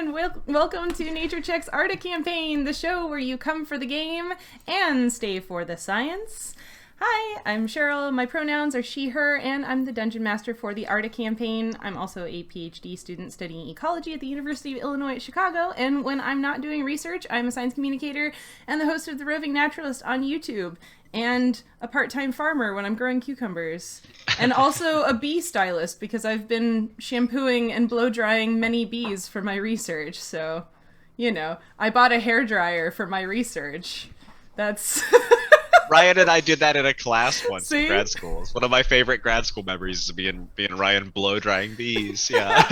and welcome to Nature Check's Arda Campaign, the show where you come for the game and stay for the science. Hi, I'm Sheryl, my pronouns are she, her, and I'm the Dungeon Master for the Arda Campaign. I'm also a PhD student studying ecology at the University of Illinois at Chicago, and when I'm not doing research, I'm a science communicator and the host of the Roving Naturalist on YouTube, and a part-time farmer when I'm growing cucumbers, and also a bee stylist because I've been shampooing and blow-drying many bees for my research, so, you know, I bought a hairdryer for my research. That's... Ryan and I did that in a class once in grad school. It's one of my favorite grad school memories is being Ryan blow drying bees. Yeah.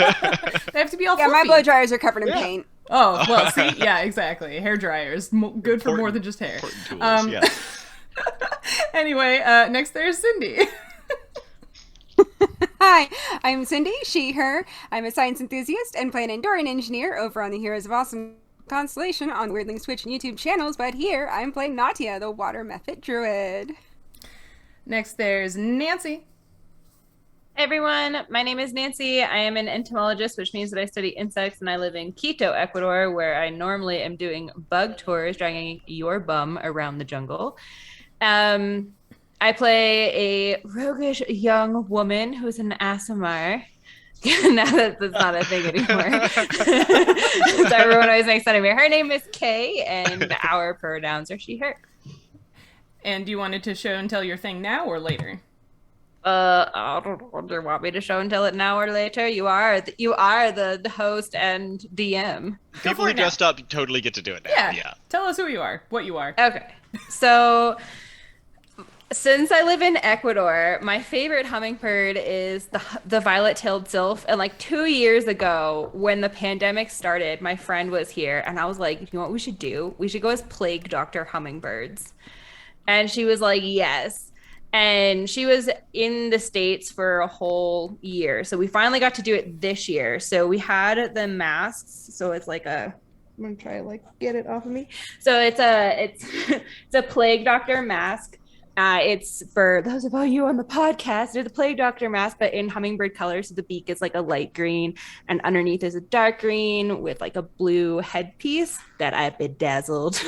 They have to be all fluffy. My blow dryers are covered in paint. Oh, well, see? Yeah, exactly. Hair dryers. Good for more than just hair. Tools, yeah. Anyway, next there's Cindy. Hi, I'm Cindy, she, her. I'm a science enthusiast and play an Andorian engineer over on the Heroes of Awesome Constellation on Weirdlings Twitch and YouTube channels, but here I'm playing Nautia, the water method druid. Next there's Nancy. Hey everyone, my name is Nancy. I am an entomologist, which means that I study insects, and I live in Quito, Ecuador, where I normally am doing bug tours, dragging your bum around the jungle. I play a roguish young woman who's an ASMR. Now that's not a thing anymore. So everyone always makes fun of me. Her name is Kay, and our pronouns are she, her. And you wanted to show and tell your thing now or later? I don't know. Do you want me to show and tell it now or later? You are the host and DM. People who dressed up totally get to do it now. Yeah. Tell us who you are, what you are. Okay. So... since I live in Ecuador, my favorite hummingbird is the violet-tailed sylph. And like 2 years ago, when the pandemic started, my friend was here, and I was like, you know what we should do? We should go as plague doctor hummingbirds. And she was like, yes. And she was in the States for a whole year. So we finally got to do it this year. So we had the masks. So it's like I'm gonna try to get it off of me. So it's a plague doctor mask. It's for those of you on the podcast, they're the plague doctor mask, but in hummingbird colors. So the beak is like a light green, and underneath is a dark green with like a blue headpiece that I bedazzled.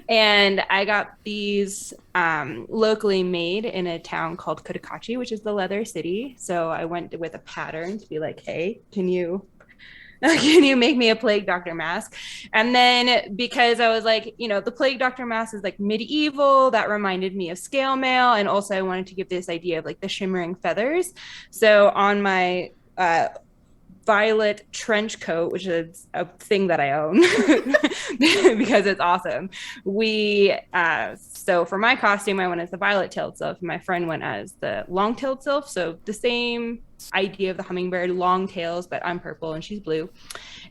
And I got these locally made in a town called Cotacachi, which is the leather city. So I went with a pattern to be like, hey, can you make me a plague doctor mask? And then because I was like, the plague doctor mask is like medieval, that reminded me of scale mail. And also I wanted to give this idea of like the shimmering feathers. So on my violet trench coat, which is a thing that I own because it's awesome. So for my costume, I went as the violet-tailed sylph. My friend went as the long-tailed sylph. So the same idea of the hummingbird, long tails, but I'm purple and she's blue.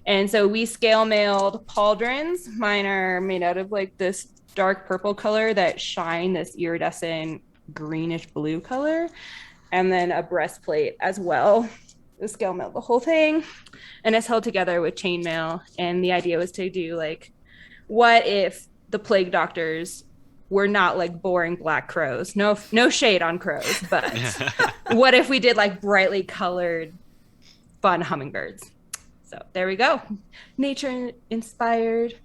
And so we scale mailed pauldrons. Mine are made out of like this dark purple color that shine this iridescent greenish blue color, and then a breastplate as well. The scale mail the whole thing, and it's held together with chainmail. And the idea was to do like, what if the plague doctors were not like boring black crows? No shade on crows, but what if we did like brightly colored, fun hummingbirds? So there we go, nature inspired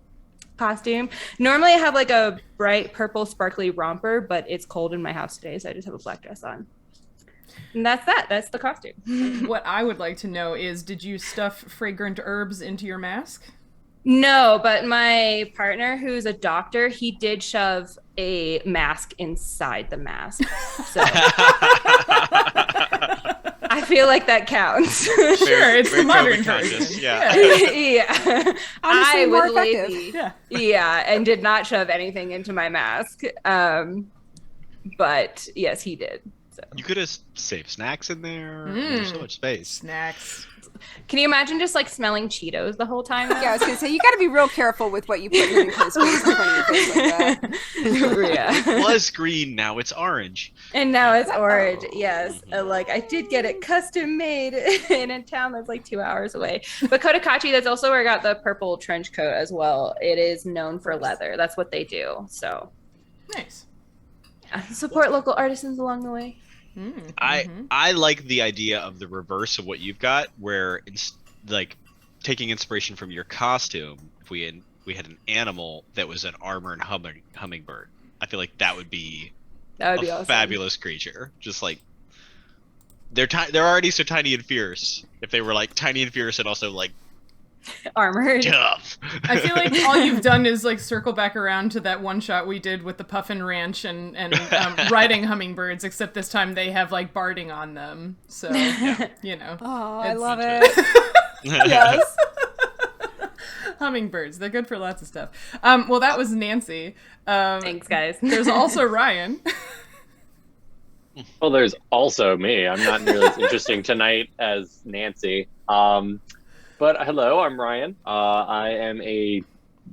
costume. Normally I have like a bright purple sparkly romper, but it's cold in my house today, so I just have a black dress on. And that's the costume. What I would like to know is, did you stuff fragrant herbs into your mask? No, but my partner, who's a doctor, he did shove a mask inside the mask. So I feel like that counts. Sure, it's the modern version. Yeah. Honestly, I more was effective. lazy. Yeah, and did not shove anything into my mask. But yes, he did. So. You could have saved snacks in there. There's so much space. Snacks. Can you imagine just like smelling Cheetos the whole time? Yeah, I was gonna say, you gotta be real careful with what you put in your face in front of your face like that. Yeah. It was green, now it's orange. And now it's orange, yes. Like, I did get it custom made in a town that's like 2 hours away. But Cotacachi, that's also where I got the purple trench coat as well. It is known for leather. That's what they do, so. Nice. Yeah, support local artisans along the way. I like the idea of the reverse of what you've got, where it's like taking inspiration from your costume, if we had an animal that was an armored hummingbird, I feel like that would be awesome. Fabulous creature. Just like they're already so tiny and fierce. If they were like tiny and fierce and also like armored, tough. I feel like all you've done is like circle back around to that one shot we did with the Puffin Ranch and riding hummingbirds, except this time they have like barding on them. So you know. Oh, I love it. Yes. Hummingbirds, they're good for lots of stuff. Well, that was Nancy. Thanks, guys. There's also Ryan. Well, there's also me. I'm not nearly as interesting tonight as Nancy. But hello, I'm Ryan. I am a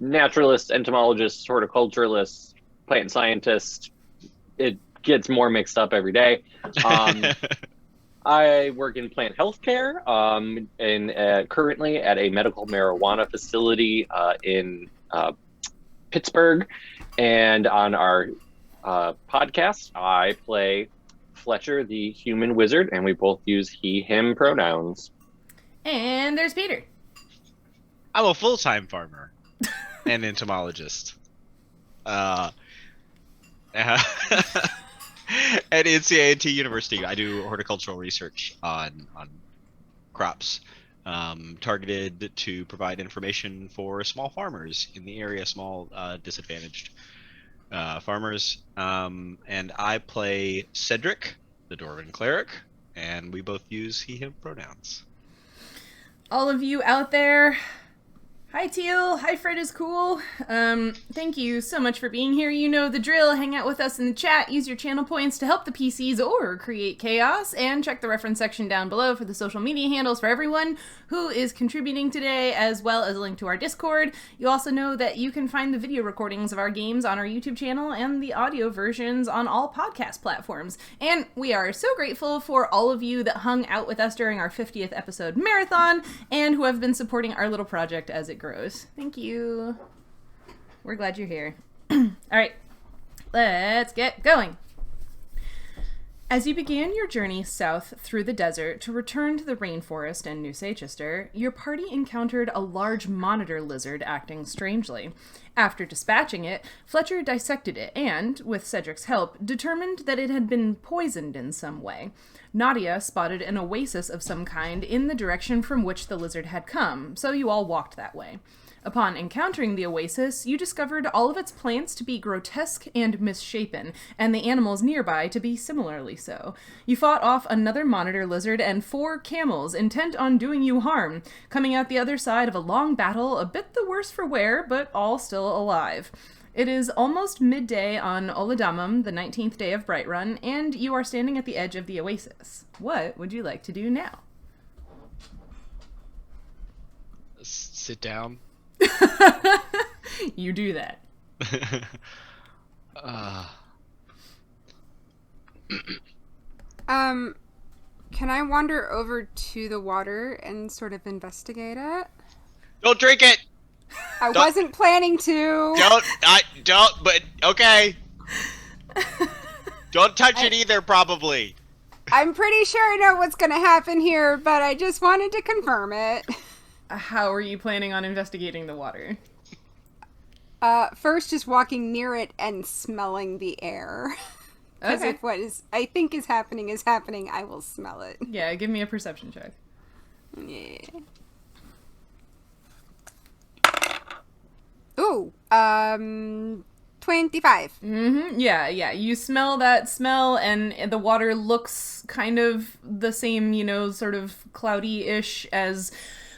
naturalist, entomologist, horticulturalist, plant scientist. It gets more mixed up every day. I work in plant healthcare, and currently at a medical marijuana facility in Pittsburgh. And on our podcast, I play Fletcher, the human wizard, and we both use he, him pronouns. And there's Peter. I'm a full-time farmer and entomologist. At NCAT University, I do horticultural research on crops, targeted to provide information for small farmers in the area, small disadvantaged farmers. And I play Cedric, the Dwarven cleric, and we both use he, him pronouns. All of you out there, hi Teal, hi Fred is cool. Thank you so much for being here. You know the drill. Hang out with us in the chat, use your channel points to help the PCs or create chaos, and check the reference section down below for the social media handles for everyone who is contributing today, as well as a link to our Discord. You also know that you can find the video recordings of our games on our YouTube channel and the audio versions on all podcast platforms. And we are so grateful for all of you that hung out with us during our 50th episode marathon and who have been supporting our little project as it grows. Thank you. We're glad you're here. All right, let's get going. As you began your journey south through the desert to return to the rainforest and New Seychester, your party encountered a large monitor lizard acting strangely. After dispatching it, Fletcher dissected it and, with Cedric's help, determined that it had been poisoned in some way. Nautia spotted an oasis of some kind in the direction from which the lizard had come, so you all walked that way. Upon encountering the oasis, you discovered all of its plants to be grotesque and misshapen, and the animals nearby to be similarly so. You fought off another monitor lizard and 4 camels intent on doing you harm, coming out the other side of a long battle, a bit the worse for wear, but all still alive. It is almost midday on Oladamum, the 19th day of Brightrun, and you are standing at the edge of the oasis. What would you like to do now? Sit down. You do that. Can I wander over to the water and sort of investigate it? Don't drink it! I wasn't planning to. Don't, but okay. Don't touch it either, probably. I'm pretty sure I know what's going to happen here, but I just wanted to confirm it. How are you planning on investigating the water? First, just walking near it and smelling the air. Because if what I think is happening, I will smell it. Yeah, give me a perception check. Yeah. Ooh, 25. Yeah. You smell that smell, and the water looks kind of the same, sort of cloudy-ish as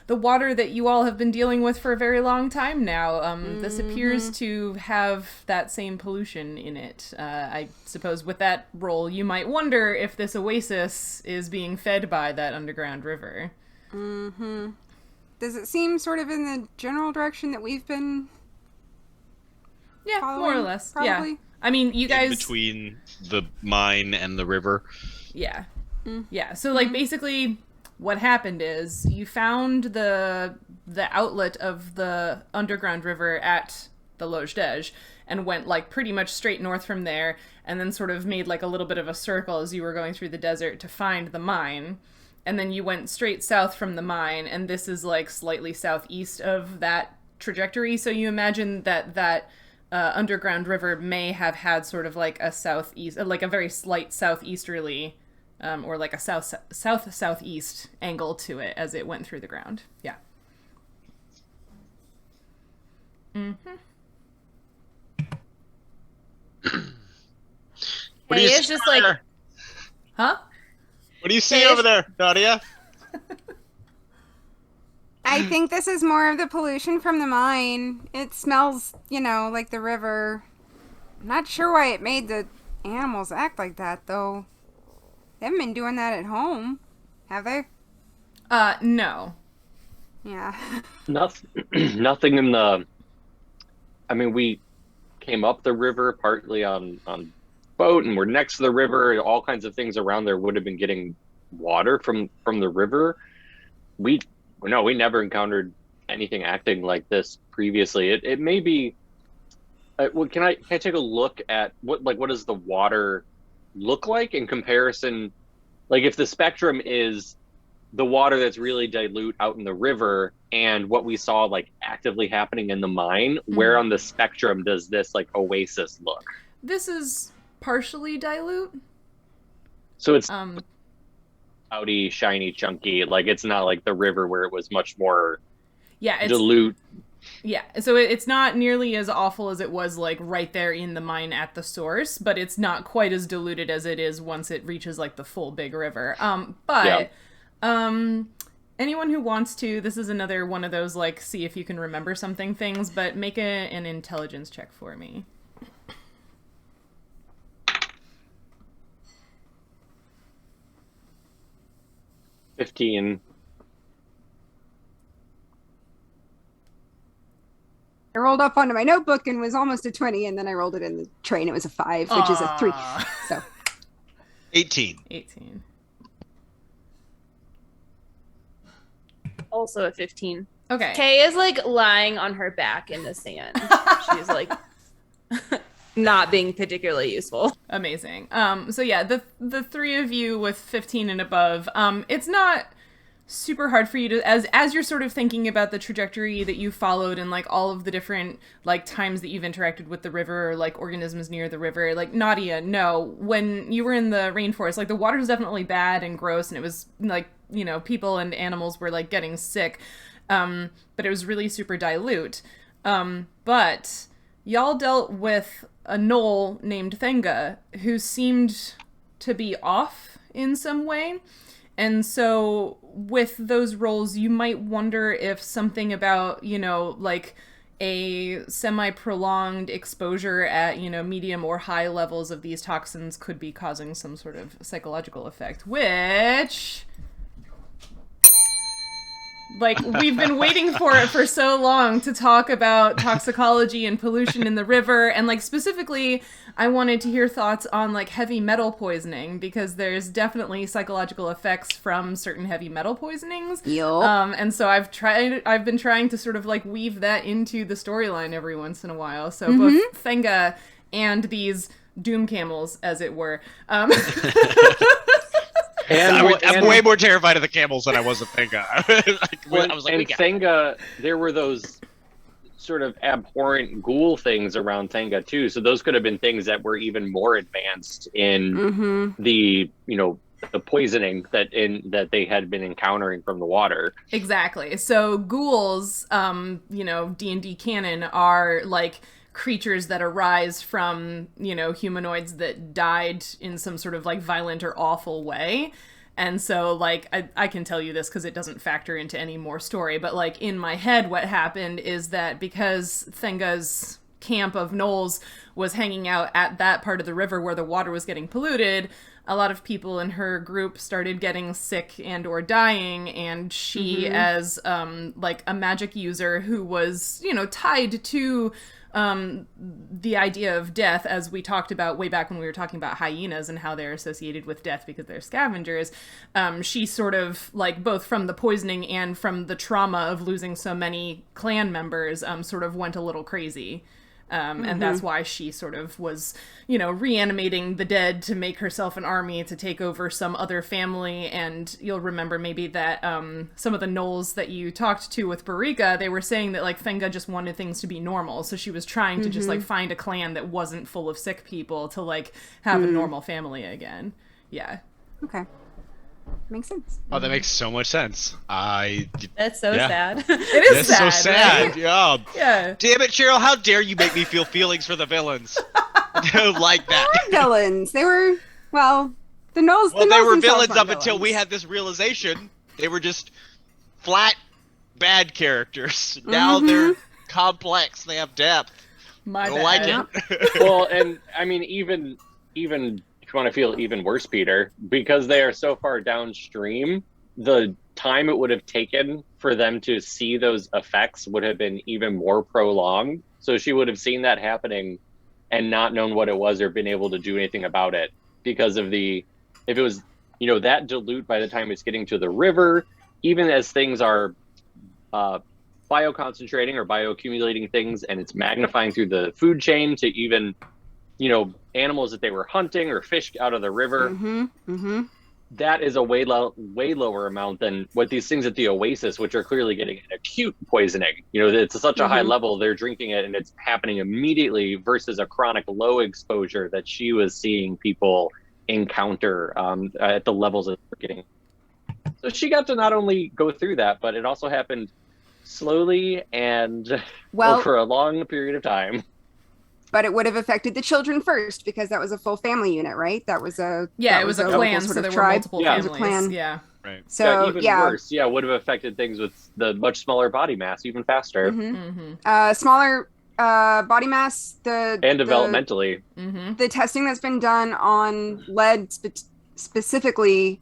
the water that you all have been dealing with for a very long time now. This appears to have that same pollution in it. I suppose with that roll, you might wonder if this oasis is being fed by that underground river. Does it seem sort of in the general direction that we've been... Yeah, more or less. Probably. Yeah. I mean, you guys... In between the mine and the river. Yeah. Yeah, so, basically, what happened is you found the outlet of the underground river at the Loge Dej and went, pretty much straight north from there, and then sort of made, a little bit of a circle as you were going through the desert to find the mine. and then you went straight south from the mine, and this is like slightly southeast of that trajectory. So you imagine that underground river may have had sort of like a southeast, like a very slight southeasterly, or like a southeast angle to it as it went through the ground. Yeah. Mm-hmm. What do you it's see just over like, there? Huh? What do you see Hey, over there, Nautia? I think this is more of the pollution from the mine. It smells, like the river. I'm not sure why it made the animals act like that, though. They haven't been doing that at home, have they? No. Yeah. Nothing in the. I mean, we came up the river partly on boat, and we're next to the river. All kinds of things around there would have been getting water from the river. We never encountered anything acting like this previously. It may be. Well, can I take a look at what does the water look like in comparison? Like, if the spectrum is the water that's really dilute out in the river and what we saw like actively happening in the mine, where on the spectrum does this like oasis look? This is partially dilute. So it's outy, shiny, chunky. Like, it's not like the river where it was much more dilute. Yeah, so it's not nearly as awful as it was like right there in the mine at the source, but it's not quite as diluted as it is once it reaches like the full big river. Anyone who wants to, this is another one of those like see if you can remember something things, but make an intelligence check for me. $15. I rolled up onto my notebook and was almost a 20, and then I rolled it in the train. It was a 5, which is a 3. So 18. also a 15. Okay. Kay is like lying on her back in the sand. She's like not being particularly useful. Amazing. So yeah, the three of you with 15 and above, it's not super hard for you to, as you're sort of thinking about the trajectory that you followed and like all of the different like times that you've interacted with the river or like organisms near the river, like Nautia, no, when you were in the rainforest, like the water was definitely bad and gross, and it was like, people and animals were like getting sick, but it was really super dilute. But y'all dealt with a gnoll named Thenga who seemed to be off in some way. And so with those roles, you might wonder if something about, like a semi-prolonged exposure at, medium or high levels of these toxins could be causing some sort of psychological effect, which... like, we've been waiting for it for so long to talk about toxicology and pollution in the river. And, like, specifically, I wanted to hear thoughts on, like, heavy metal poisoning, because there's definitely psychological effects from certain heavy metal poisonings. Yup. And so I've been trying to sort of, like, weave that into the storyline every once in a while. So both Thenga and these doom camels, as it were. I'm way more terrified of the camels than I was of Thenga. I was like, and Thenga, there were those sort of abhorrent ghoul things around Thenga too. So those could have been things that were even more advanced in the poisoning that they had been encountering from the water. Exactly. So ghouls, D&D canon, are like creatures that arise from, humanoids that died in some sort of like violent or awful way. And so, like, I can tell you this because it doesn't factor into any more story, but like in my head, what happened is that because Thenga's camp of gnolls was hanging out at that part of the river where the water was getting polluted, a lot of people in her group started getting sick and or dying, and she, as like a magic user who was, tied to the idea of death, as we talked about way back when we were talking about hyenas and how they're associated with death because they're scavengers, she sort of, like, both from the poisoning and from the trauma of losing so many clan members, sort of went a little crazy. And that's why she sort of was, reanimating the dead to make herself an army to take over some other family. And you'll remember maybe that some of the gnolls that you talked to with Barika, they were saying that, like, Fenga just wanted things to be normal. So she was trying to just, like, find a clan that wasn't full of sick people to, like, have a normal family again. Yeah. Okay. Makes sense. Oh, that makes so much sense. That's so Yeah. sad. It is That's so sad. sad. Right? Yeah. Yeah. Damn it, Sheryl! How dare you make me feel feelings for the villains? I don't like that. Villains. They were, well, the gnolls. Well, the they gnolls were themselves villains weren't up until we villains. had this realization. They were just flat bad characters. Now they're complex. They have depth. My I don't bad. like it. Well, and I mean, even if you want to feel even worse, Peter, because they are so far downstream, the time it would have taken for them to see those effects would have been even more prolonged. So she would have seen that happening and not known what it was or been able to do anything about it because of if it was, that dilute by the time it's getting to the river, even as things are bioconcentrating or bioaccumulating things and it's magnifying through the food chain to even, animals that they were hunting or fish out of the river. That is a way lower amount than what these things at the Oasis, which are clearly getting an acute poisoning. It's such a high level, they're drinking it and it's happening immediately versus a chronic low exposure that she was seeing people encounter at the levels that they're getting. So she got to not only go through that, but it also happened slowly and over a long period of time. But it would have affected the children first because that was a full family unit, right? That was a Yeah, it was a local clan, sort so of there were tribe. multiple It was families. a clan. Yeah. Right. So even worse. Yeah, would have affected things with the much smaller body mass even faster. Smaller body mass. And developmentally. The testing that's been done on lead specifically,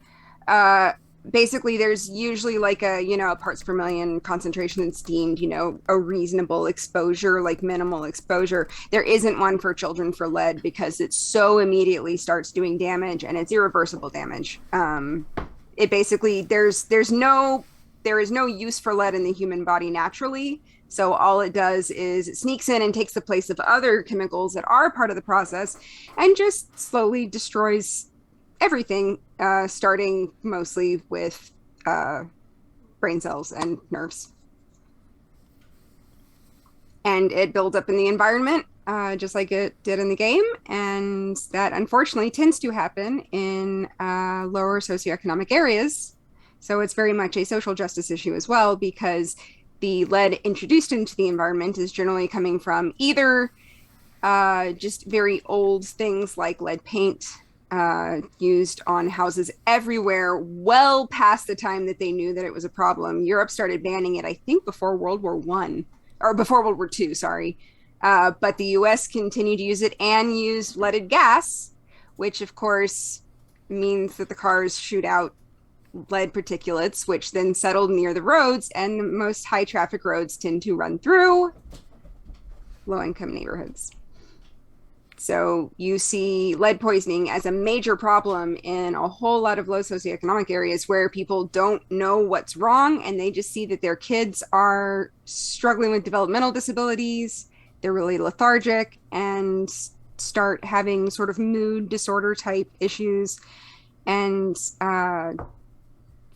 basically there's usually like a parts per million concentration that's deemed a reasonable exposure, like minimal exposure. There isn't one for children for lead because it so immediately starts doing damage and it's irreversible damage. It basically there is no use for lead in the human body naturally. So all it does is it sneaks in and takes the place of other chemicals that are part of the process and just slowly destroys everything, starting mostly with brain cells and nerves. And it builds up in the environment, just like it did in the game. And that unfortunately tends to happen in lower socioeconomic areas. So it's very much a social justice issue as well, because the lead introduced into the environment is generally coming from either just very old things like lead paint, used on houses everywhere, well past the time that they knew that it was a problem. Europe started banning it, I think, before World War I, or before World War II, sorry. But the US continued to use it and used leaded gas, which of course means that the cars shoot out lead particulates, which then settled near the roads, and most high traffic roads tend to run through low income neighborhoods. So you see lead poisoning as a major problem in a whole lot of low socioeconomic areas where people don't know what's wrong and they just see that their kids are struggling with developmental disabilities, they're really lethargic, and start having sort of mood disorder type issues. And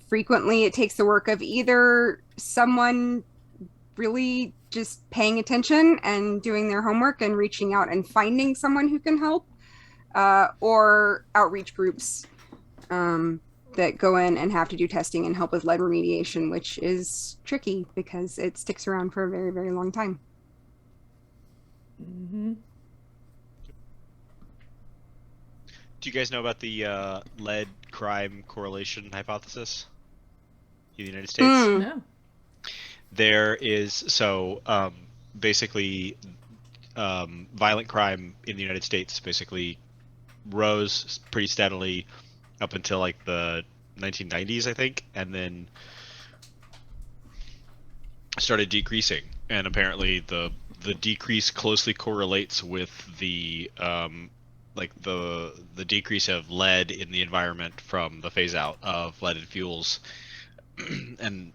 frequently it takes the work of either someone really just paying attention and doing their homework and reaching out and finding someone who can help, or outreach groups that go in and have to do testing and help with lead remediation, which is tricky because it sticks around for a very, very long time. Do you guys know about the lead crime correlation hypothesis in the United States? No. There is basically violent crime in the United States basically rose pretty steadily up until like the 1990s, I think, and then started decreasing. And apparently the decrease closely correlates with the the decrease of lead in the environment from the phase out of leaded fuels. And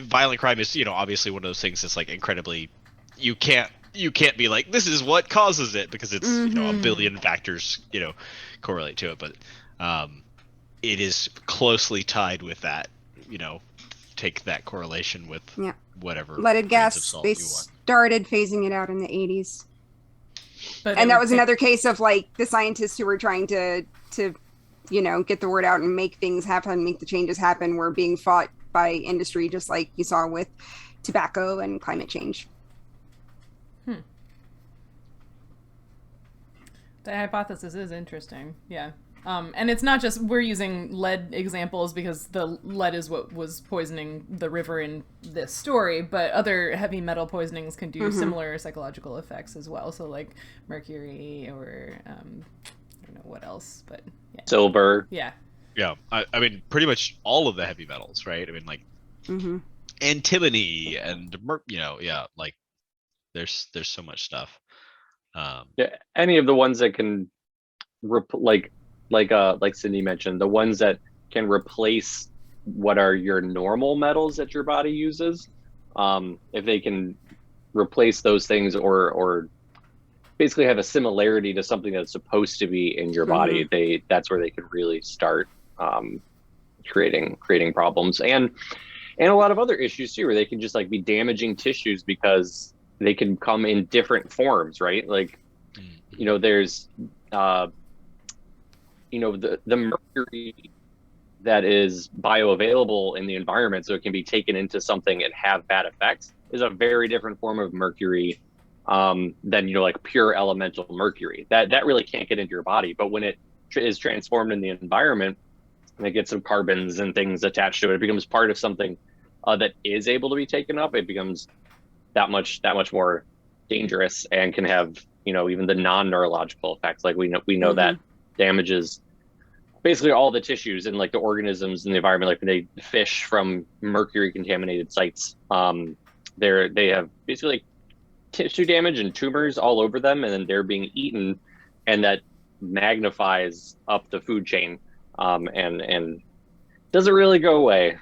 violent crime is obviously one of those things that's like incredibly you can't be like, this is what causes it, because it's a Mm-hmm. billion factors correlate to it, but it is closely tied with that. Take that correlation with Yeah. whatever Leaded grains of gas, salt they you want. started phasing it out in the 80s. But And that was another case of like the scientists who were trying to get the word out and make things happen, make the changes happen, were being fought by industry, just like you saw with tobacco and climate change. The hypothesis is interesting. Yeah. And it's not just we're using lead examples because the lead is what was poisoning the river in this story, but other heavy metal poisonings can do similar psychological effects as well. So like mercury or I don't know what else, but yeah. Silver. Yeah. Yeah, I mean, pretty much all of the heavy metals, right? I mean, like antimony and like there's so much stuff. Yeah, any of the ones that can like Cindy mentioned, the ones that can replace what are your normal metals that your body uses, if they can replace those things or basically have a similarity to something that's supposed to be in your body, that's where they can really start creating problems and a lot of other issues too, where they can just like be damaging tissues because they can come in different forms, right? Like there's the mercury that is bioavailable in the environment, so it can be taken into something and have bad effects, is a very different form of mercury than like pure elemental mercury. That really can't get into your body, but when it is transformed in the environment and it gets some carbons and things attached to it, it becomes part of something that is able to be taken up. It becomes that much more dangerous and can have even the non-neurological effects. Like we know that damages basically all the tissues and like the organisms in the environment. Like when they fish from mercury contaminated sites, they have basically like tissue damage and tumors all over them, and then they're being eaten, and that magnifies up the food chain and doesn't really go away.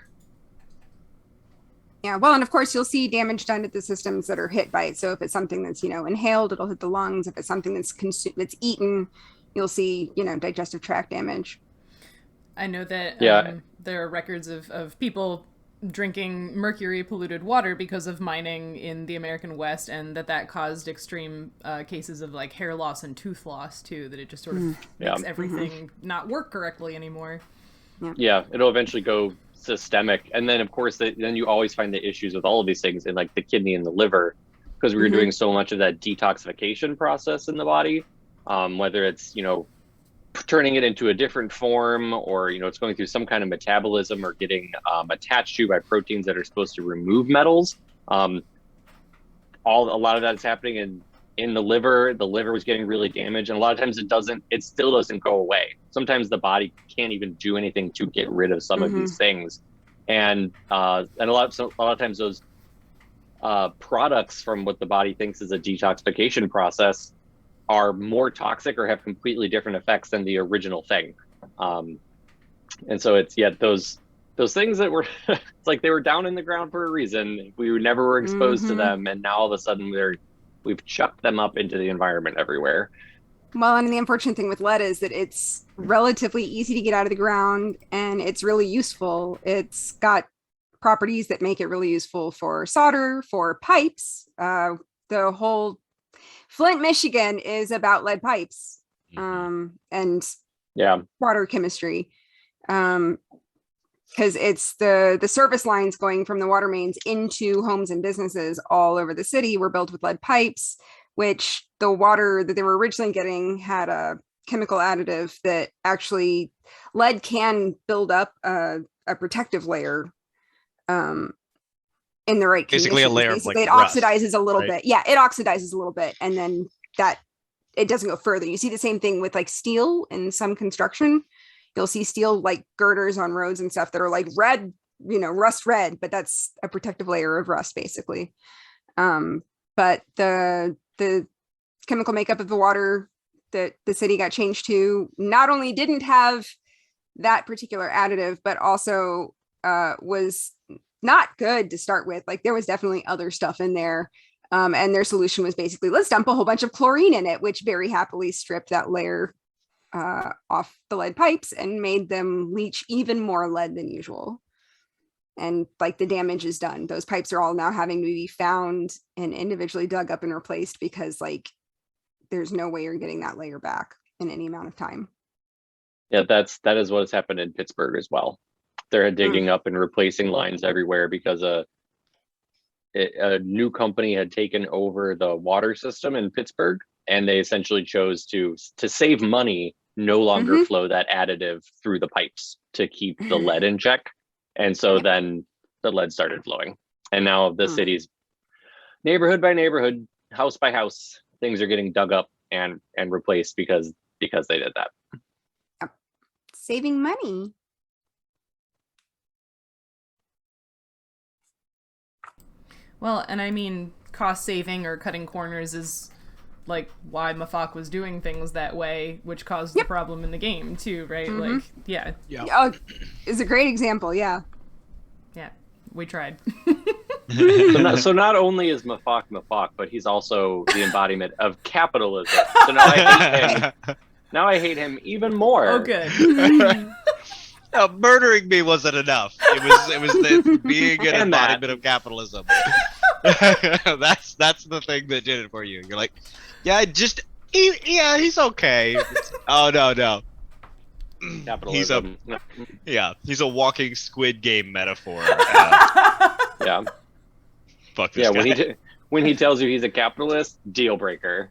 Yeah, well, and of course you'll see damage done to the systems that are hit by it. So if it's something that's inhaled, it'll hit the lungs. If it's something that's that's eaten, you'll see digestive tract damage. I know that there are records of people drinking mercury polluted water because of mining in the American West, and that caused extreme cases of like hair loss and tooth loss too, that it just sort of makes everything not work correctly anymore. Yeah, it'll eventually go systemic, and then of course then you always find the issues with all of these things in like the kidney and the liver, because we were doing so much of that detoxification process in the body, whether it's turning it into a different form, or it's going through some kind of metabolism or getting attached to by proteins that are supposed to remove metals. A lot of that is happening in the liver. The liver was getting really damaged, and a lot of times it still doesn't go away. Sometimes the body can't even do anything to get rid of some of these things, and a lot of times those products from what the body thinks is a detoxification process are more toxic or have completely different effects than the original thing. And so it's those things that were it's like they were down in the ground for a reason. We never were exposed to them, and now all of a sudden we've chucked them up into the environment everywhere. Well, and the unfortunate thing with lead is that it's relatively easy to get out of the ground, and it's really useful. It's got properties that make it really useful for solder, for pipes. The whole Flint, Michigan is about lead pipes and water chemistry. Because it's the service lines going from the water mains into homes and businesses all over the city were built with lead pipes, which the water that they were originally getting had a chemical additive that actually lead can build up a protective layer in the right basically conditions. A layer basically, of like it oxidizes a little right? bit. Yeah, it oxidizes a little bit, and then that it doesn't go further. You see the same thing with like steel in some construction. You'll see steel like girders on roads and stuff that are like red, rust red, but that's a protective layer of rust basically. But the chemical makeup of the water that the city got changed to not only didn't have that particular additive, but also was not good to start with. Like there was definitely other stuff in there And their solution was basically, let's dump a whole bunch of chlorine in it, which very happily stripped that layer off the lead pipes and made them leach even more lead than usual. And like the damage is done. Those pipes are all now having to be found and individually dug up and replaced because like there's no way you're getting that layer back in any amount of time. Yeah, that is what has happened in Pittsburgh as well. They're digging up and replacing lines everywhere because a new company had taken over the water system in Pittsburgh, and they essentially chose to save money, no longer flow that additive through the pipes to keep the lead in check. And so then the lead started flowing. And now the city's neighborhood by neighborhood, house by house, things are getting dug up and replaced because they did that. Saving money. Well, and I mean, cost saving or cutting corners is like why Mafak was doing things that way, which caused the problem in the game too, right? Like, yeah. Oh, it's a great example, yeah. Yeah, we tried. So not only is Mafak, but he's also the embodiment of capitalism. So now I hate him even more. Oh, good. No, murdering me wasn't enough. It was the being an embodiment of capitalism. That's the thing that did it for you. You're like, yeah, he's okay. Oh no. Capitalism. He's a walking Squid Game metaphor. Yeah. Fuck this guy. When he tells you he's a capitalist, deal breaker.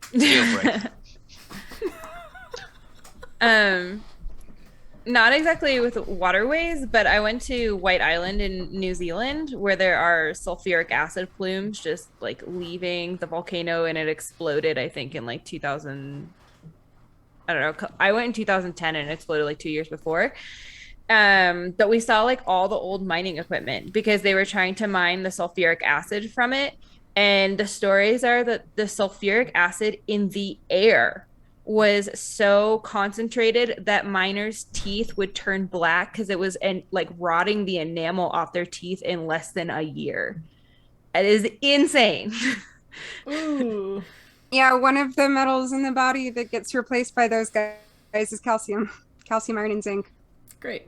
Not exactly with waterways, but I went to White Island in New Zealand where there are sulfuric acid plumes just like leaving the volcano, and it exploded, I think, in like 2000. I don't know. I went in 2010 and it exploded like 2 years before. But we saw like all the old mining equipment because they were trying to mine the sulfuric acid from it. And the stories are that the sulfuric acid in the air was so concentrated that miners' teeth would turn black because it was like rotting the enamel off their teeth in less than a year. It is insane. Ooh. Yeah, one of the metals in the body that gets replaced by those guys is calcium iron and zinc. Great.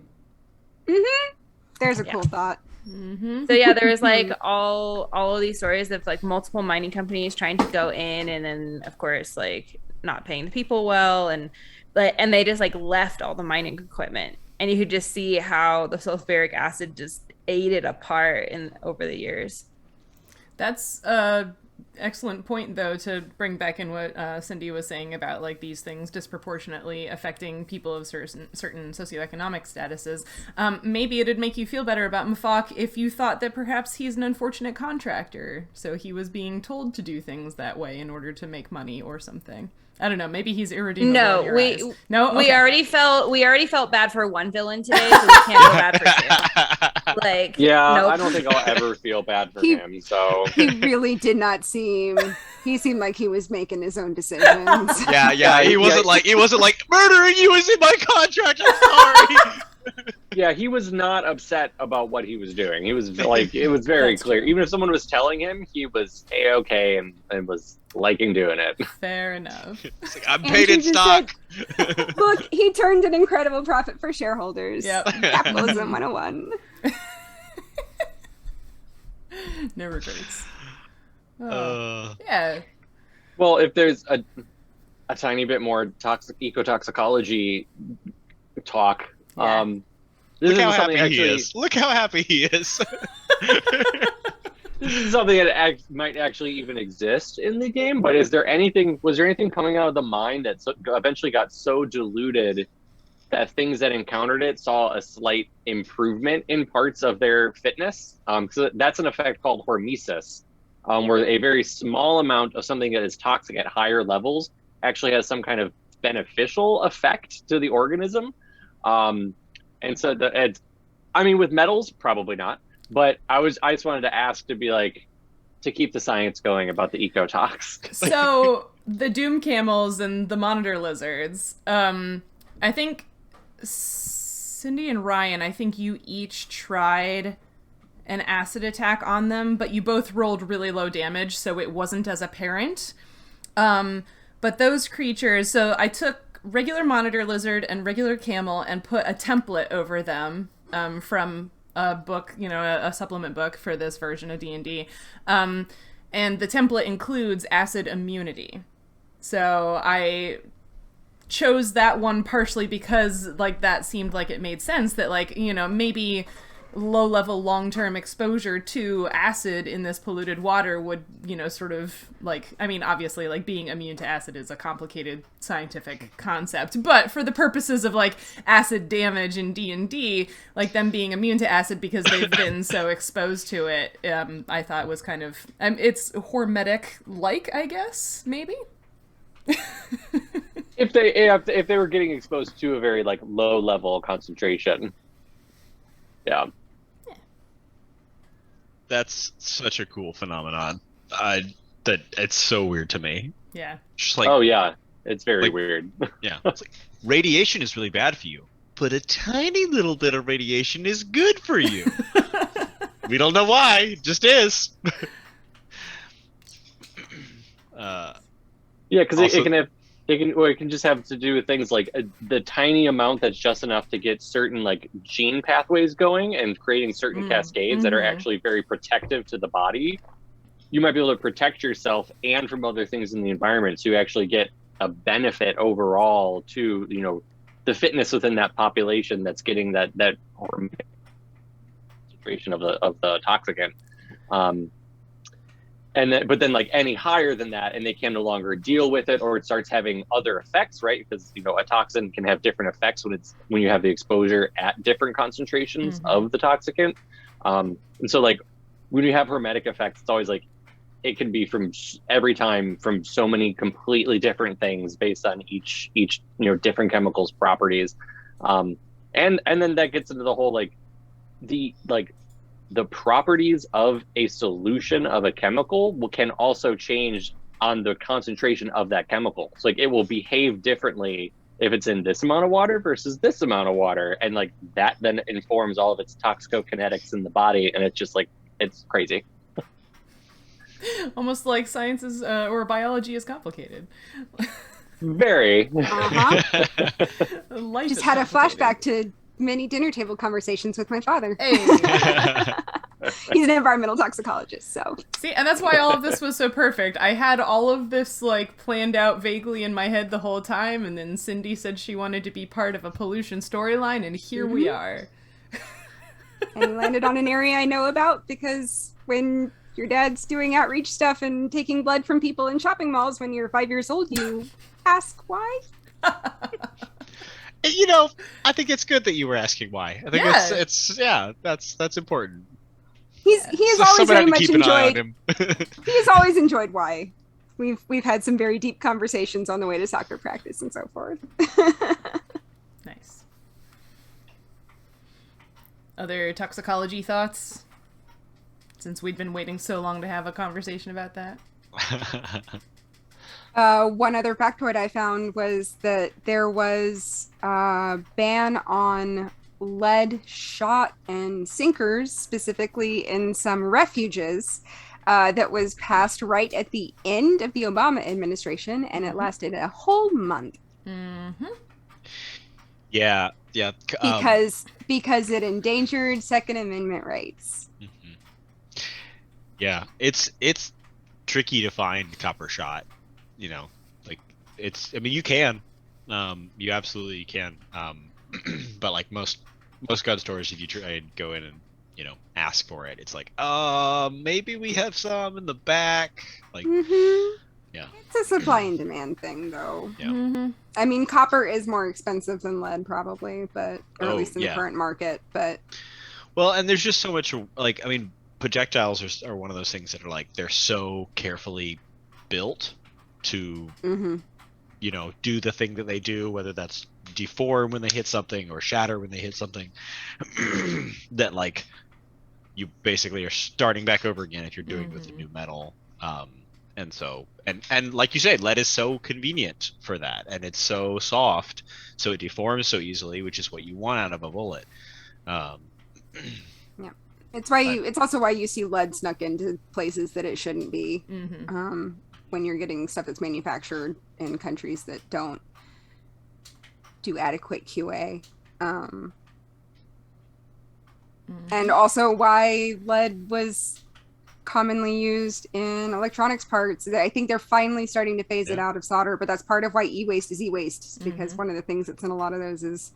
There's a cool thought. So yeah, there was like all of these stories of like multiple mining companies trying to go in, and then of course like not paying the people well, and they just like left all the mining equipment, and you could just see how the sulfuric acid just ate it apart over the years. That's excellent point, though, to bring back in what Cindy was saying about like these things disproportionately affecting people of certain socioeconomic statuses. Maybe it'd make you feel better about Mafak if you thought that perhaps he's an unfortunate contractor, so he was being told to do things that way in order to make money or something. I don't know. Maybe he's irredeemable. No, in your eyes. No. Okay. We already felt bad for one villain today, so we can't feel bad for two. Like, yeah, nope. I don't think I'll ever feel bad for him. So he really did not seem. He seemed like he was making his own decisions. Yeah. He wasn't like murdering you is in my contract. I'm sorry. Yeah, he was not upset about what he was doing. He was like, it was very clear. Even if someone was telling him, he was A-okay and was liking doing it. Fair enough. It's like, I'm paid in stock. Said, look, he turned an incredible profit for shareholders. Yep. Capitalism 101. No regrets. Yeah. Well, if there's a tiny bit more ecotoxicology talk, Look how happy he is. Look how happy he is. This is something that might actually even exist in the game, but was there anything coming out of the mine that eventually got so diluted that things that encountered it saw a slight improvement in parts of their fitness? So that's an effect called hormesis, where a very small amount of something that is toxic at higher levels actually has some kind of beneficial effect to the organism. And so with metals, probably not. But I just wanted to ask to keep the science going about the ecotox. So the doom camels and the monitor lizards, I think Cindy and Ryan, you each tried an acid attack on them, but you both rolled really low damage, so it wasn't as apparent. But those creatures, so I took regular monitor lizard and regular camel and put a template over them from a book, a supplement book for this version of D&D. And the template includes acid immunity. So I chose that one partially because that seemed like it made sense that maybe low-level long-term exposure to acid in this polluted water would obviously being immune to acid is a complicated scientific concept, but for the purposes of acid damage in D&D, them being immune to acid because they've been so exposed to it, I thought was kind of it's hormetic I guess maybe. If they were getting exposed to a very low level concentration. Yeah. That's such a cool phenomenon. That it's so weird to me. Yeah. Just oh yeah, it's very weird. Yeah. It's radiation is really bad for you, but a tiny little bit of radiation is good for you. We don't know why, it just is. Yeah, because it can just have to do with things like the tiny amount that's just enough to get certain gene pathways going and creating certain cascades that are actually very protective to the body. You might be able to protect yourself and from other things in the environment, so you actually get a benefit overall to the fitness within that population that's getting that concentration of the toxicant. But then any higher than that, and they can no longer deal with it, or it starts having other effects, right? Because a toxin can have different effects when you have the exposure at different concentrations of the toxicant. And so when you have hermetic effects, it's always it can be from every time from so many completely different things based on each different chemicals' properties, and then that gets into the whole the properties of a solution of a chemical can also change on the concentration of that chemical. So it will behave differently if it's in this amount of water versus this amount of water, and that then informs all of its toxicokinetics in the body, and it's just it's crazy. Almost like science is or biology is complicated. Just Very. had a flashback to many dinner table conversations with my father. Hey. He's an environmental toxicologist, so. See, and that's why all of this was so perfect. I had all of this planned out vaguely in my head the whole time, and then Cindy said she wanted to be part of a pollution storyline, and here we are. And landed on an area I know about because when your dad's doing outreach stuff and taking blood from people in shopping malls when you're 5 years old, you ask why? I think it's good that you were asking why. I think that's important. He's always very much enjoyed. He's always enjoyed why. We've had some very deep conversations on the way to soccer practice and so forth. Nice. Other toxicology thoughts? Since we'd been waiting so long to have a conversation about that. One other factoid I found was that there was a ban on lead shot and sinkers, specifically in some refuges, that was passed right at the end of the Obama administration, and it lasted a whole month. Mm-hmm. Yeah. Because it endangered Second Amendment rights. Mm-hmm. Yeah, it's tricky to find copper shot. You can, you absolutely can. But most gun stores, if you try and go in and ask for it, it's maybe we have some in the back. Yeah. It's a supply and demand thing, though. Yeah. Mm-hmm. I mean, copper is more expensive than lead, probably, or at least in the current market. But well, and there's just so much. Projectiles are one of those things that are they're so carefully built to do the thing that they do, whether that's deform when they hit something or shatter when they hit something, that you basically are starting back over again if you're doing with a new metal. And so and like you said, lead is so convenient for that, and it's so soft, so it deforms so easily, which is what you want out of a bullet. Yeah. It's also why you see lead snuck into places that it shouldn't be. Mm-hmm. When you're getting stuff that's manufactured in countries that don't do adequate QA. And also why lead was commonly used in electronics parts. I think they're finally starting to phase it out of solder, but that's part of why e-waste is e-waste, because one of the things that's in a lot of those is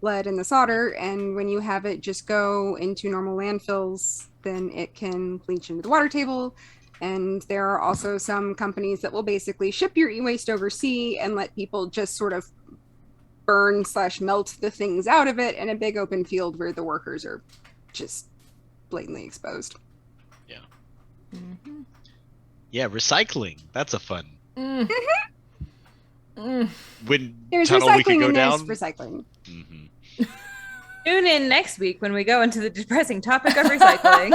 lead in the solder, and when you have it just go into normal landfills, then it can leach into the water table. And there are also some companies that will basically ship your e-waste overseas and let people just sort of burn/melt the things out of it in a big open field where the workers are just blatantly exposed. Yeah. Mm-hmm. Yeah, recycling. That's a fun. Mm. When There's tunnel we could recycling go and down. there's recycling. Mm-hmm. Tune in next week when we go into the depressing topic of recycling.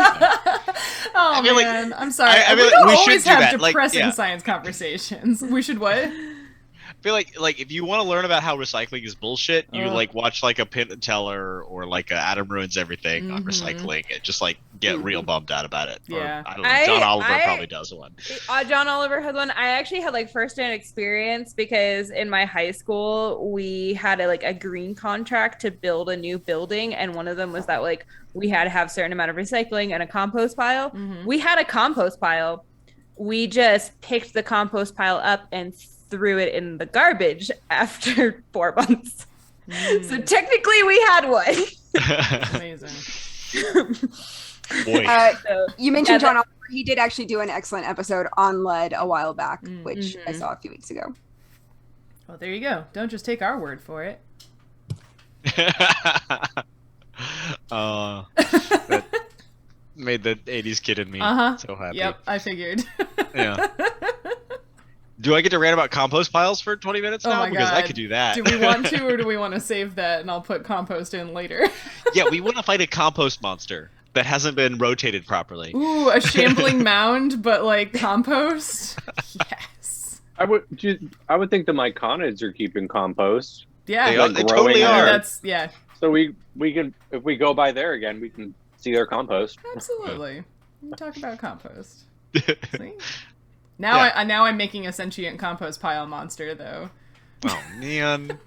Oh, I mean, like, man. I'm sorry. I we mean, don't we should always do have that. depressing Like, yeah. science conversations. We should what? I feel like if you want to learn about how recycling is bullshit, you like watch like a Penn and Teller or like a Adam Ruins Everything on recycling and just like get real bummed out about it. Yeah. Or, I don't know. John Oliver probably does one. John Oliver had one. I actually had like first-hand experience because in my high school we had a green contract to build a new building, and one of them was that like we had to have a certain amount of recycling and a compost pile. We had a compost pile. We just picked the compost pile up and threw it in the garbage after 4 months. So technically we had one. Amazing. Boy. You mentioned John Oliver. He did actually do an excellent episode on lead a while back, which I saw a few weeks ago. Well, there you go. Don't just take our word for it. That made the 80s kid in me so happy. Yep, I figured. Yeah. Do I get to rant about compost piles for 20 minutes now? Oh my Because God. I could do that. Do we want to, or do we want to save that and I'll put compost in later? Yeah, we want to fight a compost monster that hasn't been rotated properly. Ooh, a shambling mound, but like compost? Yes. I would think the myconids are keeping compost. Yeah. They growing totally there. are. That's, yeah, So we can, if we go by there again, we can see their compost. absolutely. We can talk about compost. See? Now, I'm making a sentient compost pile monster, though. Oh, man.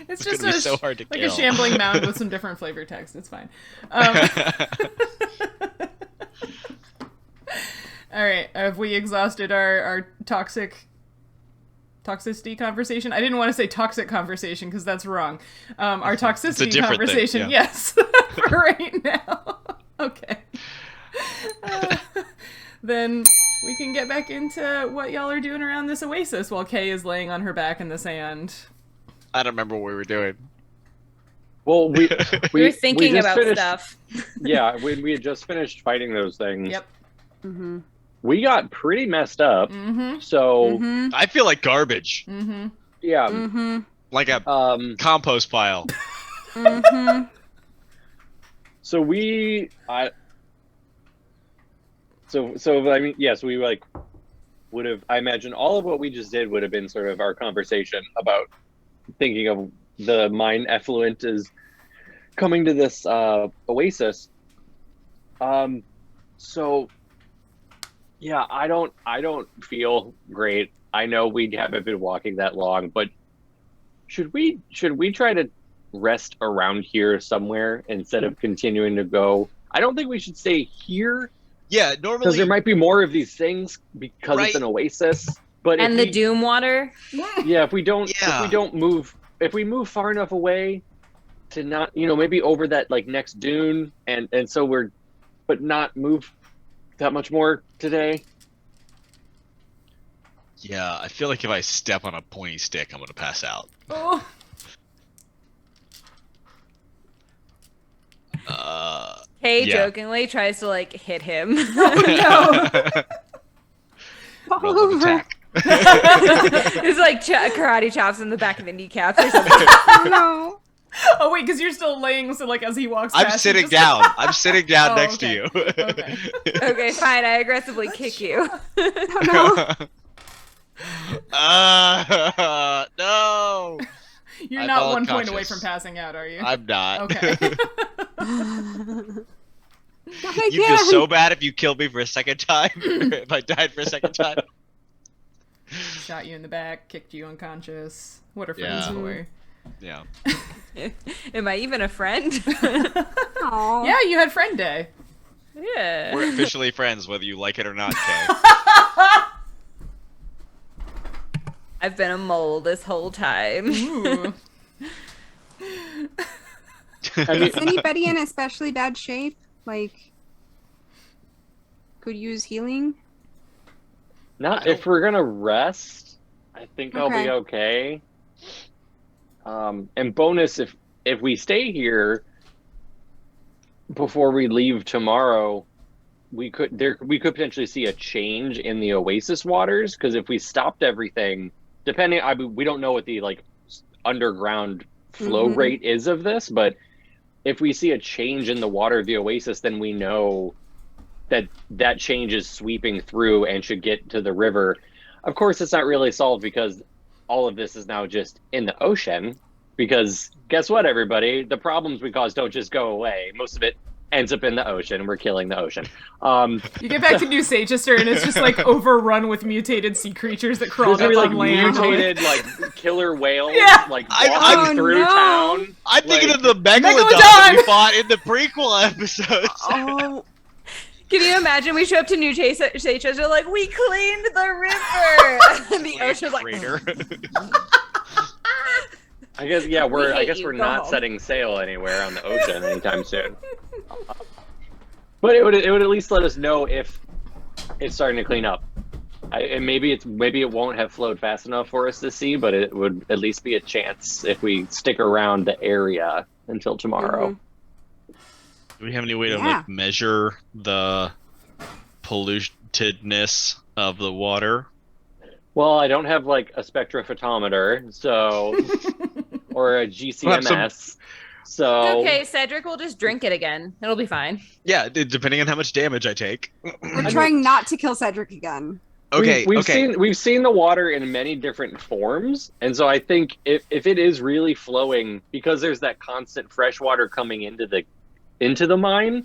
It's gonna just be so hard to like kill. a shambling mound with some different flavor text. It's fine. All right. Have we exhausted our toxicity conversation? I didn't want to say toxic conversation because that's wrong. Our toxicity different thing, conversation, yeah. yes, for right now. Okay. Then we can get back into what y'all are doing around this oasis while Kay is laying on her back in the sand. I don't remember what we were doing. Well, we We're thinking just about finished- stuff. Yeah, we had just finished fighting those things. Yep. Mm-hmm. We got pretty messed up. Mm-hmm. So Mm-hmm. I feel like garbage. Mm-hmm. yeah, Mm-hmm. Like a compost pile. Mm-hmm. so I mean, yes, we like would have. I imagine all of what we just did would have been sort of our conversation about thinking of the mine effluent as coming to this oasis. So yeah, I don't feel great. I know we haven't been walking that long, but should we try to rest around here somewhere instead of continuing to go? I don't think we should stay here. Yeah, Because normally. there might be more of these things because Right. it's an oasis. But And if the we, doom water. if we move far enough away to not, maybe over that like next dune, and so but not move that much more today. Yeah, I feel like if I step on a pointy stick, I'm gonna pass out. Oh. Kay Yeah. jokingly tries to like hit him. No. Fall Roll of over. attack. It's like karate chops in the back of the kneecaps or something. Oh, no. Oh wait, because you're still laying, so like as he walks I'm past, sitting you just- down. I'm sitting down Oh, next okay. to you. Okay. Okay, fine. I aggressively kick you. Oh, no. No. You're I'm not all 1 point away unconscious. from passing out, are you? I'm not. Okay. Not You'd feel again. so bad if you killed me for a second time. If I died for a second time. Shot you in the back, kicked you unconscious. What are friends Yeah. for? Yeah. Am I even a friend? Aw. Yeah, you had friend day. Yeah. We're officially friends, whether you like it or not, Kay. I've been a mole this whole time. Ooh. I mean, Is anybody in especially bad shape? Like, could use healing? not if we're gonna rest. I think I'll Okay. be okay. And bonus, if we stay here before we leave tomorrow, we could potentially see a change in the oasis waters, because if we stopped everything, depending, we don't know what the like underground flow Mhm. rate is of this, but if we see a change in the water of the oasis, then we know that change is sweeping through and should get to the river. Of course, it's not really solved because all of this is now just in the ocean. Because guess what, everybody? The problems we cause don't just go away. Most of it ends up in the ocean. We're killing the ocean. You get back to New Sagester and it's just like overrun with mutated sea creatures that crawl There's up gonna be on like land. mutated like killer whales Yeah. like I'm- walking Oh, through no. town. I'm thinking Like- of the megalodon Megalodon! that we fought in the prequel episodes. Oh, Can you imagine we show up to New Sagester like, we cleaned the river? And the ocean's like, Crater. I guess yeah, We hate I guess you, we're go not home. setting sail anywhere on the ocean anytime soon. But it would at least let us know if it's starting to clean up. And maybe it won't have flowed fast enough for us to see, but it would at least be a chance if we stick around the area until tomorrow. Mhm. Do we have any way to Yeah. like measure the pollutedness of the water? Well, I don't have like a spectrophotometer, so or a GCMS. So okay, Cedric will just drink it again. It'll be fine. Yeah, depending on how much damage I take. we're trying not to kill Cedric again. Okay, we've okay. we've seen the water in many different forms, and so I think if it is really flowing, because there's that constant fresh water coming into the mine,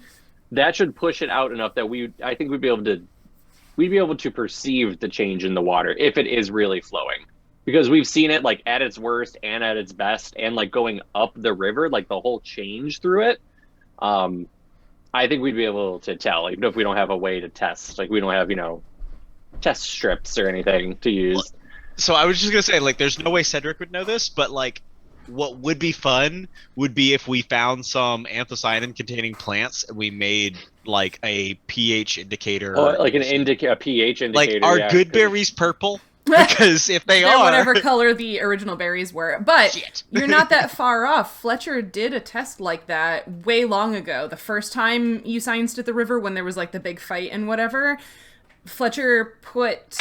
that should push it out enough that I think we'd be able to perceive the change in the water if it is really flowing, because we've seen it like at its worst and at its best, and like going up the river, like the whole change through it. I think we'd be able to tell, even if we don't have a way to test, like we don't have test strips or anything to use. So I was just gonna say, like, there's no way Cedric would know this, but like, what would be fun would be if we found some anthocyanin-containing plants and we made like a pH indicator. Like a pH indicator. Like, are yeah, good 'cause- berries purple? Because if they They're are, whatever color the original berries were. But Shit. you're not that far off. Fletcher did a test like that way long ago. The first time you scienced at the river when there was like the big fight and whatever, Fletcher put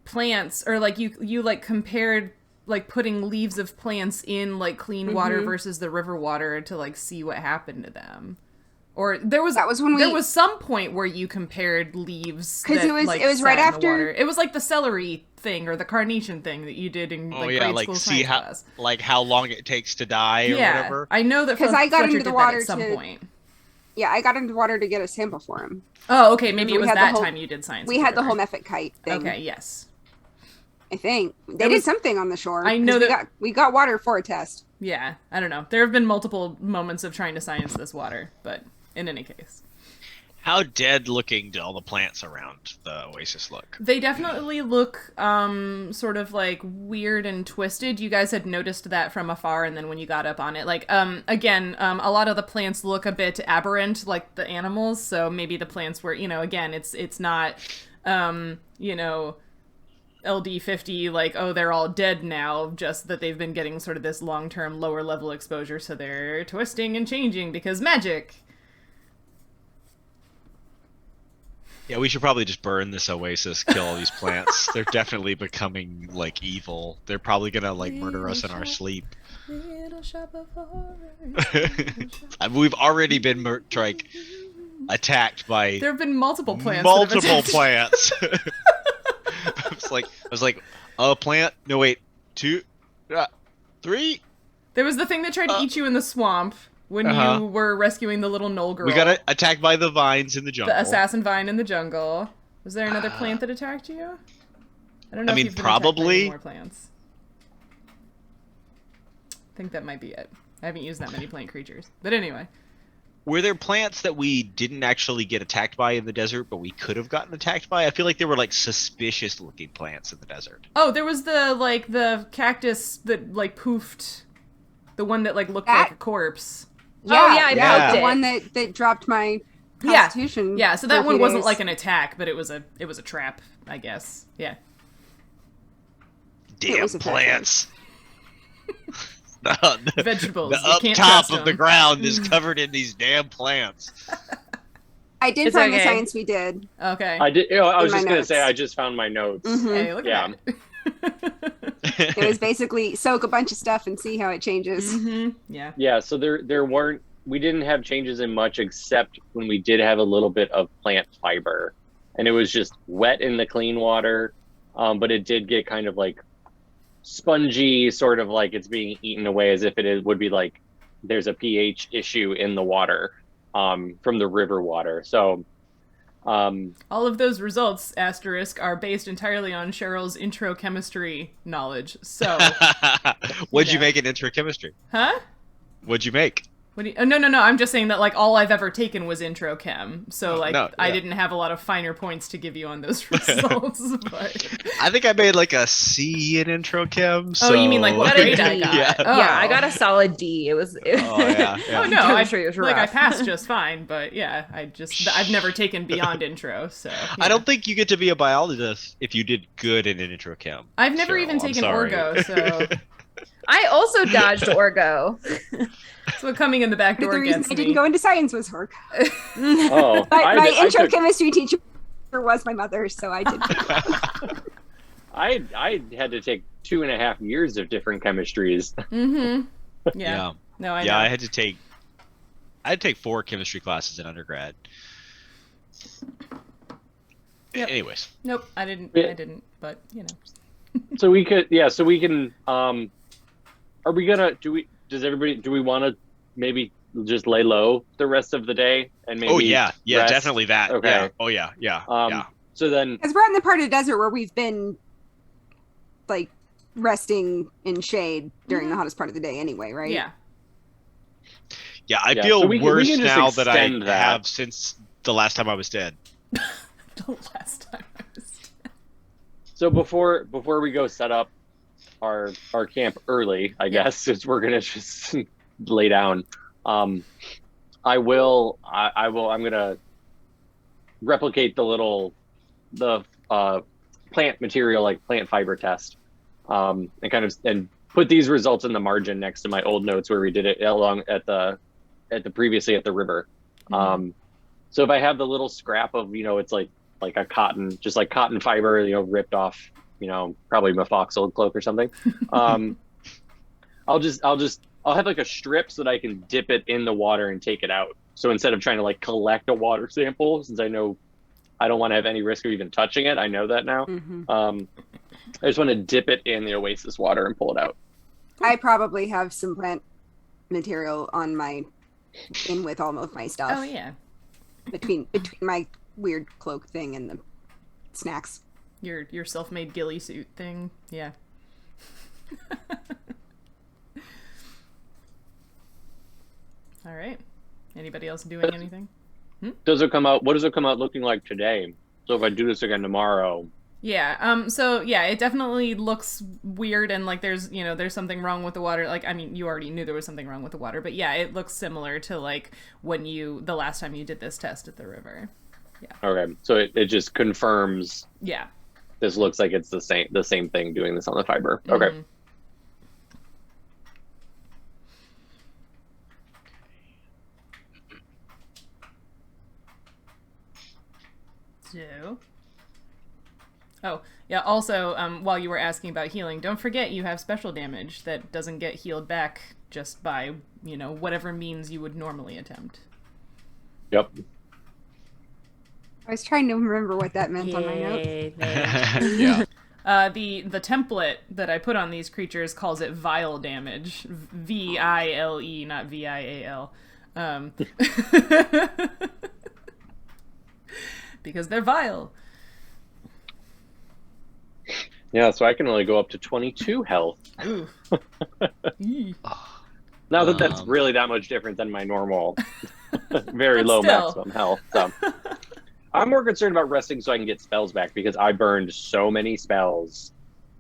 plants, or like you like compared like putting leaves of plants in like clean water versus the river water to like see what happened to them. Or there was when there we- was some point where you compared leaves 'Cause that, it was- like, it was sat right in the after- water. It was like the celery thing or the carnation thing that you did in oh like yeah, grade like school see science how class. like how long it takes to die or Yeah, whatever. I know that 'Cause I got Fletcher into did the that water at some to- point. Yeah, I got into the water to get a sample for him. Oh, okay, maybe it We was had the that whole- time you did science. We at had the river. whole method kite thing. Okay, yes. I think they There did was- something on the shore. I know 'cause that- we got water for a test. Yeah, I don't know. There have been multiple moments of trying to science this water, but in any case. How dead looking do all the plants around the oasis look? They definitely look sort of like weird and twisted. You guys had noticed that from afar, and then when you got up on it, like again, a lot of the plants look a bit aberrant, like the animals. So maybe the plants were, again, it's not LD50, like, oh, they're all dead now, just that they've been getting sort of this long-term lower level exposure, so they're twisting and changing because magic. Yeah, we should probably just burn this oasis, kill all these plants. They're definitely becoming like evil. They're probably gonna like murder us in our sleep. Little shop of horrors. We've already been attacked by There have been multiple plants. that have multiple attacked- plants. I was like, a plant? No, wait, 2, 3. There was the thing that tried to eat you in the swamp when you were rescuing the little knoll girl. We got attacked by the vines in the jungle. The assassin vine in the jungle. Was there another plant that attacked you? I don't know. I mean, if you've been attacked by probably. any more plants. I think that might be it. I haven't used that many plant creatures. But anyway. Were there plants that we didn't actually get attacked by in the desert, but we could have gotten attacked by? I feel like there were like suspicious looking plants in the desert. Oh, there was the cactus that like poofed. The one that like looked like a corpse. Yeah, I poked the it. one that dropped my constitution. Yeah, so that one wasn't like an attack, but it was a trap, I guess. Yeah. Damn plants. Vegetables. The You up can't top trust of the them. ground is covered in these damn plants. I did It's find the okay. science we did. Okay. I did. I was my just gonna notes. say I just found my notes. Hey, look Yeah. at that. It was basically soak a bunch of stuff and see how it changes. Yeah. Yeah, so we didn't have changes in much except when we did have a little bit of plant fiber, and it was just wet in the clean water, but it did get kind of like spongy, sort of like it's being eaten away as if would be like there's a pH issue in the water from the river water. So All of those results, asterisk, are based entirely on Cheryl's intro chemistry knowledge. So, What'd you make in intro chemistry? huh? What'd you make? What do you, oh, no. I'm just saying that, like, all I've ever taken was intro chem. So, like, No, I yeah. didn't have a lot of finer points to give you on those results. But... I think I made like a C in intro chem. So... Oh, you mean like what What a grade I D. got? Yeah. Oh. Yeah, I got a solid D. It was. Oh, yeah. Oh, no, Chemistry was like, I rough. passed just fine, but yeah, I've never taken beyond intro, so. I don't think you get to be a biologist if you did good in an intro chem. I've never Cheryl, even I'm taken sorry. Orgo, so. I also dodged Orgo. That's what coming in the back But door the reason gets I me. didn't go into science was her. oh, My intro took- chemistry teacher was my mother, so I did. I had to take 2.5 years of different chemistries. Mm-hmm. Yeah. No, I know. I had to take 4 chemistry classes in undergrad. Yep. Anyways, Nope, I didn't. Yeah. I didn't. But you know. So we can. Are we gonna? Do we want to maybe just lay low the rest of the day and maybe? oh yeah, rest? definitely that. Okay. Yeah. Oh yeah, yeah. So then, Because we're in the part of the desert where we've been, like, resting in shade during the hottest part of the day anyway, right? Yeah. Yeah, I Yeah, feel so we can worse just now that I extend that. have since the last time I was dead. The last time I was. so before we go set up our camp early, I guess, since we're gonna just lay down. I'm gonna replicate the plant material, like plant fiber test, and put these results in the margin next to my old notes where we did it along previously at the river. So if I have the little scrap of, it's like a cotton, just like cotton fiber, ripped off, probably Mafoxyl cloak or something. I'll have like a strip so that I can dip it in the water and take it out. So instead of trying to like collect a water sample, since I know I don't want to have any risk of even touching it, I know that now. I just want to dip it in the oasis water and pull it out. I probably have some plant material in with all of my stuff. Oh yeah. Between my weird cloak thing and the snacks. Your self-made ghillie suit thing. Yeah. All right. Anybody else doing anything? What does it come out looking like today? So if I do this again tomorrow, Yeah. So yeah, it definitely looks weird and like there's something wrong with the water. Like, I mean, you already knew there was something wrong with the water, but yeah, it looks similar to like the last time you did this test at the river. okay. So it just confirms Yeah. this looks like it's the same thing doing this on the fiber. Okay. Mhm. So. Oh, yeah, also, while you were asking about healing, don't forget you have special damage that doesn't get healed back just by, whatever means you would normally attempt. Yep. I was trying to remember what that meant on my notes. Yeah. The template that I put on these creatures calls it vile damage. VILE, not VIAL. Because they're vile. Yeah, so I can only go up to 22 health. Ooh. Not that that's really that much different than my normal, very But low still. maximum health. So. I'm more concerned about resting so I can get spells back because I burned so many spells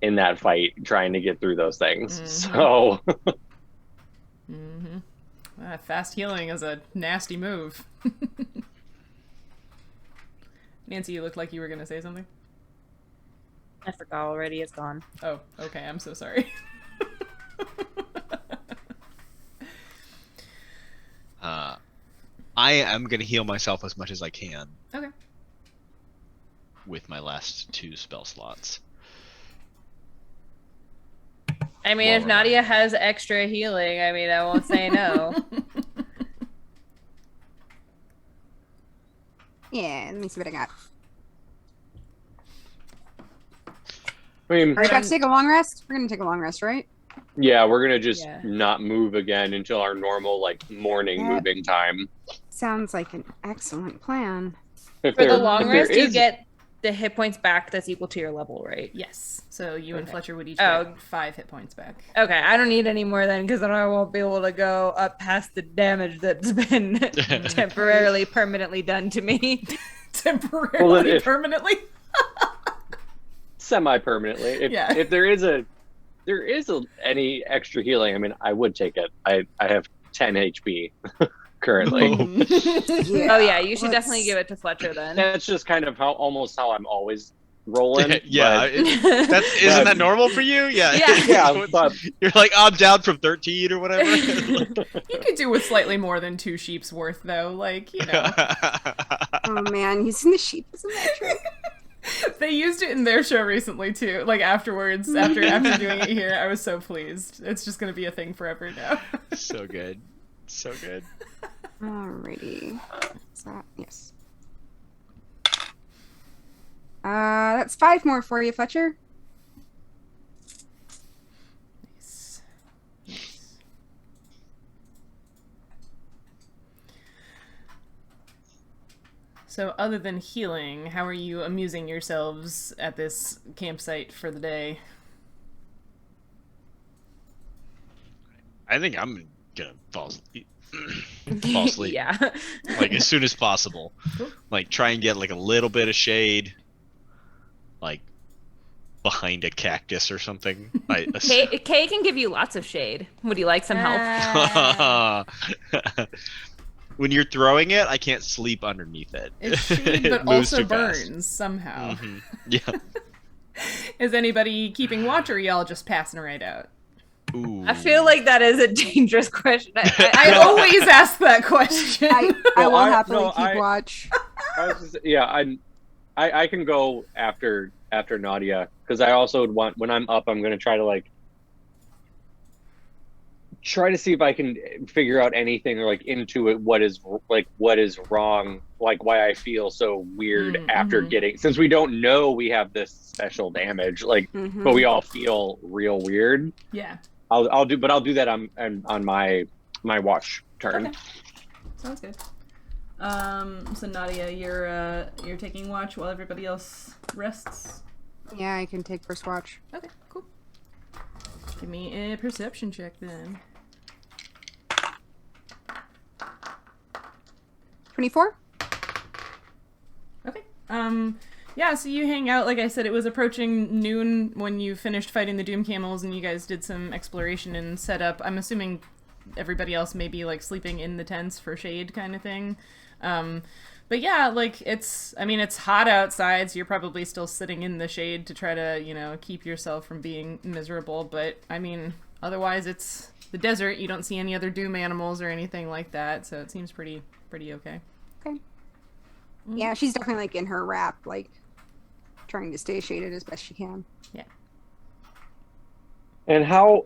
in that fight trying to get through those things. So Fast healing is a nasty move. Nancy, you looked like you were going to say something. I forgot already. It's gone. Oh, okay. I'm so sorry. I am going to heal myself as much as I can. Okay. With my last 2 spell slots. I mean, if Nautia has extra healing, I mean, I won't say no. Yeah, let me see what I got. I mean, Are you about to take a long rest? We're gonna take a long rest, right? yeah, we're gonna just Yeah. not move again until our normal morning Yeah. moving time. Sounds like an excellent plan. If For the there- long if there rest, you is- get the hit points back that's equal to your level, right? Yes. So you and Okay. Fletcher would each Oh. get 5 hit points back. Okay, I don't need any more then, because then I won't be able to go up past the damage that's been temporarily, permanently done to me. Temporarily, Well, then if- permanently. semi-permanently. If there is any extra healing, I mean, I would take it. I have 10 HP currently. Yeah. Oh yeah, you should let's- definitely give it to Fletcher then. That's just kind of almost how I'm always rolling. Yeah, but- isn't that normal for you? Yeah. Yeah. yeah, but You're like, I'm down from 13 or whatever. You could do with slightly more than 2 sheep's worth, though. Like, you know. Oh man, using the sheep as a metric. They used it in their show recently, too. Like, afterwards, after doing it here, I was so pleased. It's just going to be a thing forever now. So good. So good. Alrighty. Is that yes? That's 5 more for you, Fletcher. Nice. Nice. So, other than healing, how are you amusing yourselves at this campsite for the day? I think I'm gonna fall asleep. Fall asleep. Yeah. Like as soon as possible. Cool. Like try and get like a little bit of shade, like behind a cactus or something. Kay can give you lots of shade. Would you like some help? When you're throwing it, I can't sleep underneath it. It's shade, It but moves also too fast. burns somehow. Mhm. Yeah. Is anybody keeping watch, or are y'all just passing right out? Ooh. I feel like that is a dangerous question. I always ask that question. I No, will I- happily no, keep I- watch. I can go after Nautia because I also would want when I'm up. I'm gonna try to try to see if I can figure out anything or intuit what is wrong, like why I feel so weird after getting, since we don't know we have this special damage, Mhm. but we all feel real weird. Yeah. I'll do that on my watch turn. Okay. Sounds good. So Nadia, you're taking watch while everybody else rests. Yeah, I can take first watch. Okay, cool. Give me a perception check then. 24? Okay. Yeah, so you hang out. Like I said, it was approaching noon when you finished fighting the Doom Camels and you guys did some exploration and setup. I'm assuming everybody else may be sleeping in the tents for shade kind of thing. But yeah, it's hot outside, so you're probably still sitting in the shade to try to, keep yourself from being miserable. But otherwise it's the desert. You don't see any other Doom animals or anything like that, so it seems pretty okay. Okay. Yeah, she's definitely in her wrap, trying to stay shaded as best she can. Yeah. And how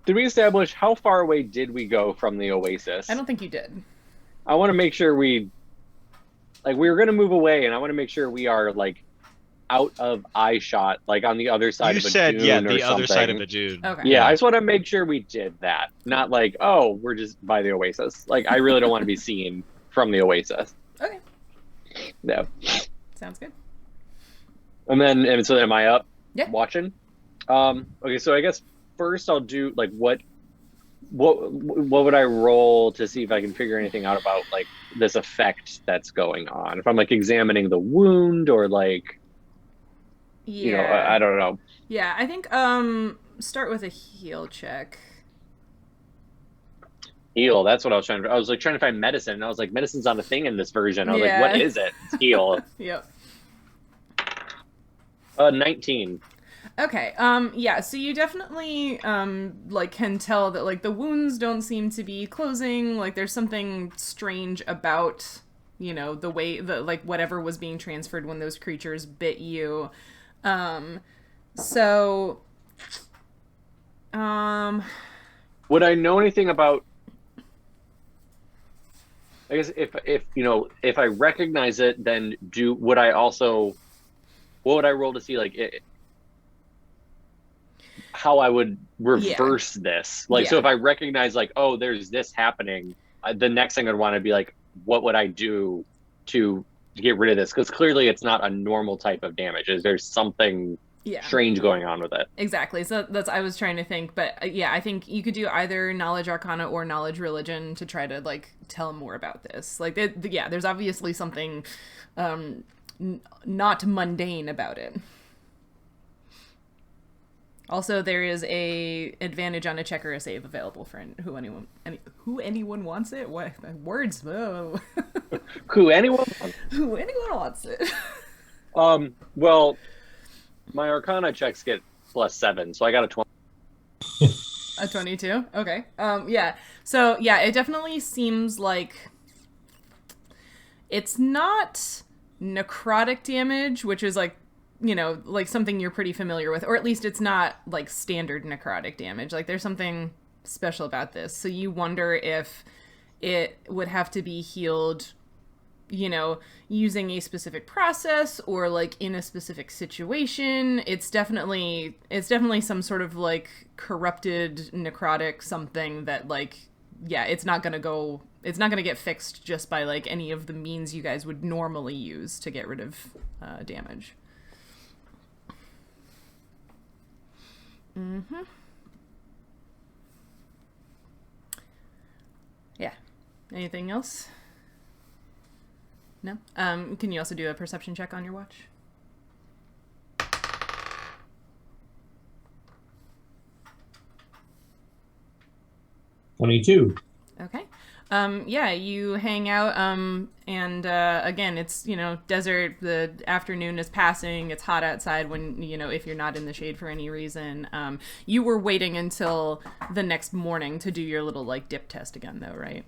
did we establish how far away did we go from the oasis? I don't think you did. I want to make sure we were going to move away, and I want to make sure we are out of eye shot, like on the other side You of a said, dune yeah, or the other side of something. a dune. Okay. Yeah, I just want to make sure we did that. Not like, oh, we're just by the oasis. Like, I really don't want to be seen from the oasis. Okay. No. Sounds good. And so am I up? Yeah. Watching? Okay, so I guess first I'll do like what would I roll to see if I can figure anything out about like this effect that's going on? If I'm like examining the wound or like, Yeah. you know, I don't know. Yeah, I think start with a heal check. Heal, that's what I was trying to. I was like trying to find medicine, and I was like, medicine's not a thing in this version. I was Yeah. like, what is it? It's heal. Yep. 19. Okay. Yeah, so you definitely like can tell that like the wounds don't seem to be closing, like there's something strange about, you know, the way the like whatever was being transferred when those creatures bit you. So Would I know anything about? I guess if you know, if I recognize it, then would I also? What would I roll to see like how I would reverse this? Like, so if I recognize like, oh, there's this happening, the next thing I'd want to be like, what would I do to get rid of this? Because clearly it's not a normal type of damage. There's something strange going on with it. Exactly. So that's I was trying to think, but yeah, I think you could do either knowledge arcana or knowledge religion to try to like tell more about this. Like, yeah, there's obviously something not mundane about it. Also, there is a advantage on a check or a save available for who anyone wants it. What words? Whoa. Who anyone wants it. Well, my Arcana checks get +7, so I got a 20. A 22? Okay. Yeah. So, yeah, it definitely seems like it's not necrotic damage, which is like, you know, like something you're pretty familiar with, or at least it's not like standard necrotic damage. Like there's something special about this. So you wonder if it would have to be healed, you know, using a specific process or like in a specific situation. It's definitely some sort of like corrupted necrotic something that like, yeah, it's not going to get fixed just by like any of the means you guys would normally use to get rid of damage. Mm-hmm. Yeah. Anything else? No? Can you also do a perception check on your watch? $22. Okay. Yeah, you hang out, and again, it's, you know, desert, the afternoon is passing, it's hot outside when, you know, if you're not in the shade for any reason. You were waiting until the next morning to do your little, like, dip test again, though, right?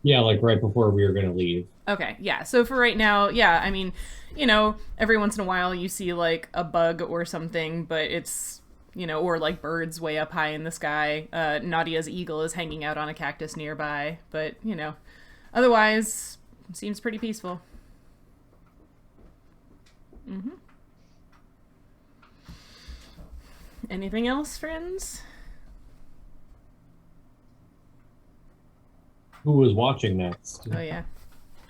Yeah, like right before we were going to leave. Okay, yeah, so for right now, yeah, I mean, you know, every once in a while you see, like, a bug or something, but it's, you know, or like birds way up high in the sky. Nautia's eagle is hanging out on a cactus nearby, but, you know, otherwise, seems pretty peaceful. Mm-hmm. Anything else, friends? Who was watching next? Oh, yeah.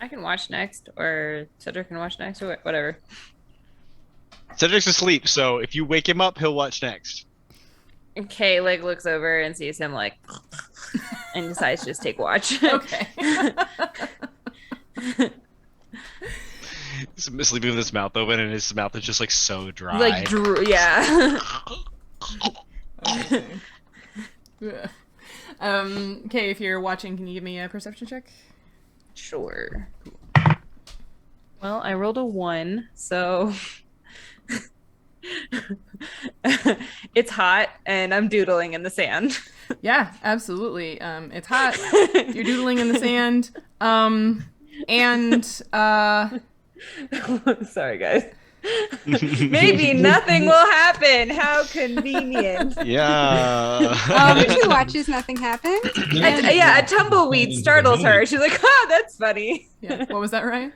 I can watch next, or Cedric can watch next, or whatever. Cedric's asleep, so if you wake him up, he'll watch next. Kay like looks over and sees him like and decides to just take watch. Okay. He's sleeping with his mouth open, and his mouth is just like so dry. Like yeah. Yeah. Okay, if you're watching, can you give me a perception check? Sure. Well, I rolled a 1, so it's hot and I'm doodling in the sand. Yeah, absolutely. It's hot. You're doodling in the sand. And sorry guys. Maybe nothing will happen. How convenient. Yeah. She watches nothing happen. A tumbleweed startles her. She's like, "Oh, that's funny." yeah, what was that, Ryan?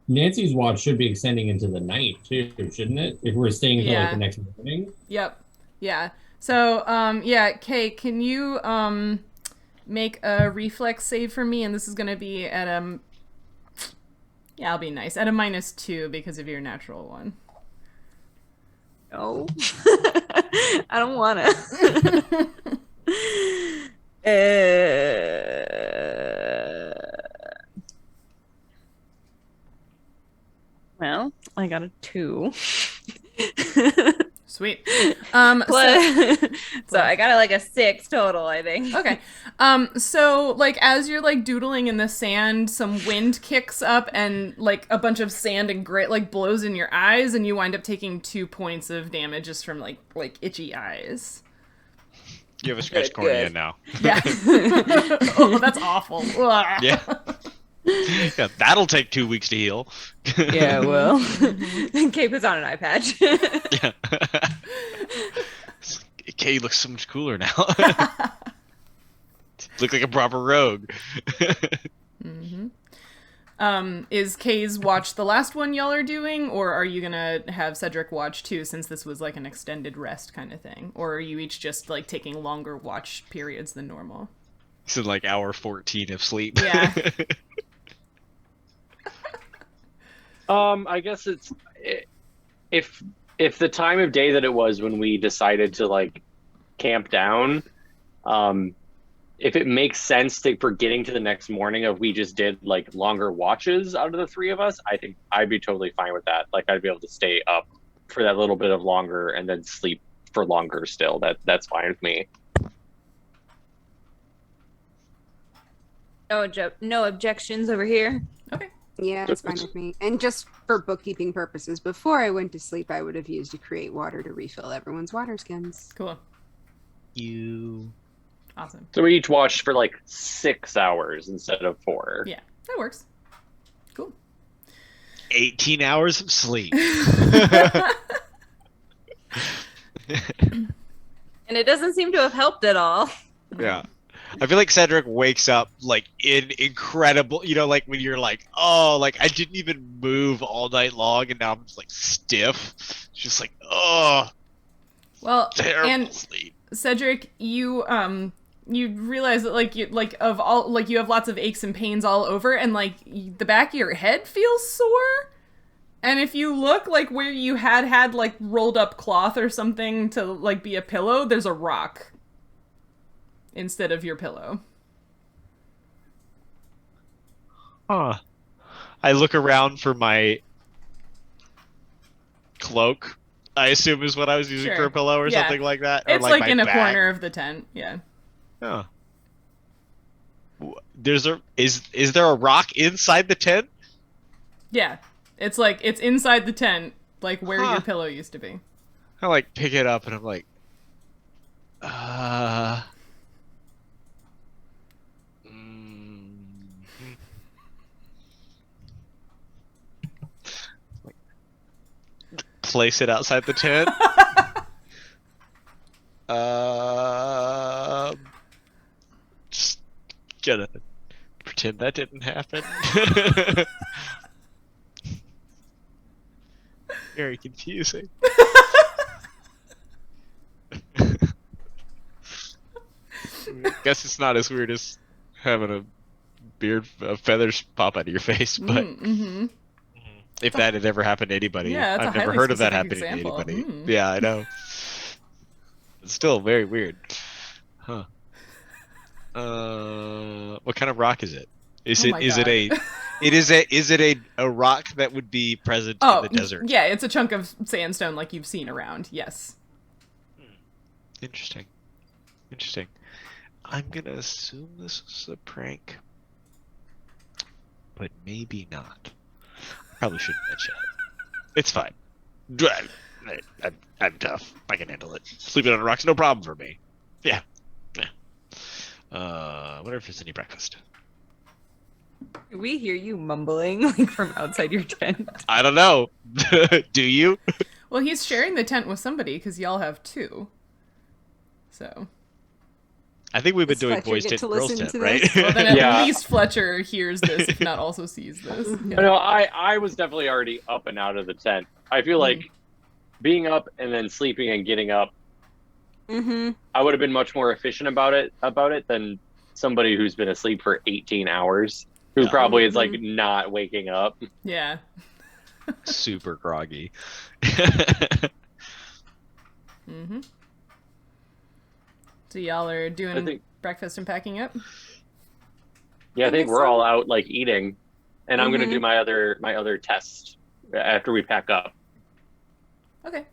Nancy's watch should be extending into the night too, shouldn't it? If we're staying until like Yeah. the next morning. Yep. Yeah. So, yeah, Kay, can you make a reflex save for me? And this is going to be at a... Yeah, I'll be nice. At a -2 because of your natural one. No. I don't want to. Well, I got a 2. Sweet. Plus, so I got like a 6 total, I think. Okay. So like as you're like doodling in the sand, some wind kicks up and like a bunch of sand and grit like blows in your eyes, and you wind up taking 2 points of damage just from like itchy eyes. You have a scratched Good, cornea good. now. Yeah. Oh, that's awful. Ugh. Yeah. Yeah, that'll take 2 weeks to heal. Yeah, well. Kate puts on an eye patch. Yeah. Kay looks so much cooler now. Look like a proper rogue. Is Kay's watch the last one y'all are doing, or are you gonna have Cedric watch too, since this was like an extended rest kind of thing? Or are you each just like taking longer watch periods than normal? This is like hour 14 of sleep. Yeah. I guess it's if the time of day that it was when we decided to like camp down, if it makes sense for getting to the next morning, if we just did like longer watches out of the 3 of us, I think I'd be totally fine with that. Like I'd be able to stay up for that little bit of longer and then sleep for longer still. That's fine with me. No objections over here. Okay. Yeah, it's fine with me. And just for bookkeeping purposes, before I went to sleep, I would have used a create water to refill everyone's water skins. Cool. You. Awesome. So we each watched for like 6 hours instead of 4. Yeah, that works. Cool. 18 hours of sleep. And it doesn't seem to have helped at all. Yeah. I feel like Cedric wakes up like in incredible, like when you're like, oh, like I didn't even move all night long and now I'm just like stiff. It's just like, oh, Well, terrible and sleep. Cedric, you realize that like you have lots of aches and pains all over, and like the back of your head feels sore. And if you look like where you had like rolled up cloth or something to like be a pillow, there's a rock instead of your pillow. Huh. I look around for my cloak. I assume is what I was using Sure. for a pillow or Yeah. something like that. Or It's like my in a bag. corner of the tent. Yeah. Oh. Is there a rock inside the tent? Yeah. It's like it's inside the tent, like where Huh. your pillow used to be. I like pick it up and I'm like, place it outside the tent. Just gonna pretend that didn't happen. Very confusing. Guess it's not as weird as having a beard, feathers pop out of your face, but Mm-hmm. if that had ever happened to anybody, Yeah, that's a I've never highly heard of that specific happening example. to anybody. Mm. Yeah, I know. It's still very weird. Huh. What kind of rock is it? Is Oh it my is God. it a rock that would be present in the desert? Yeah, it's a chunk of sandstone like you've seen around. Yes. Interesting. I'm gonna assume this is a prank, but maybe not. I probably shouldn't mention it. It's fine. I'm tough. I can handle it. Sleeping on a rock's no problem for me. Yeah. Wonder if there's any breakfast. We hear you mumbling like from outside your tent. I don't know. Do you? Well, he's sharing the tent with somebody because y'all have 2. So. I think we've been Does doing Fletcher boys get tit to girls listen tit, to right? this? Well, then at Yeah. least Fletcher hears this, if not also sees this. Yeah. No, I was definitely already up and out of the tent. I feel like being up and then sleeping and getting up, Mm-hmm. I would have been much more efficient about it than somebody who's been asleep for 18 hours, who Yeah. probably is like not waking up. Yeah. Super groggy. Mm-hmm. So y'all are doing I think- breakfast and packing up? Yeah, I think guess we're so. all out like eating, and I'm gonna Mhm. do my other test after we pack up. Okay.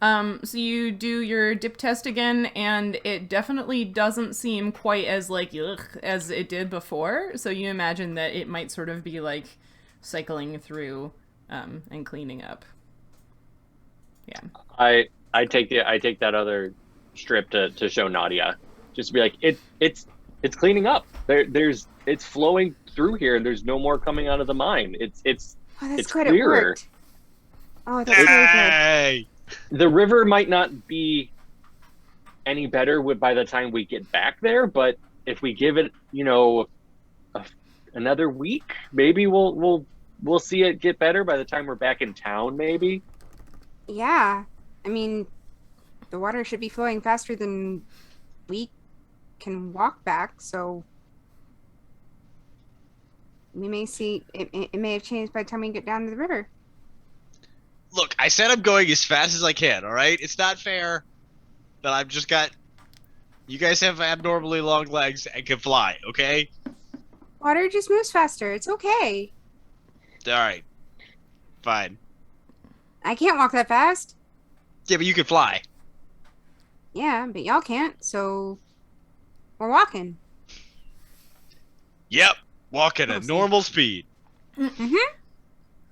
So you do your dip test again, and it definitely doesn't seem quite as like ugh as it did before. So you imagine that it might sort of be like cycling through and cleaning up. Yeah. I take that other strip to show Nautia, just to be like it's cleaning up. It's flowing through here, and there's no more coming out of the mine. It's Oh, that's It's good. clearer. It worked. Oh, that's really good. Hey! the river might not be any better by the time we get back there, but if we give it, another week, maybe we'll see it get better by the time we're back in town. Maybe. Yeah. I mean, the water should be flowing faster than we can walk back, so we may see it may have changed by the time we get down to the river. Look, I said I'm going as fast as I can, alright? It's not fair that I've just got... You guys have abnormally long legs and can fly, okay? Water just moves faster. It's okay. Alright. Fine. I can't walk that fast. Yeah, but you can fly. Yeah, but y'all can't, so we're walking. Yep. Walk at a Awesome. normal speed. Mm-hmm.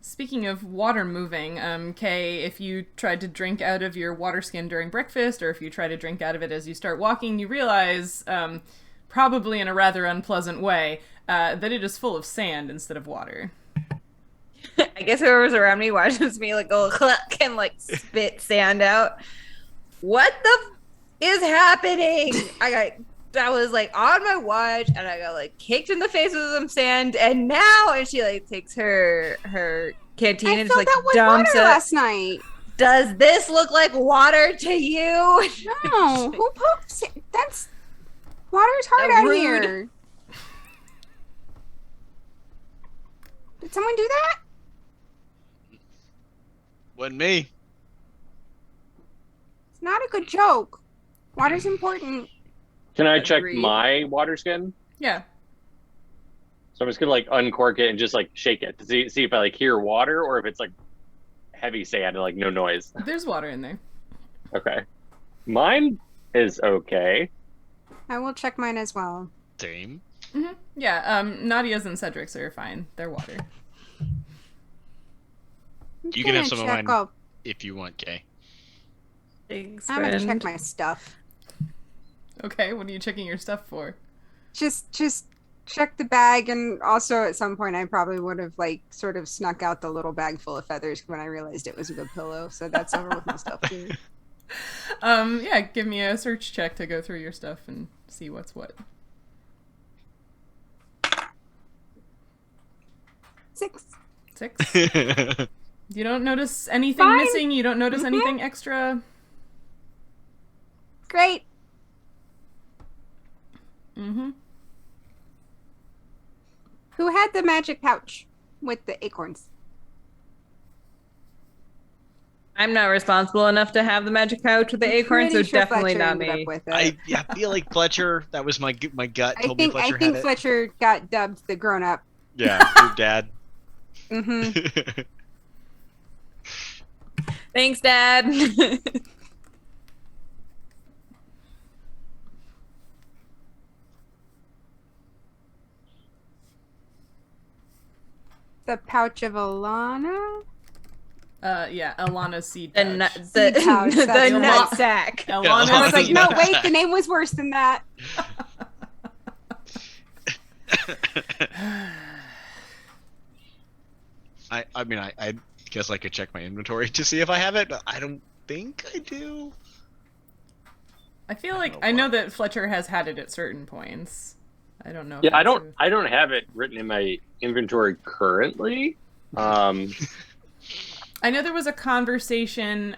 Speaking of water moving, Kay, if you tried to drink out of your water skin during breakfast, or if you try to drink out of it as you start walking, you realize, probably in a rather unpleasant way, that it is full of sand instead of water. I guess whoever's around me watches me like go cluck and like spit sand out. What the is happening? I was like on my watch and I got like kicked in the face with some sand, and she like takes her canteen I and just filled like that with dumps water it. last night. Does this look like water to you? No, who poops? That's water's hard out Rude. here. Did someone do that? Wasn't me. It's not a good joke. Water's important. Can I check Agreed. my water skin? Yeah. So I'm just gonna like uncork it and just like shake it to see if I like hear water or if it's like heavy sand and like no noise. There's water in there. Okay. Mine is okay. I will check mine as well. Same. Mm-hmm. Yeah, Nadia's and Cedric's are fine. They're water. You can have some of check mine up. if you want, Kay. Thanks, I'm gonna check friend. my stuff. Okay, what are you checking your stuff for? Just check the bag, and also at some point I probably would have like sort of snuck out the little bag full of feathers when I realized it was a good pillow. So that's over with my stuff too. Yeah, give me a search check to go through your stuff and see what's what. 6. 6. You don't notice anything Fine. missing? You don't notice anything extra? Great. Mm-hmm. Who had the magic pouch with the acorns? I'm not responsible enough to have the magic pouch with the acorn, so Pretty sure definitely Fletcher not ended up me. with it. I feel like Fletcher, that was my gut I told me think Fletcher had it. Fletcher got dubbed the grown up. Yeah, your dad. Mm-hmm. Thanks, Dad. The pouch of Alana. Yeah, Alana's seed the pouch. nut, Seed pouch, the that's right. nut sack. Alana's I was like, seed no, pouch. wait, the name was worse than that. I mean, I guess I could check my inventory to see if I have it, but I don't think I do. I feel like I know that Fletcher has had it at certain points. I don't know. Yeah, I don't have it written in my inventory currently. I know there was a conversation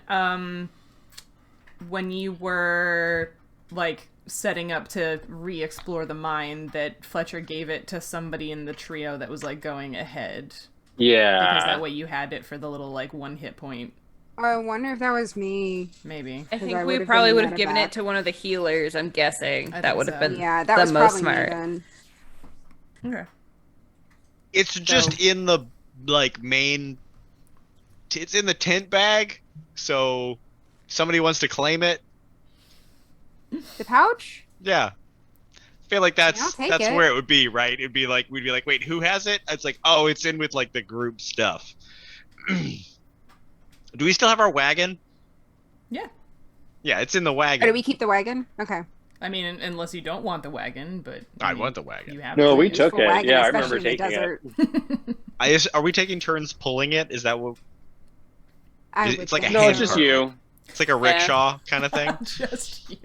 when you were like setting up to re-explore the mine that Fletcher gave it to somebody in the trio that was like going ahead. Yeah. Because that way you had it for the little like 1 hit point. I wonder if that was me. Maybe. I think I we would've probably been would have mad given about. it to one of the healers, I'm guessing. I That think would have so. been Yeah, that the was most probably smart. me then. Okay. It's just in the like main. It's in the tent bag, so somebody wants to claim it. The pouch? Yeah, I feel like I'll that's take that's it. where it would be, right? It'd be like we'd be like, wait, who has it? It's like, oh, it's in with like the group stuff. Do we still have our wagon? Yeah. Yeah, it's in the Or wagon. do we keep the wagon? Okay. I mean, unless you don't want the wagon, but I mean, want the wagon. You have No, to. we Useful took it. wagon, Yeah, I especially remember in the taking it. desert. Are we taking turns pulling it? Is that what? I It's would like a think No, hand it's just cart. you. It's like a rickshaw kind of thing. Just you.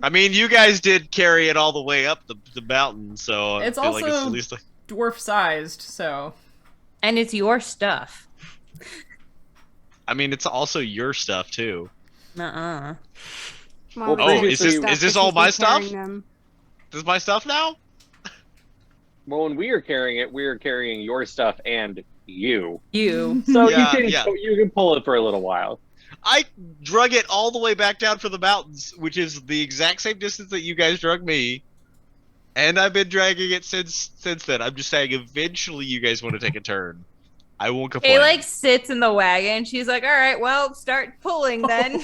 I mean, you guys did carry it all the way up the mountain, so It's I feel like it's also- at least like. Dwarf sized, so And it's your stuff. I mean, it's also your stuff too. Nuh-uh. Well, Oh, it's is stuff this because all he's my been stuff? carrying them. This is my stuff now. Well, when we are carrying it, we are carrying your stuff and you. You. So Yeah, you yeah. can pull it for a little while. I drug it all the way back down from the mountains, which is the exact same distance that you guys drug me, and I've been dragging it since then. I'm just saying, eventually, you guys want to take a turn. I won't complain. He like sits in the wagon. She's like, all right, well, start pulling then.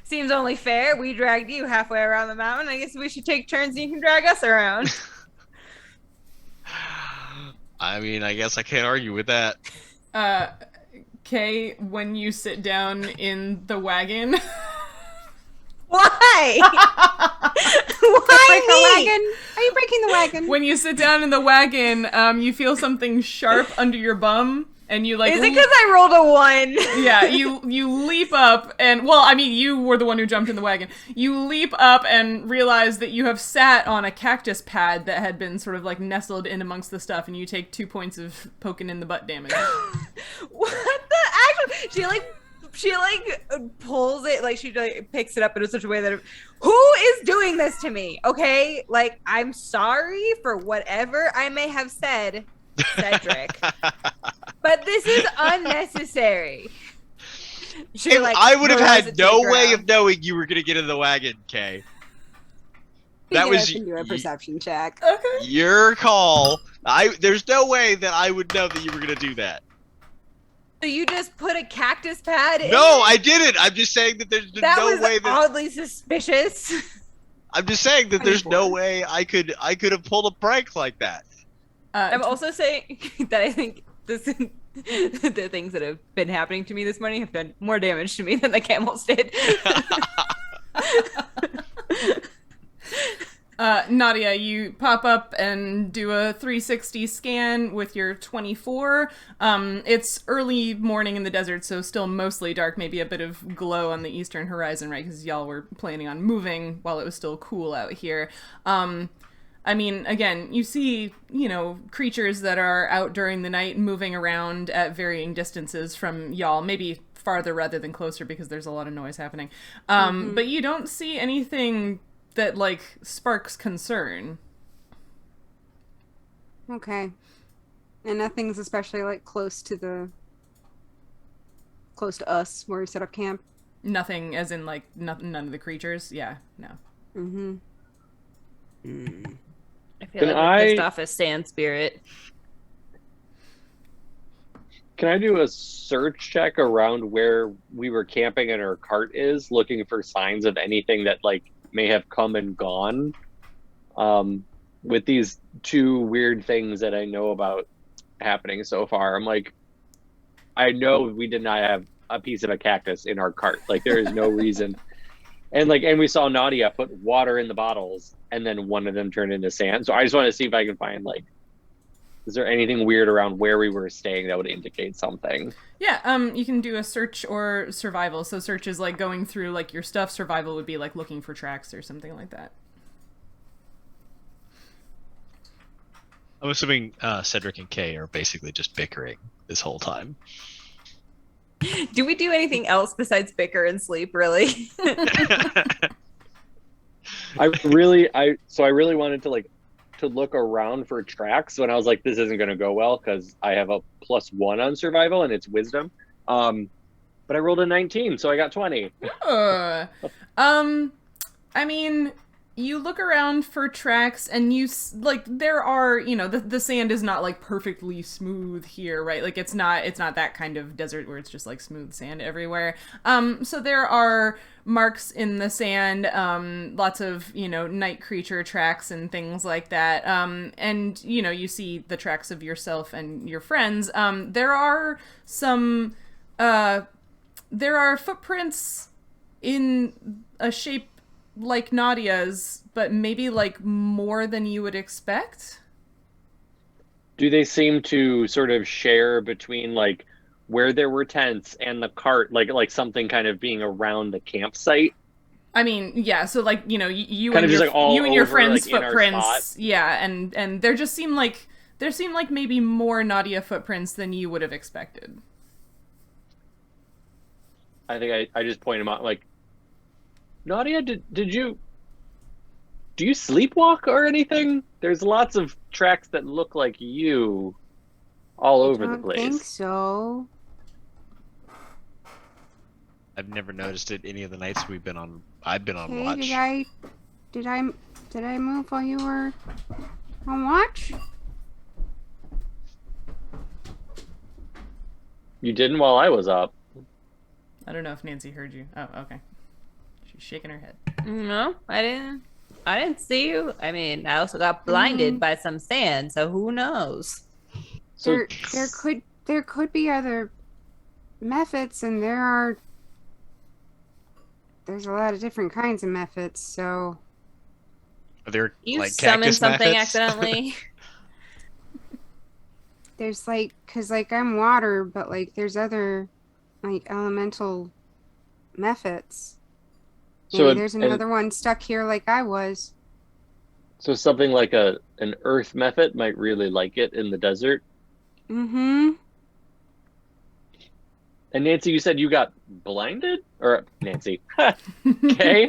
Seems only fair. We dragged you halfway around the mountain. I guess we should take turns and you can drag us around. I mean, I guess I can't argue with that. Kay, when you sit down in the wagon. Why? Break the Why me? wagon? Are you breaking the wagon? When you sit down in the wagon, you feel something sharp under your bum, and you like. Is it because I rolled a 1? Yeah, you leap up, and well, I mean, you were the one who jumped in the wagon. You leap up and realize that you have sat on a cactus pad that had been sort of like nestled in amongst the stuff, and you take 2 points of poking in the butt damage. What the actual? She pulls it, like she like picks it up in such a way that who is doing this to me? Okay, like I'm sorry for whatever I may have said, Cedric, but this is unnecessary. She, If like, I would have throws it had to no the way ground. of knowing you were gonna get in the wagon, Kay. That was can do a perception check. Okay. Your call. There's no way that I would know that you were gonna do that. So you just put a cactus pad in? No, I didn't. I'm just saying that there's That no was way that. oddly suspicious. I'm just saying that there's no way I could have pulled a prank like that. I'm also saying that I think the things that have been happening to me this morning have done more damage to me than the camels did. Nautia, you pop up and do a 360 scan with your 24. It's early morning in the desert, so still mostly dark, maybe a bit of glow on the eastern horizon, right? Because y'all were planning on moving while it was still cool out here. I mean, again, you see, creatures that are out during the night moving around at varying distances from y'all, maybe farther rather than closer because there's a lot of noise happening. But you don't see anything that, like, sparks concern. Okay. And nothing's especially, like, close to us where we set up camp? Nothing as in, like, none of the creatures? Yeah, no. Mm-hmm. I feel Can like we're pissed I- off as sand spirit. Can I do a search check around where we were camping and our cart is, looking for signs of anything that like may have come and gone? With these 2 weird things that I know about happening so far, I'm like, I know we did not have a piece of a cactus in our cart. Like there is no reason. And we saw Nautia put water in the bottles, and then one of them turned into sand. So I just want to see if I can find like Is there anything weird around where we were staying that would indicate something? Yeah, you can do a search or survival. So search is like going through like your stuff. Survival would be like looking for tracks or something like that. I'm assuming Cedric and Kay are basically just bickering this whole time. Do we do anything else besides bicker and sleep, really? I really wanted to look around for tracks when I was like, this isn't going to go well because I have a +1 on survival and it's wisdom. But I rolled a 19, so I got 20. I mean, you look around for tracks and like there are, you know, the sand is not like perfectly smooth here, right? Like it's not that kind of desert where it's just like smooth sand everywhere. So there are marks in the sand, lots of, you know, night creature tracks and things like that. And you know, you see the tracks of yourself and your friends. There are footprints in a shape like Nautia's, but maybe like more than you would expect. Do they seem to sort of share between like where there were tents and the cart, like something kind of being around the campsite? I mean, yeah, so like, you know, you kind and of your just, like, all you and your over, friends' like, in our footprints, spot? yeah, and there seemed like maybe more Nautia footprints than you would have expected. I think I just pointed them out, like, Nautia, do you sleepwalk or anything? There's lots of tracks that look like you all over the place. I don't think so. I've never noticed it any of the nights I've been on Okay, watch. did I move while you were on watch? You didn't while I was up. I don't know if Nancy heard you. Oh, okay. She's shaking her head. No, I didn't see you. I mean, I also got blinded by some sand, so who knows? So There could be other methods, and there's a lot of different kinds of methods. So Are there You like summoned cactus something methods? accidentally. there's like, cause like I'm water, but like there's other like elemental methods. Maybe there's another one stuck here like I was. So something like an earth method might really like it in the desert. Mm-hmm. And Nancy, you said you got blinded? Or Nancy. Okay.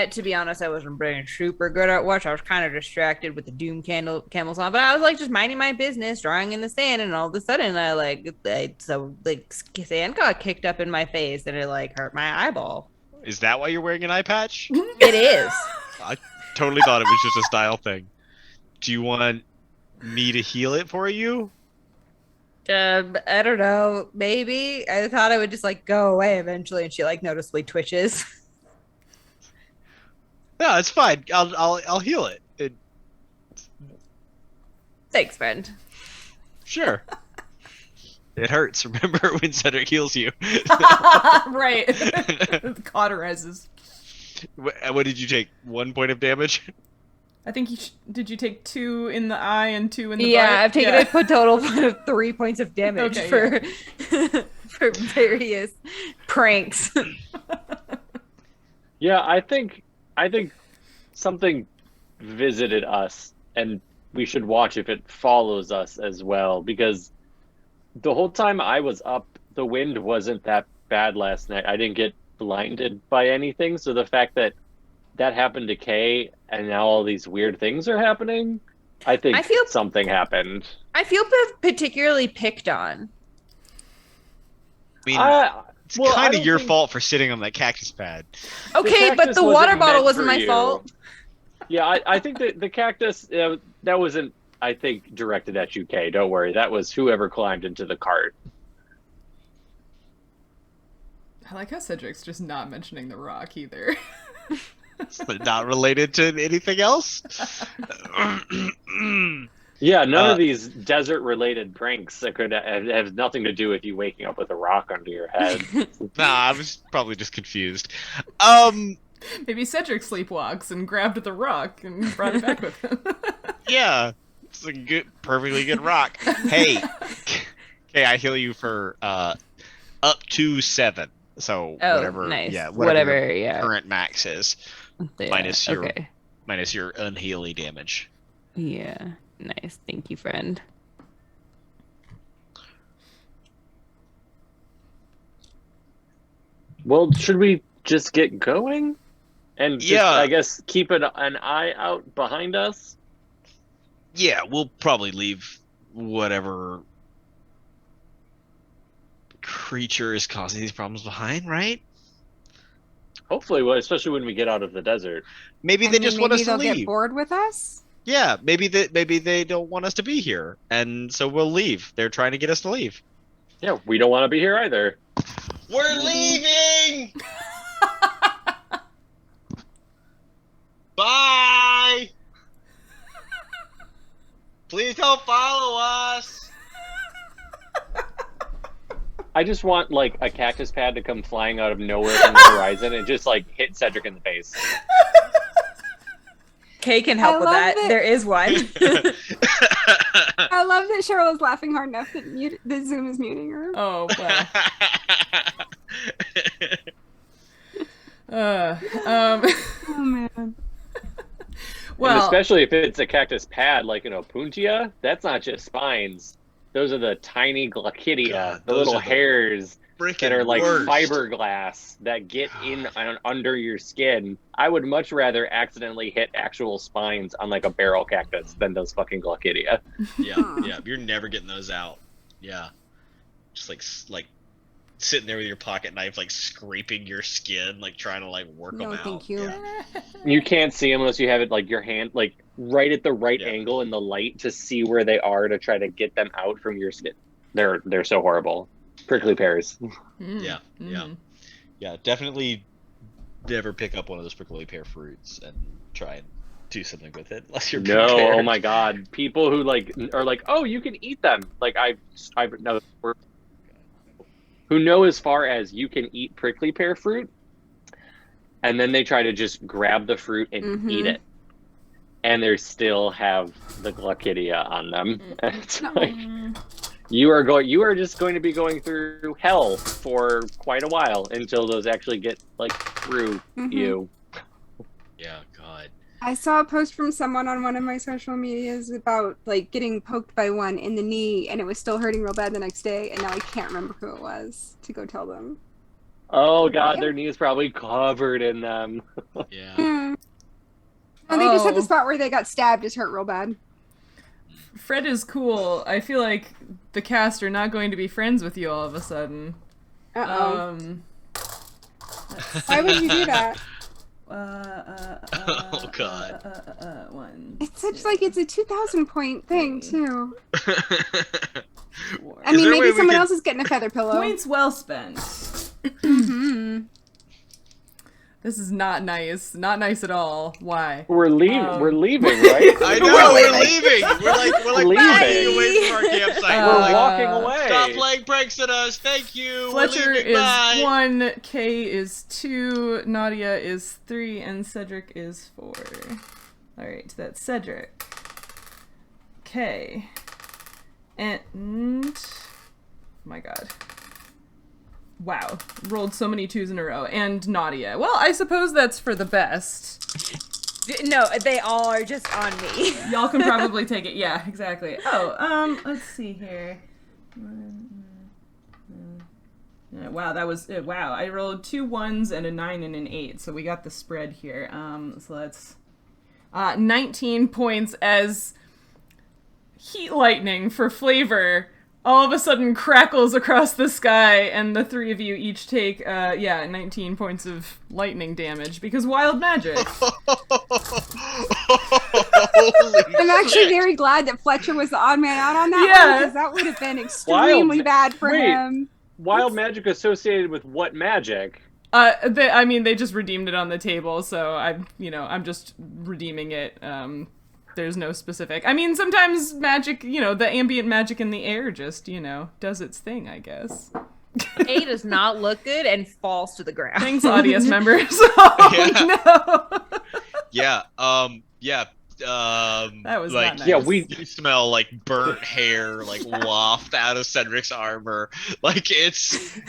To be honest, I wasn't being super good at watch. I was kind of distracted with the doom camels on, but I was like just minding my business, drawing in the sand, and all of a sudden sand got kicked up in my face, and it like hurt my eyeball. Is that why you're wearing an eye patch? It is. I totally thought it was just a style thing. Do you want me to heal it for you? I don't know. Maybe I thought I would just like go away eventually, and she like noticeably twitches. No, it's fine. I'll heal it. Thanks, friend. Sure. It hurts. Remember when Cedric heals you? Right. Cauterizes. What did you take? 1 point of damage? I think did you take 2 in the eye and 2 in the butt? Yeah, I've taken a total of 3 points of damage Okay, for various pranks. Yeah, I think something visited us, and we should watch if it follows us as well, because the whole time I was up, the wind wasn't that bad last night. I didn't get blinded by anything, so the fact that happened to Kay and now all these weird things are happening, I think something happened. I feel particularly picked on. I mean, it's kind of your fault for sitting on that cactus pad. Okay, but the water bottle wasn't my fault. Yeah, I think that the cactus, that wasn't, I think, directed at you, Kay. Don't worry. That was whoever climbed into the cart. I like how Cedric's just not mentioning the rock either. It's not related to anything else? Yeah, none of these desert-related pranks that could have nothing to do with you waking up with a rock under your head. Nah, I was probably just confused. Maybe Cedric sleepwalks and grabbed the rock and brought it back with him. Yeah, it's a perfectly good rock. Hey, okay, I heal you for up to 7. So Oh, whatever, nice. yeah, Whatever, your yeah. current max is, Yeah, minus your okay. unhealy damage. Yeah, nice. Thank you, friend. Well, should we just get going? And just, Yeah. I guess, keep an eye out behind us? Yeah, we'll probably leave whatever creature is causing these problems behind, right? Hopefully, well, especially when we get out of the desert. Maybe I they mean, just want maybe us to they'll leave. get bored with us. Yeah, maybe they don't want us to be here, and so we'll leave. They're trying to get us to leave. Yeah, we don't want to be here either. We're leaving! Bye! Please don't follow us! I just want, like, a cactus pad to come flying out of nowhere from the horizon and just, like, hit Cedric in the face. Kay can help I with love that. it. There is one. I love that Sheryl is laughing hard enough that the Zoom is muting her. Oh, wow. Oh man. And Well, especially if it's a cactus pad, like an opuntia, that's not just spines. Those are the tiny glaucidia, God, the those little are the hairs freaking that are like worst. fiberglass that get in under your skin. I would much rather accidentally hit actual spines on like a barrel cactus than those fucking glaucidia. Yeah, you're never getting those out. Yeah, just like sitting there with your pocket knife, like scraping your skin, like trying to like work No, them out. thank you. Yeah. You can't see them unless you have it like your hand like right at the right Yeah. angle in the light to see where they are to try to get them out from your skin. They're so horrible. Prickly pears. Yeah, definitely never pick up one of those prickly pear fruits and try and do something with it unless you're No, prepared. oh my god. People who like are like, oh, you can eat them. Like I've no who know as far as you can eat prickly pear fruit, and then they try to just grab the fruit and eat it, and they still have the glaucidia on them. And it's like you are just going to be going through hell for quite a while until those actually get like through you. Yeah, God. I saw a post from someone on one of my social medias about like getting poked by one in the knee and it was still hurting real bad the next day, and now I can't remember who it was to go tell them. Oh god, their knee is probably covered in them. Yeah. No, they just had Oh. the spot where they got stabbed just hurt real bad. Fred is cool. I feel like the cast are not going to be friends with you all of a sudden. Uh-oh. Why would you do that? Oh God. One. It's such like it's a 2,000 point thing too. I Is mean, there a way maybe we someone could- else is getting a feather pillow. Points well spent. Mhm. This is not nice. Not nice at all. Why? We're leaving, Um, right? I know, we're leaving. We're like Leaving. walking away from our campsite. We're We're like, walking away. stop playing pranks at us. Thank you. Fletcher we're leaving. is Bye. 1, Kay is 2, Nautia is 3, and Cedric is 4. Alright, that's Cedric. Kay. And... my god. Wow. Rolled so many 2s in a row. And Nautia. Well, I suppose that's for the best. No, they all are just on me. Y'all can probably take it. Yeah, exactly. Oh, let's see here. Wow, that was wow. I rolled 2 1s and a 9 and an 8, so we got the spread here. So let's 19 points as heat lightning for flavor all of a sudden crackles across the sky, and the 3 of you each take 19 points of lightning damage because wild magic. I'm actually very glad that Fletcher was the odd man out on that Yeah. one, because that would have been extremely bad for Wait. him. Wild magic associated with what magic? They just redeemed it on the table, so I'm just redeeming it. There's no specific. I mean, sometimes magic, the ambient magic in the air just, does its thing, I guess. A does not look good and falls to the ground. Thanks, audience members. Oh, no. Yeah. That was like, not nice. Yeah, we you smell like burnt hair, like waft out of Cedric's armor. Like he's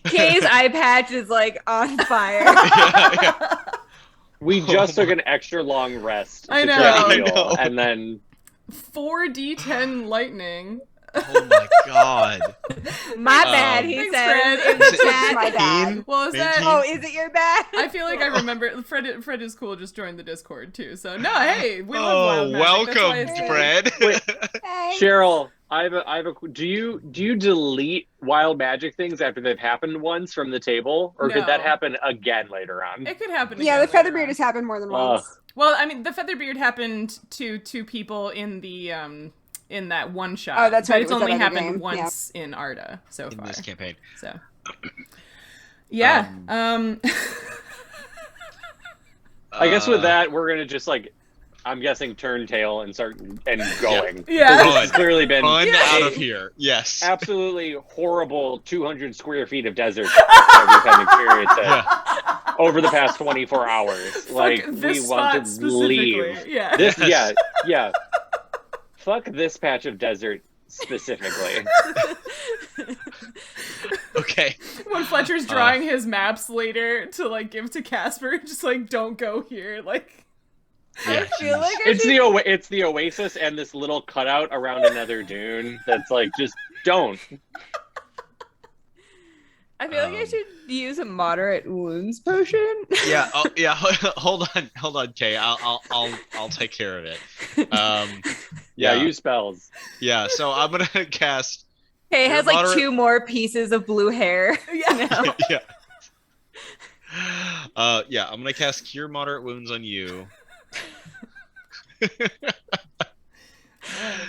Kay's eye patch is like on fire. yeah. we just took an extra long rest I to know. try to I heal, know. and then 4d10 lightning. Oh my god. My bad, he Thanks, says Fred. in the It's chat. my bad. Well, is that? 19? Oh, is it your bad? I feel like I remember. Fred is cool. Just joined the Discord too. So no, hey, we love Oh, wild magic. That's why welcome, it's good. Fred. Thanks. Cheryl, I have a. Do you delete wild magic things after they've happened once from the table, or could that No. happen again later on? It could happen. Yeah, again the later Featherbeard on. has happened more than Ugh. once. Well, I mean, the Featherbeard happened to two people in the in that one shot. Oh, that's but right, It's it was only that other happened game. once in Arda so In far. this campaign. So. Yeah. I guess with that, we're gonna just like, I'm guessing, turn tail and start and going. Yeah. This has clearly been Run out a of here. Yes. absolutely horrible 200 square feet of desert that we've had experienced Yeah. over the past 24 hours. Like, Fuck we this want spot to leave. specifically. Yeah. This, Yes. yeah. Fuck this patch of desert specifically. Okay. When Fletcher's drawing his maps later to like give to Casper, just like don't go here. Like Yeah. I feel like It's the oasis and this little cutout around another dune that's like, just don't. I should use a moderate wounds potion. Yeah. Oh, yeah. Hold on, Kay. I'll take care of it. Yeah, use spells. Yeah. So I'm gonna cast. Kay has like moderate- 2 more pieces of blue hair. yeah. Yeah. Yeah. I'm gonna cast Cure Moderate Wounds on you.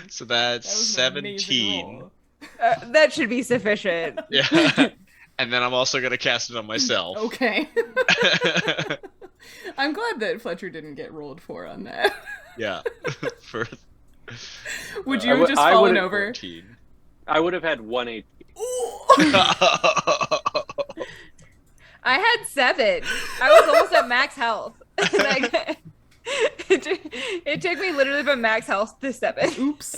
So that's That was an amazing 17. roll. That should be sufficient. Yeah. And then I'm also gonna cast it on myself. Okay. I'm glad that Fletcher didn't get rolled for on that. Yeah. For Would I you have would- just I fallen would've- over? 14. I would have had 1 HP. I had 7. I was almost at max health. Like, it took me literally from max health to 7. Oops.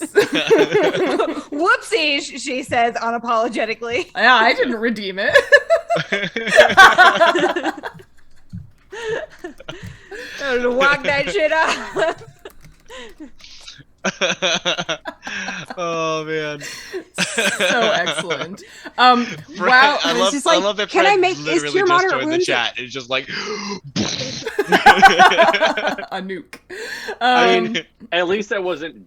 Whoopsie, she says unapologetically. Yeah, I didn't redeem it. I would walk that shit up. Oh man. So excellent. Wow. I was love, just I like, love that can Fred I make literally Cure just Moderate joined the Wounds? chat. It's just like A nuke. I mean, at least that wasn't.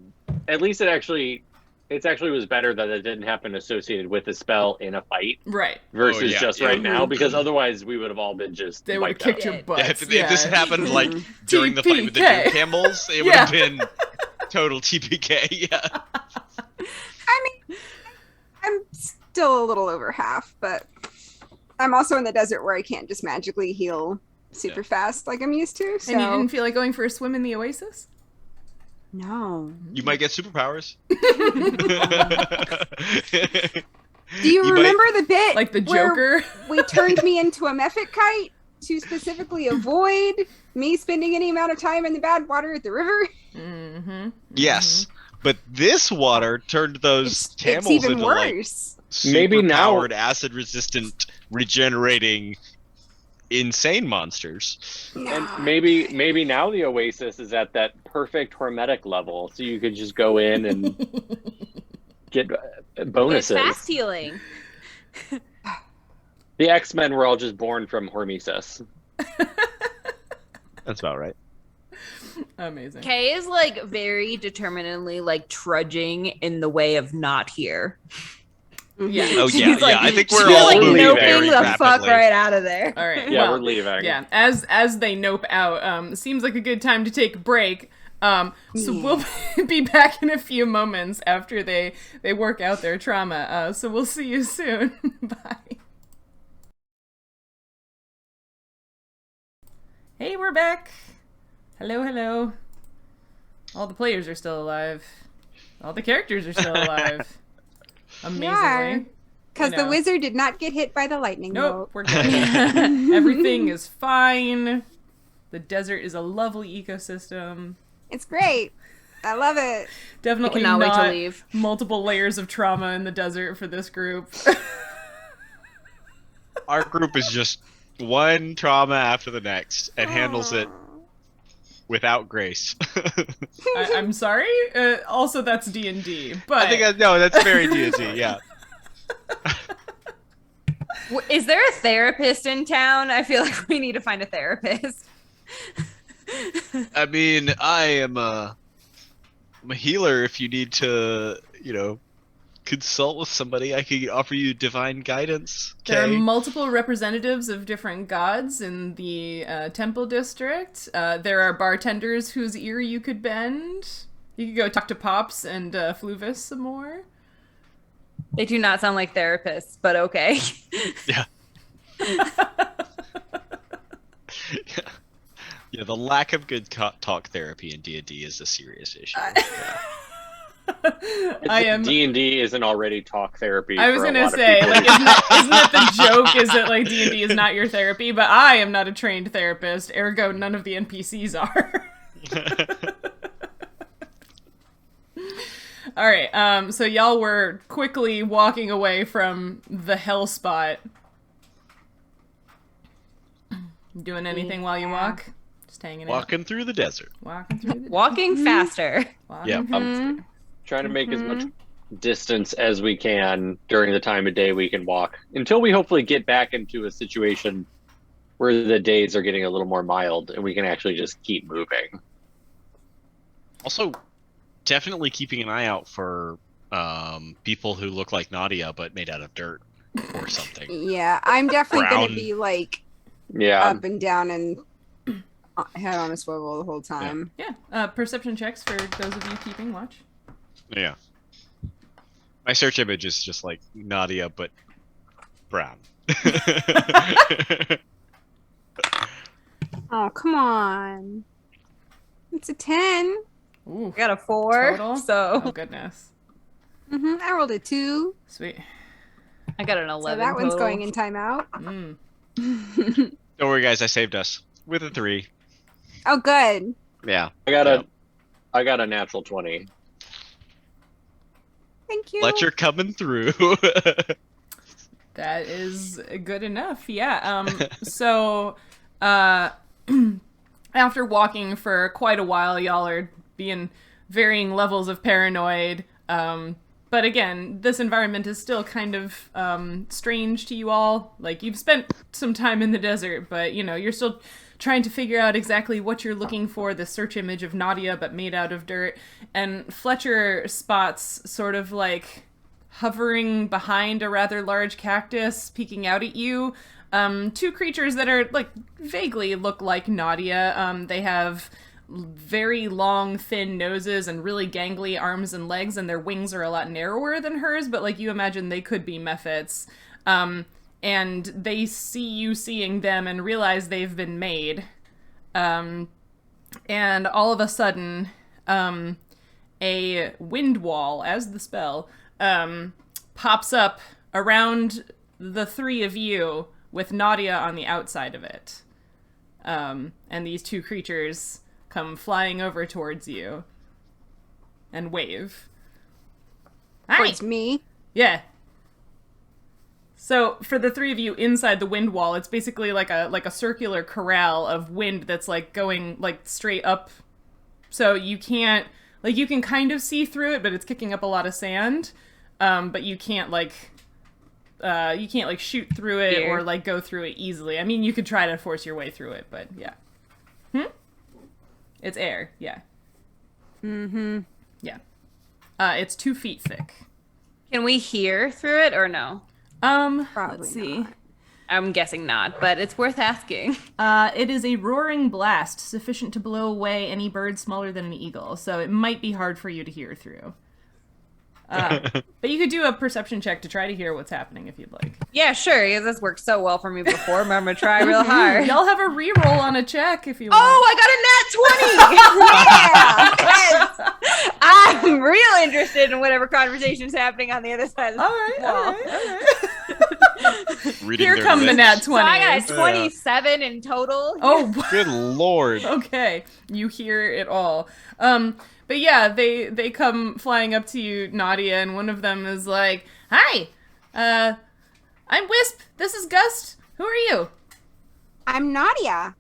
At least it actually was better that it didn't happen associated with the spell in a fight right. versus Oh, yeah, just yeah. right now, because otherwise we would have all been just. They would have wiped kicked out. your Dead. butts. if this had happened like during the fight with the TPK. Doom Camels, it would Yeah. have been total TPK. Yeah. I mean, I'm still a little over half, but I'm also in the desert where I can't just magically heal super fast like I'm used to. So And you didn't feel like going for a swim in the oasis? no. You might get superpowers. Do you might- remember the bit Like the where Joker? we turned me into a mephit kite to specifically avoid me spending any amount of time in the bad water at the river? Mm-hmm. Yes, but this water turned those It's camels even into like worse. Maybe now- powered, acid-resistant, regenerating, insane monsters. And maybe now the Oasis is at that perfect hormetic level, so you could just go in and get It's bonuses. fast healing. The X-Men were all just born from Hormesis. That's about right. Amazing. Kay is like very determinedly like trudging in the way of not here. Yeah. Oh She's yeah, like- yeah. I think She's we're all like moving moving noping very the fuck rapidly. right out of there. All right. Yeah, well, we're leaving. Yeah, as they nope out, seems like a good time to take a break. So we'll be back in a few moments after they work out their trauma. So we'll see you soon. Bye. Hey, we're back. Hello, hello. All the players are still alive. All the characters are still alive. Amazingly. Yeah. Because the wizard did not get hit by the lightning Nope, bolt. we're good. Everything is fine. The desert is a lovely ecosystem. It's great. I love it. Definitely cannot not wait to leave. multiple layers of trauma in the desert for this group. Our group is just one trauma after the next and handles it without grace. I'm sorry. Also, that's D&D. But I think that's very D&D. Yeah. Is there a therapist in town? I feel like we need to find a therapist. I mean, I'm a healer. If you need to, consult with somebody, I could offer you divine guidance. there are Okay. multiple representatives of different gods in the temple district. There are bartenders whose ear you could bend. You could go talk to Pops and Fluvis some more. They do not sound like therapists, but okay. Yeah. Yeah, the lack of good talk therapy in D&D is a serious issue. I am. D&D isn't already talk therapy. I was for a gonna lot of say, people. like, isn't that the joke? Is that like D&D is not your therapy? But I am not a trained therapist. Ergo, none of the NPCs are. All right. So y'all were quickly walking away from the hell spot. Doing anything while you walk? Just hanging out. Walking through the desert. Walking through the Walking faster. walking Yeah, through- Trying to make as much distance as we can during the time of day we can walk until we hopefully get back into a situation where the days are getting a little more mild and we can actually just keep moving. Also, definitely keeping an eye out for people who look like Nautia but made out of dirt or something. Yeah, I'm definitely going Brown. to be like Yeah. up and down and head on a swivel the whole time. Yeah. Perception checks for those of you keeping watch. Yeah. My search image is just like Nautia but brown. Oh, come on. It's a 10. Ooh. I got a 4, Total? so Oh goodness. I rolled a 2. Sweet. I got an So 11. that one's total. going in timeout. Mm. Don't worry, guys. I saved us with a 3. Oh, good. Yeah. I got a natural 20. Thank you. Fletcher coming through. That is good enough. Yeah. So, after walking for quite a while, y'all are being varying levels of paranoid. But again, this environment is still kind of strange to you all. Like, you've spent some time in the desert, but, you're still trying to figure out exactly what you're looking for, the search image of Nautia, but made out of dirt. And Fletcher spots sort of like hovering behind a rather large cactus, peeking out at you. 2 creatures that are like vaguely look like Nautia. They have very long, thin noses and really gangly arms and legs, and their wings are a lot narrower than hers, but like you imagine they could be mephits. And they see you seeing them and realize they've been made. And all of a sudden, a wind wall, as the spell, pops up around the 3 of you with Nautia on the outside of it. And these 2 creatures come flying over towards you and wave. Hi! Towards me. Yeah. So for the 3 of you inside the wind wall, it's basically like a circular corral of wind that's like going like straight up. So you can't you can kind of see through it, but it's kicking up a lot of sand. But you can't shoot through it or like go through it easily. I mean, you could try to force your way through it, but yeah. It's air, yeah. Yeah. It's 2 feet thick. Can we hear through it or no? Probably Let's see. not. I'm guessing not, but it's worth asking. It is a roaring blast sufficient to blow away any bird smaller than an eagle, so it might be hard for you to hear through. But you could do a perception check to try to hear what's happening if you'd like. Yeah, sure. Yeah, this worked so well for me before, but I'm gonna try real hard. Y'all have a reroll on a check if you want. Oh, I got a nat 20! Yes! I'm real interested in whatever conversation's happening on the other side of the All right, wall. all right. Reading Here their come the nat lips. 20. So I got a 27 in total. Oh, Good lord. okay. You hear it all. But yeah, they come flying up to you, Nautia, and one of them is like, "Hi, I'm Wisp. This is Gust. Who are you? I'm Nautia.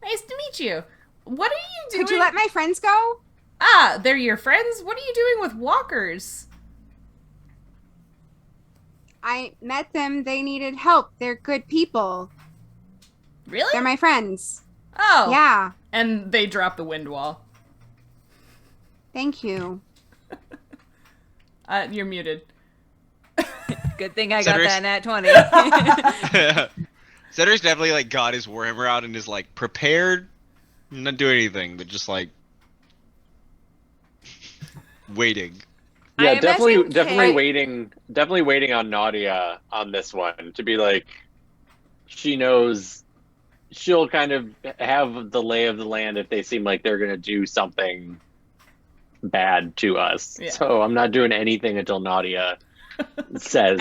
Nice to meet you. What are you doing?" Could you let my friends go? Ah, they're your friends? What are you doing with walkers? I met them. They needed help. They're good people. Really? They're my friends. Oh. Yeah. And they drop the wind wall. Thank you. You're muted. Good thing I got Cedric's- that nat 20. Cedric's definitely like got his warhammer out and is like prepared, not doing anything, but just like waiting. I Yeah, imagine definitely Kay- waiting on Nautia on this one to be like, she knows she'll kind of have the lay of the land if they seem like they're gonna do something bad to us. Yeah. So I'm not doing anything until Nautia says.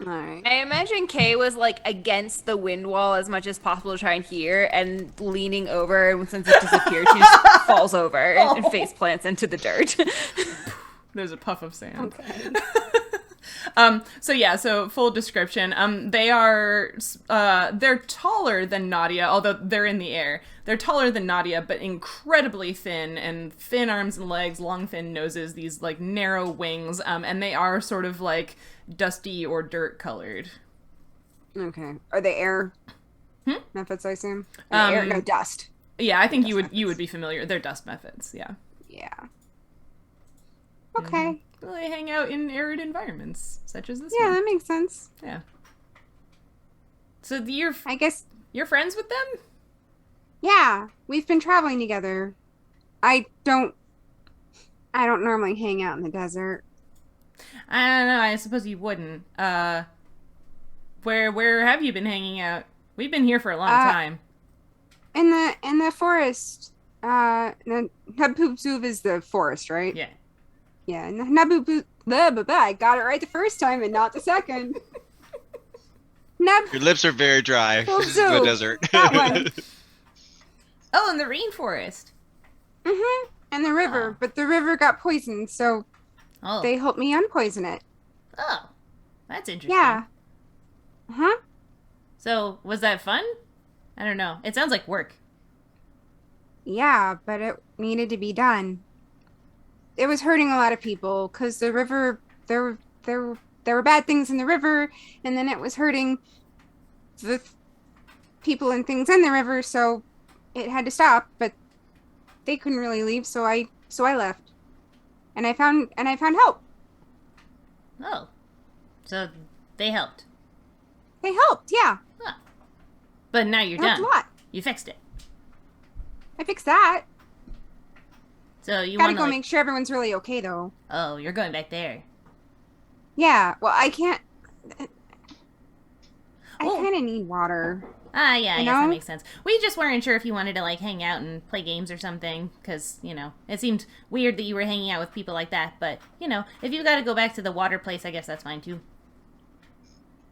All right. I imagine Kay was like against the wind wall as much as possible to try and hear, and leaning over, and since it disappeared, she just falls over and face plants into the dirt. There's a puff of sand. Okay. So full description. They're taller than Nautia, although they're in the air. They're taller than Nautia, but incredibly thin, and thin arms and legs, long thin noses, these like narrow wings, and they are sort of like dusty or dirt colored. Okay. Are they air methods, I assume? Are they air? No, dust. Yeah, I think you would be familiar. They're dust methods, yeah. Yeah. Okay. Well, they hang out in arid environments, such as this Yeah, one. that makes sense. Yeah. So you're I guess, friends with them? yeah, we've been traveling together. I don't normally hang out in the desert. I don't know. I suppose you wouldn't. Where have you been hanging out? We've been here for a long time. In the forest. Nabubzuv is the forest, right? Yeah. Yeah, Nabubzuv. I got it right the first time and not the second. Your lips are very dry. Oh, This is the so, desert. that one. Oh, in the rainforest. And the river, but the river got poisoned, so Oh. they helped me unpoison it. Oh. That's interesting. Yeah. Huh? So, was that fun? I don't know. It sounds like work. Yeah, but it needed to be done. It was hurting a lot of people because the river, there were bad things in the river, and then it was hurting the people and things in the river, so it had to stop. But they couldn't really leave, so I left, and I found help. Oh. So, they helped. They helped, yeah. But now you're They helped done. a lot. You fixed it. I fixed that. So, you Gotta want go to make sure everyone's really okay, though. Oh, you're going back there. Yeah. Well, I can't. I Oh. kind of need water. Ah, yeah, I You guess that know? makes sense. We just weren't sure if you wanted to, like, hang out and play games or something, because, it seemed weird that you were hanging out with people like that, but, if you gotta go back to the water place, I guess that's fine, too.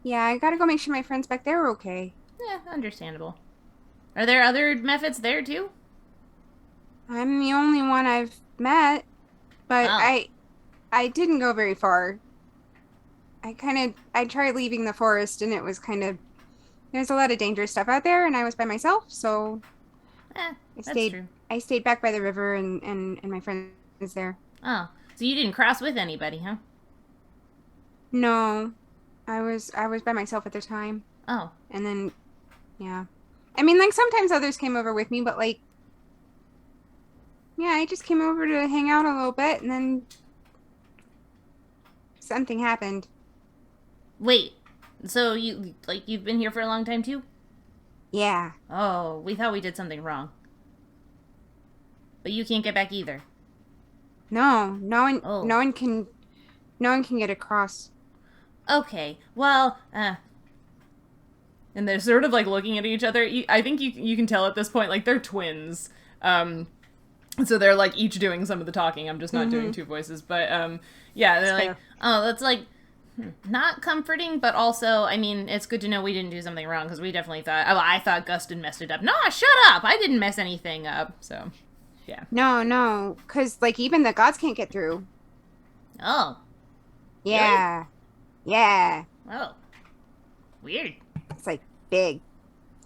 Yeah, I gotta go make sure my friends back there are okay. Yeah, understandable. Are there other methods there, too? I'm the only one I've met, but Oh. I didn't go very far. I tried leaving the forest, and it was there's a lot of dangerous stuff out there, and I was by myself, so That's stayed- true. I stayed back by the river, and my friend was there. Oh, so you didn't cross with anybody, huh? No, I was by myself at the time, Oh, and then, yeah. I mean, like, sometimes others came over with me, but, like, yeah, I just came over to hang out a little bit, and then something happened. wait. So you've been here for a long time, too? Yeah. Oh, we thought we did something wrong. But you can't get back either. No one Oh. no one can No one can get across. Okay, well, and they're sort of, like, looking at each other. I think you can tell at this point, like, they're twins. So they're, like, each doing some of the talking. I'm just not doing two voices. But, yeah, they're like, oh, that's, like, not comforting, but also, I mean, it's good to know we didn't do something wrong, because we definitely thought, I thought Gustin messed it up. No, shut up! I didn't mess anything up, so, yeah. No, because, like, even the gods can't get through. Oh. Yeah. Really? Yeah. Oh. Weird. It's, like, big.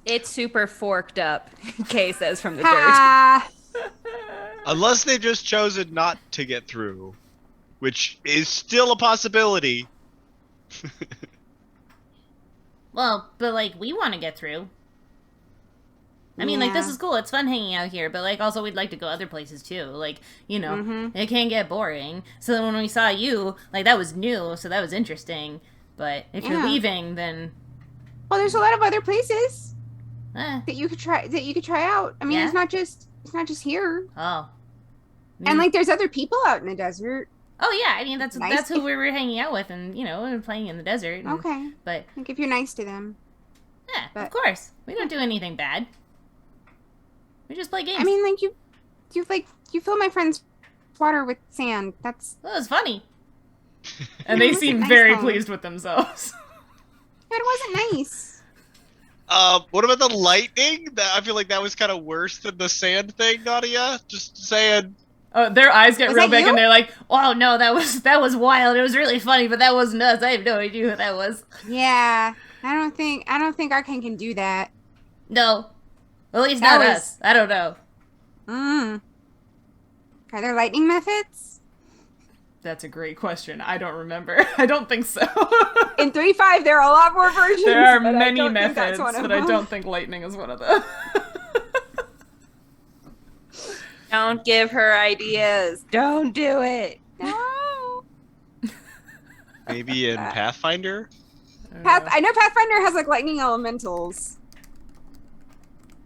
It's super forked up, Kay says from the dirt. Ha! Unless they've just chosen not to get through, which is still a possibility. Well, but, like, we want to get through. I mean, like, this is cool. It's fun hanging out here, but, like, also we'd like to go other places, too. Like, you know, it can get boring. So then when we saw you, like, that was new, so that was interesting. But if you're leaving, then... Well, there's a lot of other places Eh. that you could try out. I mean, Yeah? it's not just here. Oh. And, like, there's other people out in the desert. Oh, yeah, I mean, that's Nice. that's who we were hanging out with and, you know, and playing in the desert. And, Okay. But, Like, if you're nice to them. yeah, But- of course. We don't do anything bad. We just play games. I mean, like, you fill my friend's water with sand. That's... That was funny. And they It was a seem nice very home. pleased with themselves. It wasn't nice. What about the lightning? I feel like that was kind of worse than the sand thing, Nautia. Just saying. Oh, their eyes get Was real that big you? and they're like, "Wow, no, that was wild. It was really funny, but that wasn't us. I have no idea who that was." Yeah. I don't think Arcane can do that. No, at least That not was- us. I don't know. Are there lightning methods? That's a great question. I don't remember. I don't think so. In 3.5, there are a lot more versions. There are but I many don't think methods, that's one of but I them. don't think lightning is one of them. Don't give her ideas. Don't do it. No. Maybe in Pathfinder? I know Pathfinder has like lightning elementals,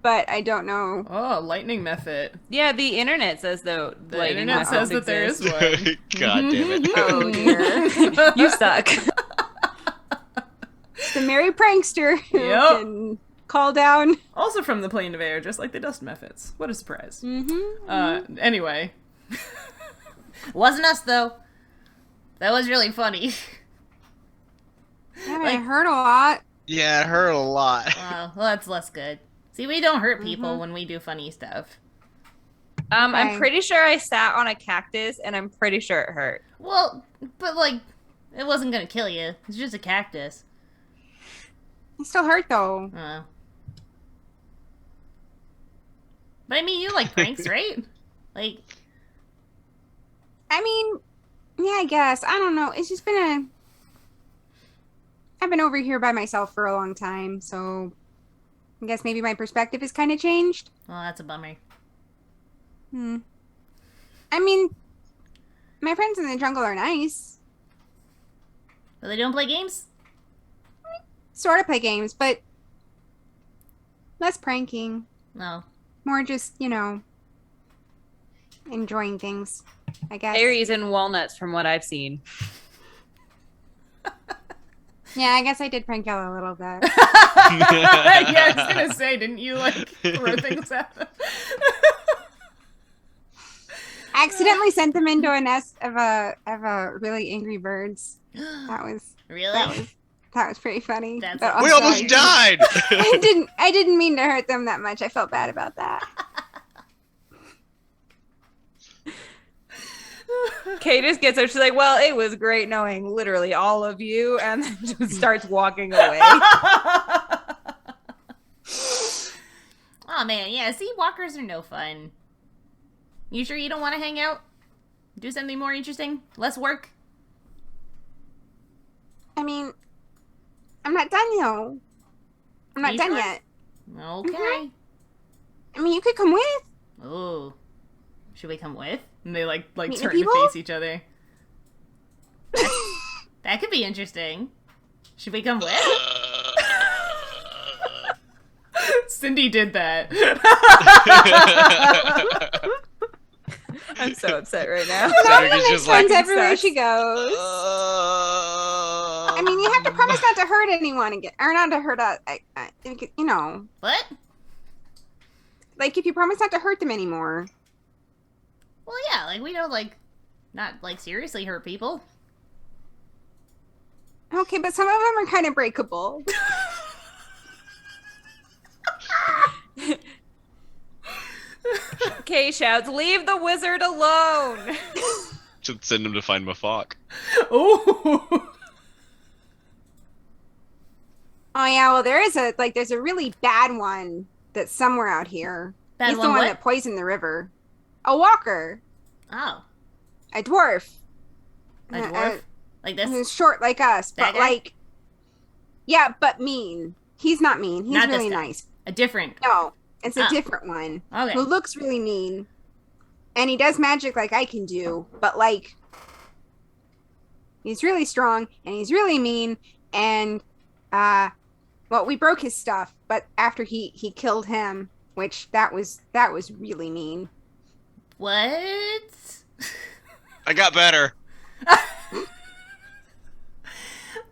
but I don't know. Oh, lightning method. Yeah, the internet says though. The lightning internet says that there is exist. one. God damn it. Oh dear, you suck. The merry prankster who Yep. can call down. Also from the plane of air, just like the dust methods. What a surprise. Mm-hmm. Anyway. Wasn't us, though. That was really funny. Yeah, Like- I heard a lot. Yeah, it hurt a lot. Well, that's less good. See, we don't hurt people when we do funny stuff. I'm Okay. pretty sure I sat on a cactus, and I'm pretty sure it hurt. Well, but, like, it wasn't gonna kill you. It's just a cactus. It still hurt though. But I mean, you like pranks, right? Like, I mean, yeah, I guess. I don't know. It's just been I've been over here by myself for a long time, so I guess maybe my perspective has kind of changed. well, that's a bummer. I mean, my friends in the jungle are nice. But they don't play games? Sort of play games, but less pranking. No. More just, you know, enjoying things, I guess. Berries and walnuts, from what I've seen. Yeah, I guess I did prank y'all a little bit. Yeah, I was gonna say, didn't you, like, throw things at them? Accidentally sent them into a nest of a really angry birds. That was Really? that was pretty funny. That's But We also, almost died! I didn't mean to hurt them that much. I felt bad about that. Kay just gets up. She's like, "Well, it was great knowing literally all of you," and then just starts walking away. Oh man, yeah, see, walkers are no fun. You sure you don't want to hang out? Do something more interesting? Less work? I mean, I'm not done though. I'm not You done sure? yet. Okay. I mean, you could come with. Ooh. Should we come with? And they like Meet new turn to people? face each other. That could be interesting. Should we come with? Cindy did that. I'm so upset right now. Cedric is just like, Friends everywhere sucks. she goes. I mean, you have to promise not to hurt anyone again, or not to hurt us. You know, What? like if you promise not to hurt them anymore. Well, yeah, like we don't not seriously hurt people. Okay, but some of them are kind of breakable. Kay shouts, "Leave the wizard alone!" should send him to find Mafok. Oh. Oh yeah, well there's a really bad one that's somewhere out here. Bad He's one the one what? that poisoned the river. A walker, Oh, a dwarf. a dwarf like this. Who's short like us, That but guy? yeah, but mean. He's not mean. He's Not this really guy. nice. A different. No, it's a Oh. different one Okay. who looks really mean, and he does magic like I can do, but he's really strong and he's really mean. And well, we broke his stuff, but after he killed him, which that was really mean. What? I got better.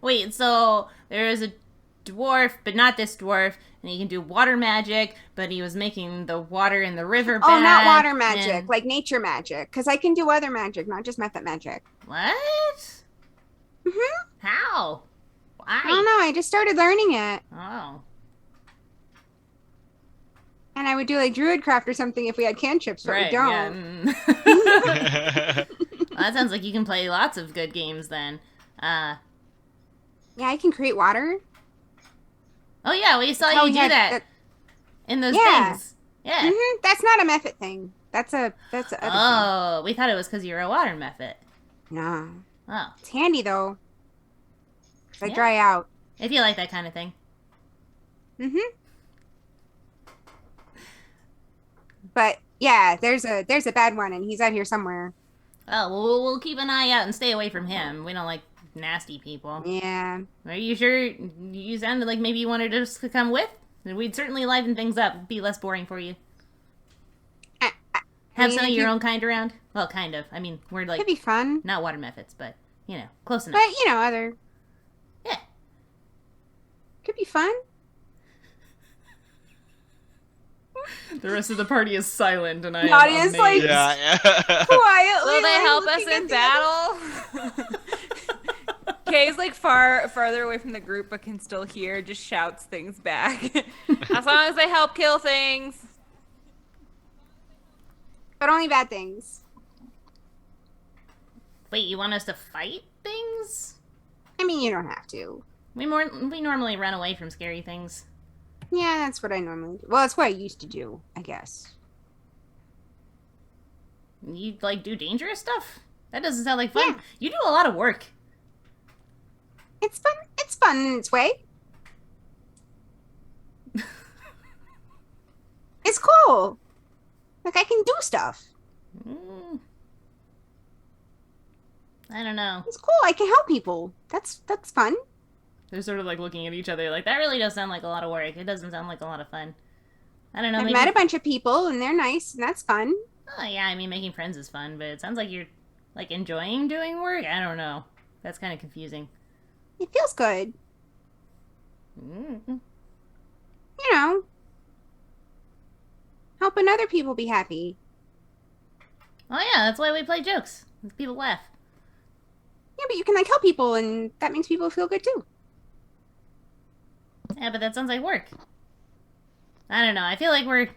Wait, so there is a dwarf, but not this dwarf, and he can do water magic, but he was making the water in the river bad. Oh, not water magic, and- like nature magic, because I can do other magic, not just method magic. What? Mhm. How? Why? I don't know. I just started learning it, Oh. and I would do like druidcraft or something if we had cantrips, but Right, we don't. yeah. Well, that sounds like you can play lots of good games then. Yeah, I can create water. Oh yeah, we saw Oh, you do yeah, that in those yeah. things. Yeah. Mhm, that's not a method thing. That's a other thing. Oh, we thought it was because you're a water method. No, Oh, it's handy though. 'Cause I Yeah. dry out. if you like that kind of thing. But yeah, there's a bad one, and he's out here somewhere. Oh, well, we'll keep an eye out and stay away from him. We don't like nasty people. Yeah. Are you sure? You sounded like maybe you wanted us to come with. We'd certainly liven things up, be less boring for you. Have mean, some of if your you- own kind around. Well, kind of. I mean, we're like Could be fun, not water methods, but you know, close enough. but you know, other Yeah. could be fun. The rest of the party is silent, and I Nadia's am like- amazed. Yeah. Quietly. Will they like, help us looking in at the battle? Kay's like farther away from the group, but can still hear. Just shouts things back. As long as they help kill things. other- But only bad things. Wait, you want us to fight things? I mean, you don't have to. We normally run away from scary things. Yeah, that's what I normally do. Well, that's what I used to do, I guess. You like do dangerous stuff? That doesn't sound like fun. Yeah. You do a lot of work. It's fun. It's fun in its way. It's cool. Like, I can do stuff. Mm. I don't know. It's cool. I can help people. That's fun. They're sort of like looking at each other like, that really does sound like a lot of work. It doesn't sound like a lot of fun. I don't know. I've Maybe... met a bunch of people, and they're nice, and that's fun. Oh, yeah, I mean, making friends is fun, but it sounds like you're like enjoying doing work. I don't know. That's kind of confusing. It feels good. Mm. You know, helping other people be happy. Oh, yeah, that's why we play jokes. People laugh. Yeah, but you can, like, help people, and that makes people feel good, too. Yeah, but that sounds like work. I don't know. I feel like we're...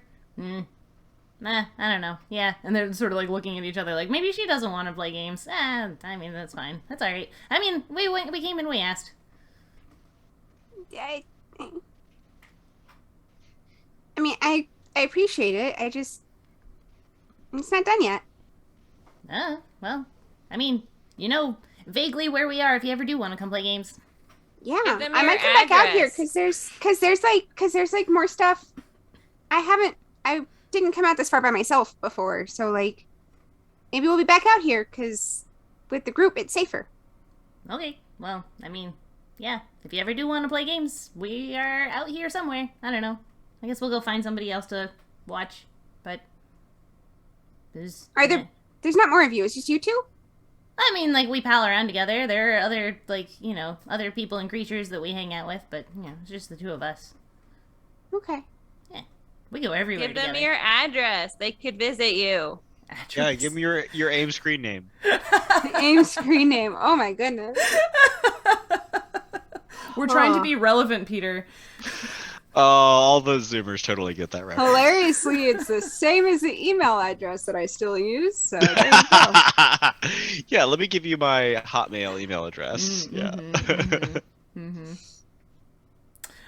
I don't know. Yeah, and they're sort of like looking at each other like, maybe she doesn't want to play games. I mean, that's fine. That's all right. I mean, we came and we asked. I mean, I appreciate it. It's not done yet. Well, I mean, you know vaguely where we are if you ever do want to come play games. Yeah, Give them I your might come back out here address. because there's like more stuff. I didn't come out this far by myself before, so like maybe we'll be back out here because with the group it's safer. Okay, well, I mean, yeah, if you ever do want to play games, we are out here somewhere. I don't know. I guess we'll go find somebody else to watch, but... Are there There's not more of you. It's just you two? I mean, like, we pal around together. There are other, like, you know, other people and creatures that we hang out with, but, you know, it's just the two of us. Okay. Yeah. We go everywhere Give them together. your address. They could visit you. Yeah, give me your AIM screen name. AIM screen name. Oh my goodness. We're trying to be relevant, Peter. Oh, all those Zoomers totally get that reference. Hilariously, it's the same as the email address that I still use. So there you go. Yeah, let me give you my Hotmail email address.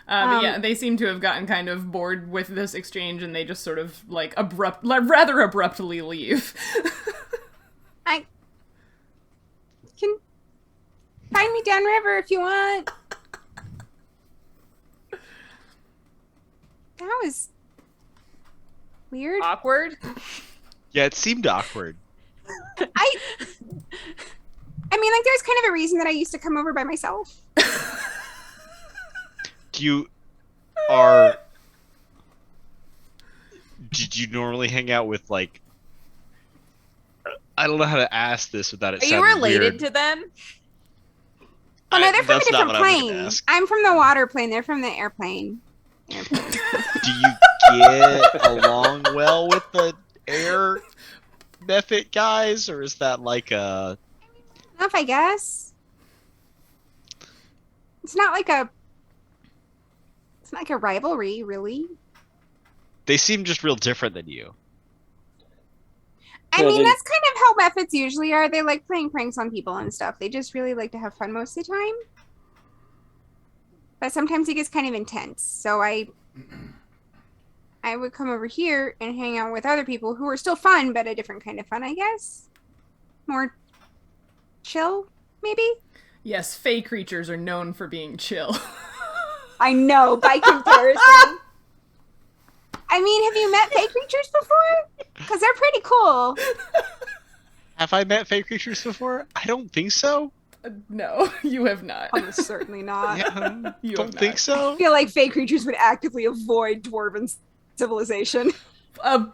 But yeah, they seem to have gotten kind of bored with this exchange, and they just sort of like rather abruptly leave. I can find me downriver if you want. That was weird. Awkward. Yeah, it seemed awkward. I mean, like, there's kind of a reason that I used to come over by myself. Did you normally hang out with, like, I don't know how to ask this without it Are you sounding related weird. to them? Oh no, they're from a That's not different what I was gonna plane. ask. I'm from the water plane. They're from the airplane. Do you get along well with the air method guys, or is that like a... Enough, I guess. It's not like a rivalry, really. They seem just real different than you. I So mean, then- that's kind of how methods usually are. They like playing pranks on people and stuff. They just really like to have fun most of the time. But sometimes it gets kind of intense. So I would come over here and hang out with other people who are still fun, but a different kind of fun, I guess. More chill, maybe? Yes, fey creatures are known for being chill. I know, by comparison. I mean, have you met fey creatures before? Because they're pretty cool. Have I met fey creatures before? I don't think so. No, you have not. Almost certainly not. Yeah, You don't have think not. so. I feel like fey creatures would actively avoid dwarven civilization.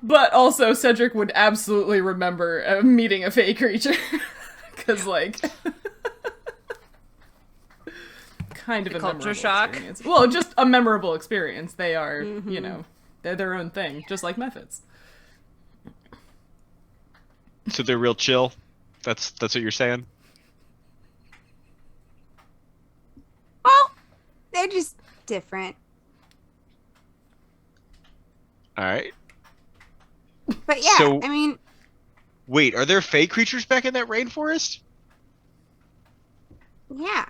But also, Cedric would absolutely remember meeting a fey creature. Because, like... kind of The a culture memorable shock. experience. Well, just a memorable experience. They are, you know, they're their own thing, just like methods. So they're real chill. That's what you're saying. Well, they're just different. All right. But yeah, So- I mean, Wait, are there fey creatures back in that rainforest? yeah.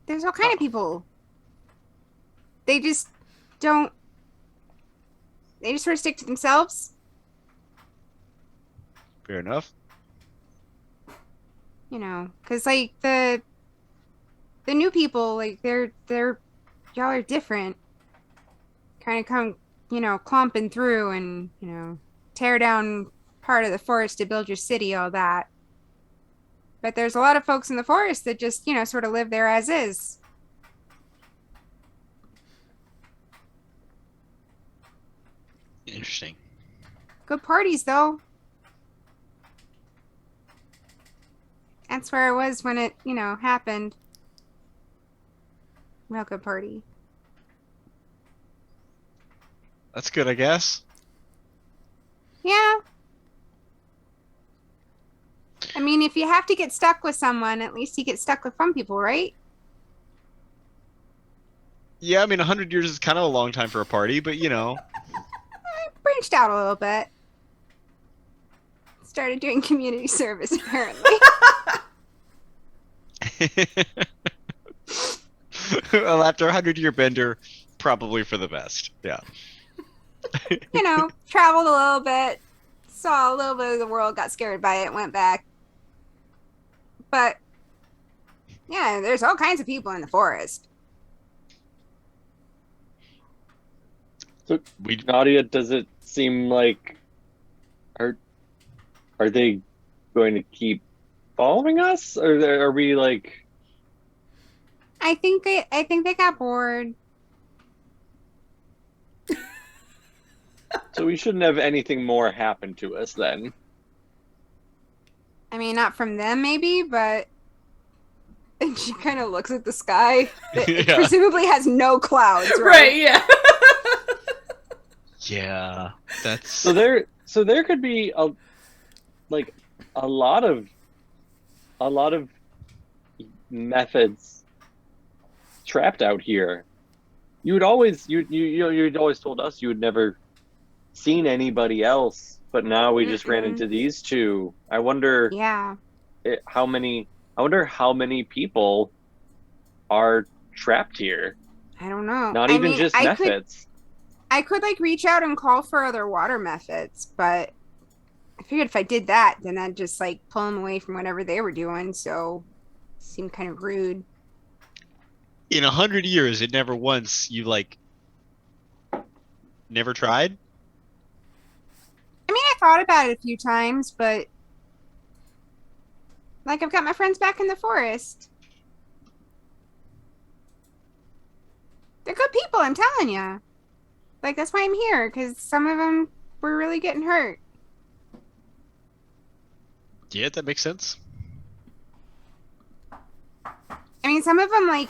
There's all kind of people. They just don't. They just sort of stick to themselves. Fair enough. You know, because like the new people, like they're y'all are different. Kind of come, you know, clomping through and, you know, tear down part of the forest to build your city, all that. But there's a lot of folks in the forest that just, you know, sort of live there as is. Interesting. Good parties, though. That's where I was when it, you know, happened. Real good party. That's good, I guess. Yeah. I mean, if you have to get stuck with someone, at least you get stuck with fun people, right? Yeah, I mean, 100 years is kind of a long time for a party, but you know. I branched out a little bit. Started doing community service, apparently. Well, after a 100-year bender, probably for the best. Yeah. You know, traveled a little bit, saw a little bit of the world, got scared by it, went back. But, yeah, there's all kinds of people in the forest. So, Nautia, does it seem like are they going to keep following us, or are we like? I think they got bored. So we shouldn't have anything more happen to us then. I mean, not from them, maybe, but. And she kind of looks at the sky that Yeah. presumably has no clouds, right? Right, yeah. Yeah, that's So there could be a lot of methods trapped out here. You'd always told us you had never seen anybody else, but now we just ran into these two. I wonder Yeah. how many people are trapped here. I don't know. Not I even mean, just I methods. could like reach out and call for other water methods, but I figured if I did that, then I'd just like pull them away from whatever they were doing. So it seemed kind of rude. in 100 years. It never once never tried. I mean, I thought about it a few times, but like I've got my friends back in the forest. They're good people, I'm telling you. Like that's why I'm here, because some of them were really getting hurt. Yeah, that makes sense. I mean, some of them like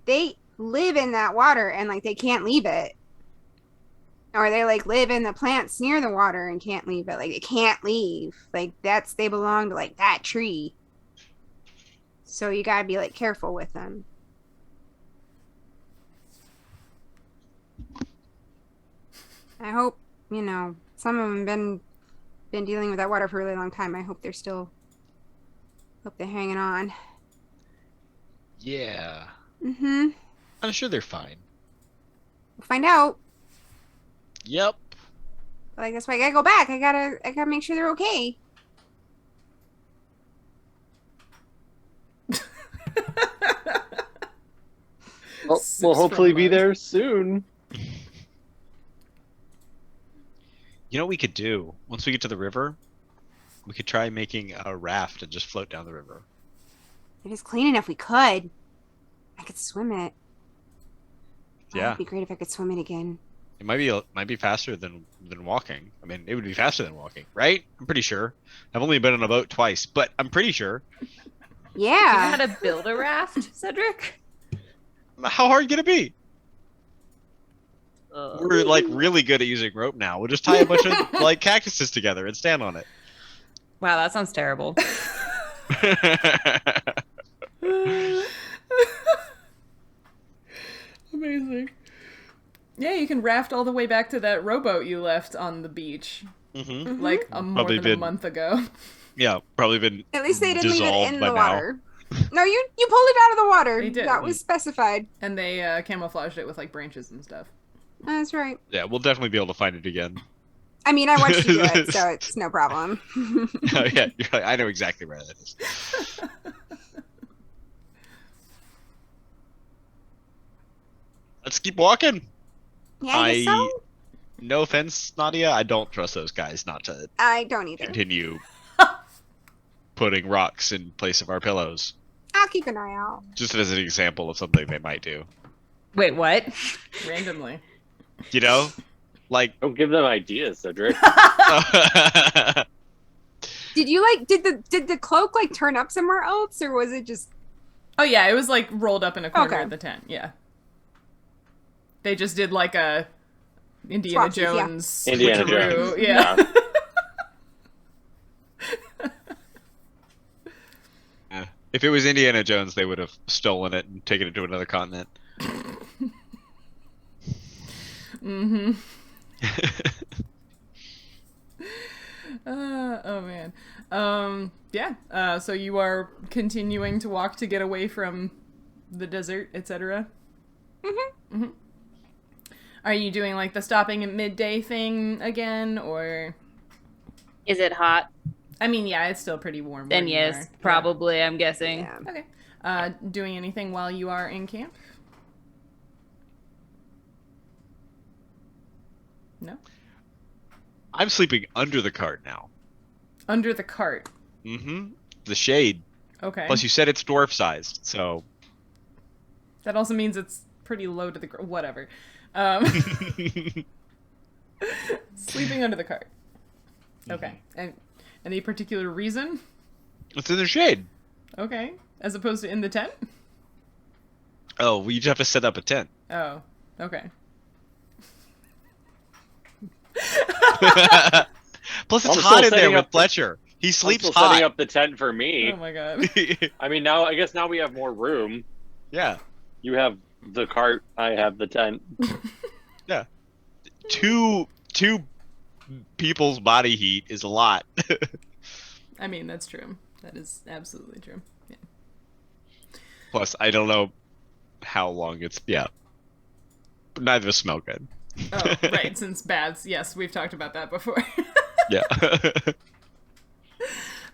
they live in that water and like they can't leave it. Or they like live in the plants near the water and can't leave it. Like they can't leave. Like they belong to like that tree. So you gotta be like careful with them. I hope, some of them been dealing with that water for a really long time. I hope hope they're hanging on. Yeah, Mm-hmm. I'm sure they're fine. We'll find out. Yep. Like that's why I gotta go back. I gotta make sure they're okay. Well, we'll hopefully be there soon. You know what we could do? Once we get to the river, we could try making a raft and just float down the river. It is clean enough. We could. I could swim it. Oh, Yeah. it'd be great if I could swim it again. It might be faster than walking. I mean, it would be faster than walking, right? I'm pretty sure. I've only been on a boat twice, but I'm pretty sure. Do you know Yeah. how to build a raft, Cedric? How hard can it be? We're like really good at using rope now. We'll just tie a bunch of like cactuses together and stand on it. Wow, that sounds terrible. Amazing. Yeah, you can raft all the way back to that rowboat you left on the beach Mm-hmm. like more Probably than a been- month ago. Yeah, probably been. At least they didn't leave it dissolved in by the now. water. No, you pulled it out of the water. They did. That was specified. And they camouflaged it with like branches and stuff. That's right. Yeah, we'll definitely be able to find it again. I mean, I watched you do it, so it's no problem. Oh, yeah, you're right. I know exactly where that is. Let's keep walking. Yeah, I guess so. No offense, Nautia, I don't trust those guys not to I don't either. continue putting rocks in place of our pillows. I'll keep an eye out. Just as an example of something they might do. Wait, what? Randomly. You know? Like, Don't give them ideas, Cedric. Did you like? Did the cloak like turn up somewhere else, or was it just? Oh yeah, it was like rolled up in a corner Okay. of the tent. Yeah. They just did like a Indiana Swapsies, yeah. Jones. Indiana switcheroo. Jones. Yeah. Yeah. If it was Indiana Jones, they would have stolen it and taken it to another continent. Mm-hmm. Oh man. Yeah. So you are continuing to walk to get away from the desert, etc. Mm-hmm. Are you doing like the stopping at midday thing again, or? Is it hot? I mean, yeah, it's still pretty warm. Then where you yes, are. probably, I'm guessing. Yeah. Yeah. Okay. Doing anything while you are in camp? No. I'm sleeping under the cart now. Under the cart. Mm-hmm. The shade. Okay. Plus, you said it's dwarf sized, so. That also means it's pretty low to the ground. Whatever. Sleeping under the cart. Okay. And any particular reason? It's in the shade. Okay. As opposed to in the tent? Oh, we just have to set up a tent. Oh, okay. Plus, it's I'm hot still in there setting with up the- Fletcher. He I'm sleeps still hot. setting up the tent for me. Oh my god. I mean, I guess now we have more room. Yeah. You have the cart. I have the tent. Yeah. Two people's body heat is a lot. I mean, that's true. That is absolutely true. Yeah. Plus, I don't know how long it's. Yeah. But neither of us smell good. Oh, right. Since baths, yes, we've talked about that before. Yeah.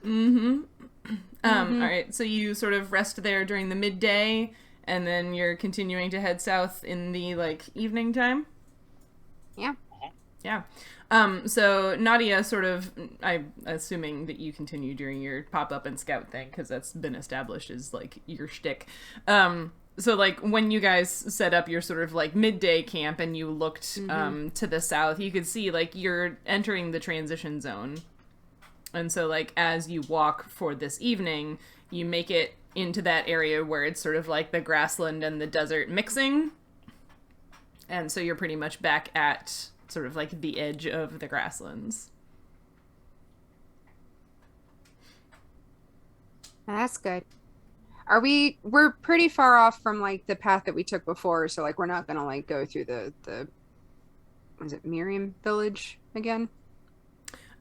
All right. So you sort of rest there during the midday, and then you're continuing to head south in the evening time. Yeah. Yeah. So Nautia sort of, I'm assuming that you continue during your pop-up and scout thing, because that's been established as, your shtick. So, when you guys set up your sort of, midday camp and you looked to the south, you could see, you're entering the transition zone. And so, as you walk for this evening, you make it into that area where it's sort of the grassland and the desert mixing. And so you're pretty much back at sort of the edge of the grasslands. That's good. We're pretty far off from the path that we took before, so we're not gonna go through the was it Miriam village again?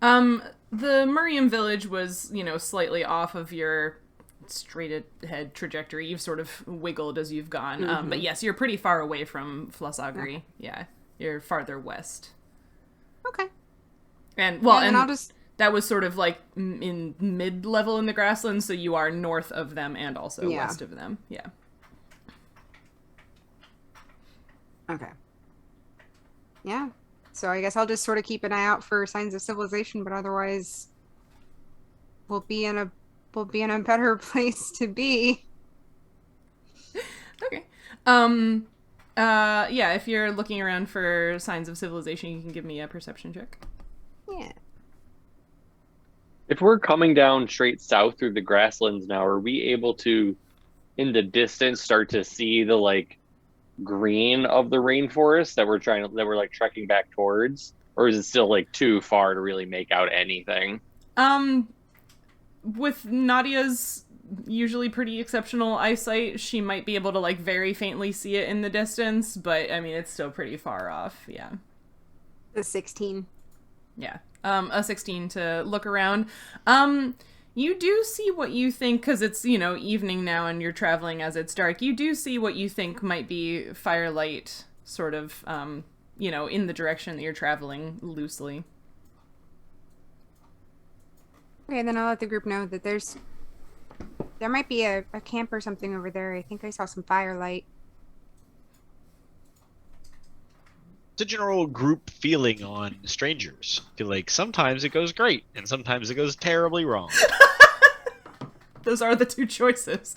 The Miriam village was, slightly off of your straight ahead trajectory. You've sort of wiggled as you've gone. But yes, you're pretty far away from Flussagri. Okay. Yeah. You're farther west. Okay. And and I'll just that was sort of in mid-level in the grasslands, so you are north of them and also west of them. Yeah. Okay. Yeah. So I guess I'll just sort of keep an eye out for signs of civilization, but otherwise we'll be in a better place to be. Okay. Yeah, if you're looking around for signs of civilization, you can give me a perception check. Yeah. If we're coming down straight south through the grasslands now, are we able to, in the distance, start to see the green of the rainforest that we're trekking back towards, or is it still too far to really make out anything? With Nadia's usually pretty exceptional eyesight, she might be able to very faintly see it in the distance, but I mean it's still pretty far off. Yeah. The 16. Yeah. A 16 to look around. You do see what you think, because it's, evening now and you're traveling as it's dark. You do see what you think might be firelight, sort of, in the direction that you're traveling loosely. Okay, then I'll let the group know that there might be a camp or something over there. I think I saw some firelight. It's a general group feeling on strangers. I feel like sometimes it goes great, and sometimes it goes terribly wrong. Those are the two choices.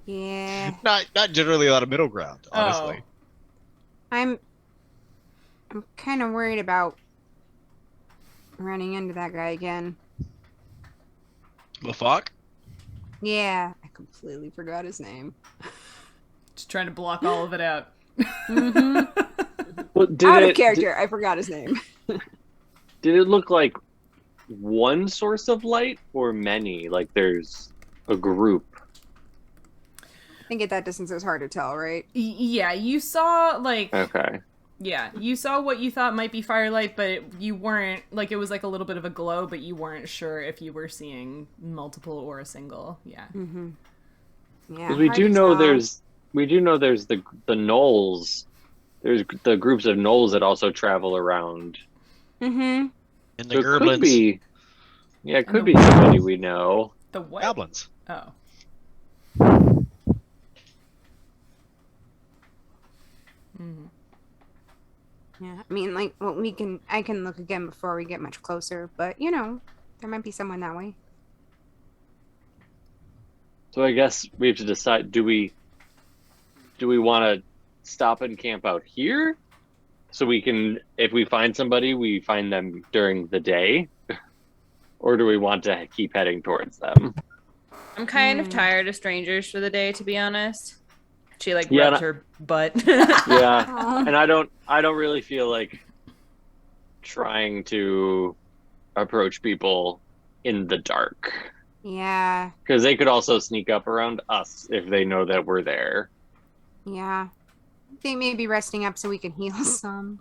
Yeah. Not generally a lot of middle ground, honestly. I'm kind of worried about running into that guy again. The fuck? Yeah, I completely forgot his name. Just trying to block all of it out. Well, Out of character, I forgot his name. Did it look like one source of light or many? There's a group. I think at that distance it was hard to tell, right? Yeah, you saw, Okay. Yeah, you saw what you thought might be firelight, but you weren't, it was a little bit of a glow, but you weren't sure if you were seeing multiple or a single. Yeah. Mm-hmm. Yeah. Because we hard do to know tell. there's the gnolls. There's the groups of gnolls that also travel around. Mm-hmm. And the So it could goblins. be, it could be somebody we know. The what? Goblins. Oh. Mm-hmm. Yeah, I mean, I can look again before we get much closer, but there might be someone that way. So I guess we have to decide: do we want to stop and camp out here, so we can, if we find somebody, we find them during the day, or do we want to keep heading towards them? I'm kind of tired of strangers for the day, to be honest. She like Yeah, rubs her butt. Yeah, Aw. and I don't really feel like trying to approach people in the dark, Yeah. because they could also sneak up around us if they know that we're there. Yeah. They may be resting up so we can heal some.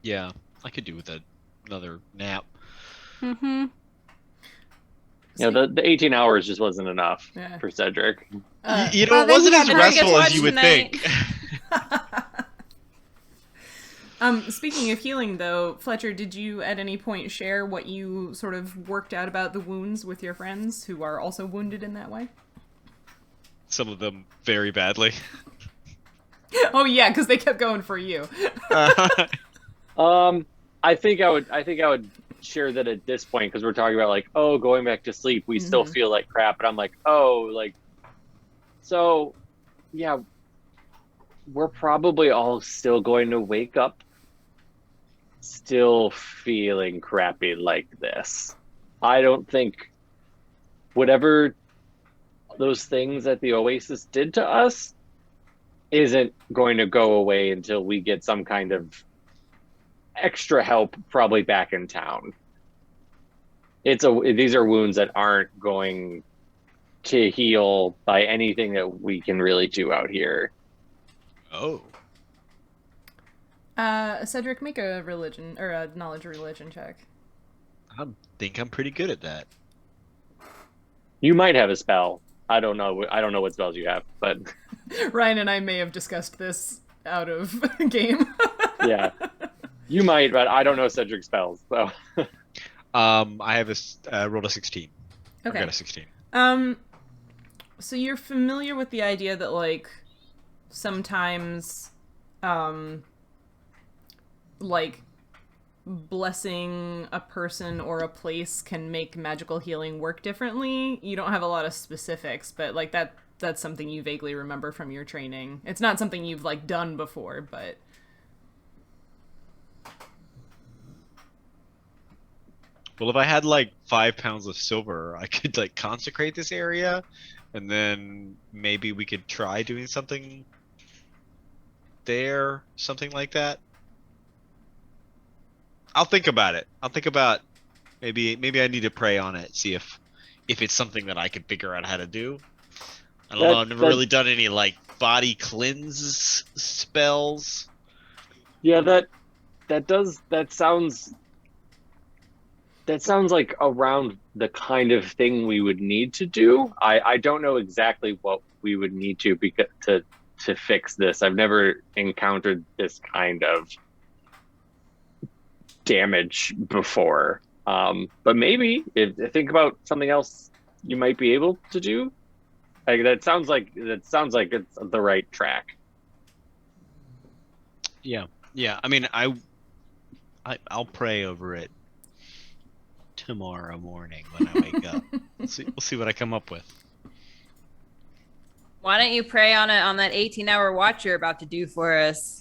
Yeah, I could do with another nap. Mm-hmm. You know, the 18 hours just wasn't enough Yeah. for Cedric. You know, well, it then wasn't you as got to restful watch as you would tonight. think. Speaking of healing, though, Fletcher, did you at any point share what you sort of worked out about the wounds with your friends who are also wounded in that way? Some of them very badly. Oh yeah, because they kept going for you. I think I would share that at this point, because we're talking about like, oh, going back to sleep, we still feel like crap, and I'm like, oh, like, so yeah, we're probably all still going to wake up still feeling crappy like this. I don't think whatever those things that the Oasis did to us isn't going to go away until we get some kind of extra help, probably back in town. These are wounds that aren't going to heal by anything that we can really do out here. Oh. Cedric, make a religion or a knowledge religion check. I think I'm pretty good at that. You might have a spell. I don't know what spells you have, but Ryan and I may have discussed this out of game. yeah, you might. But I don't know Cedric's spells, so. I have rolled a 16. Okay. I got a 16. So you're familiar with the idea that like sometimes, like blessing a person or a place can make magical healing work differently. You don't have a lot of specifics, but like that's something you vaguely remember from your training. It's not something you've like done before, but Well, if I had like 5 pounds of silver, I could like consecrate this area, and then maybe we could try doing something there, something like that. I'll think about it. I'll think about maybe I need to pray on it, see if it's something that I can figure out how to do. I don't know. I've never really done any like body cleanse spells. Yeah, that sounds like around the kind of thing we would need to do. I don't know exactly what we would need to fix this. I've never encountered this kind of damage before. But maybe if think about something else you might be able to do. Like that sounds like it's the right track. Yeah. I mean, I'll pray over it tomorrow morning when I wake up. We'll see what I come up with. Why don't you pray on it on that 18-hour watch you're about to do for us?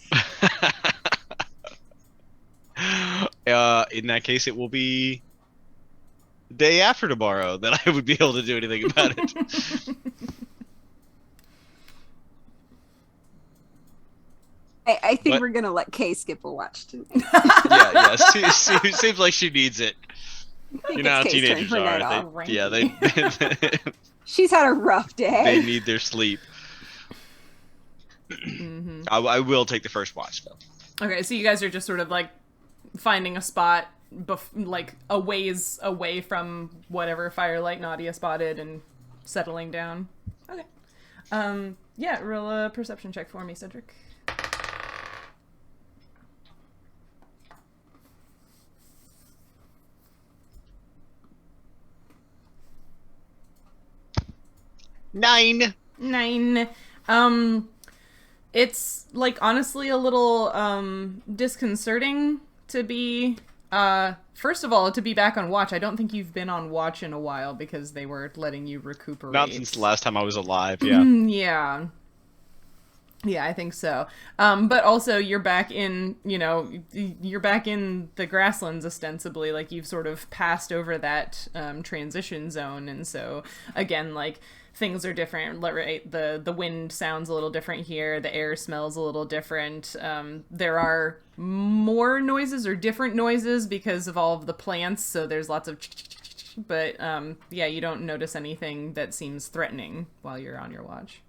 In that case, it will be the day after tomorrow that I would be able to do anything about it. I think What? we're gonna let Kay skip a watch tonight. Yeah. Seems like she needs it. You know how It's Kay's turn teenagers for night are. off. They She's had a rough they day. need their sleep. mm-hmm. I will take the first watch though. Okay, so you guys are just sort of like finding a spot like a ways away from whatever firelight Nautia spotted and settling down. Okay. Yeah, roll a perception check for me, Cedric. Nine. 9. It's like honestly a little disconcerting to be first of all to be back on watch. I don't think you've been on watch in a while because they were letting you recuperate. Not since the last time I was alive. Yeah. Yeah. Yeah, I think so. But also you're back in, you're back in the grasslands ostensibly, like you've sort of passed over that transition zone. And so again, like things are different, right? The wind sounds a little different here. The air smells a little different. There are more noises or different noises because of all of the plants. So there's lots of, but yeah, you don't notice anything that seems threatening while you're on your watch.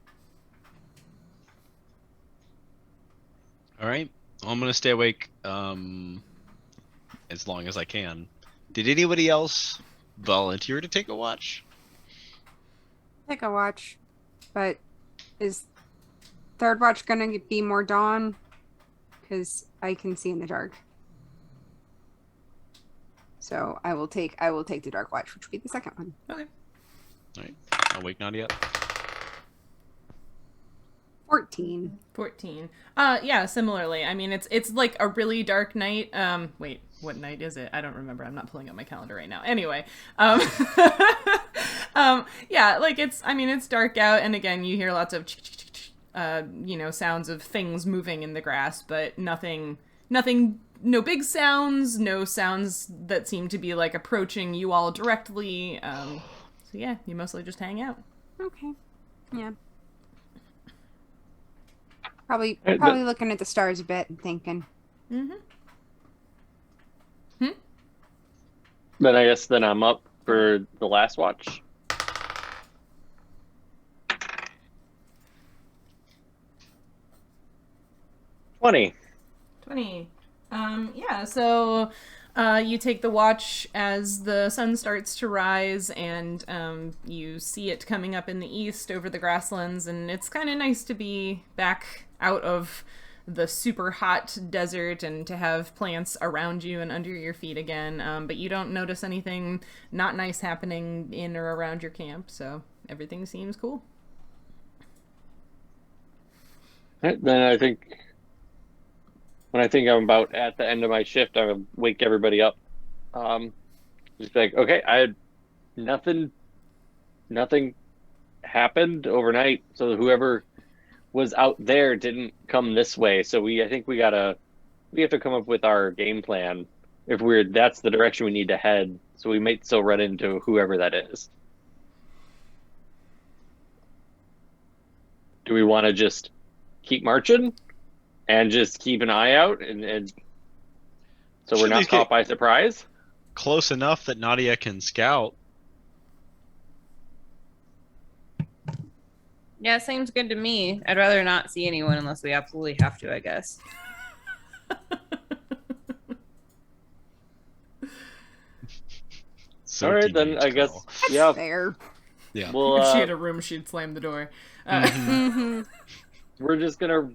All right. Well, I'm gonna stay awake as long as I can. Did anybody else volunteer to take a watch? Take a watch, but is third watch gonna be more dawn? Because I can see in the dark. So I will take the dark watch, which would be the second one. Okay. All right. I'll wake Nautia up. 14. Yeah, similarly. I mean, it's like a really dark night. Wait, what night is it? I don't remember. I'm not pulling up my calendar right now. Anyway, yeah, like it's dark out, and again, you hear lots of, sounds of things moving in the grass, but nothing, no big sounds, no sounds that seem to be like approaching you all directly. So yeah, you mostly just hang out. Okay. Yeah. Probably But- looking at the stars a bit and thinking. Mm-hmm. Then I guess I'm up for the last watch. $20. 20. Yeah, so you take the watch as the sun starts to rise, and you see it coming up in the east over the grasslands, and it's kind of nice to be back out of the super hot desert and to have plants around you and under your feet again. But you don't notice anything not nice happening in or around your camp, so everything seems cool. Then I think when I think I'm about at the end of my shift, I would wake everybody up. Just be like, okay, I had nothing happened overnight. So whoever was out there didn't come this way. So I think we have to come up with our game plan if that's the direction we need to head. So we might still run into whoever that is. Do we want to just keep marching and just keep an eye out and so we're Should not these caught get by surprise? close enough that Nautia can scout? Yeah, seems good to me. I'd rather not see anyone unless we absolutely have to, I guess. So All right, then teenage I guess girl. yeah. Fair. Yeah. Well, If she had a room, she'd slam the door. Mm-hmm. we're just gonna.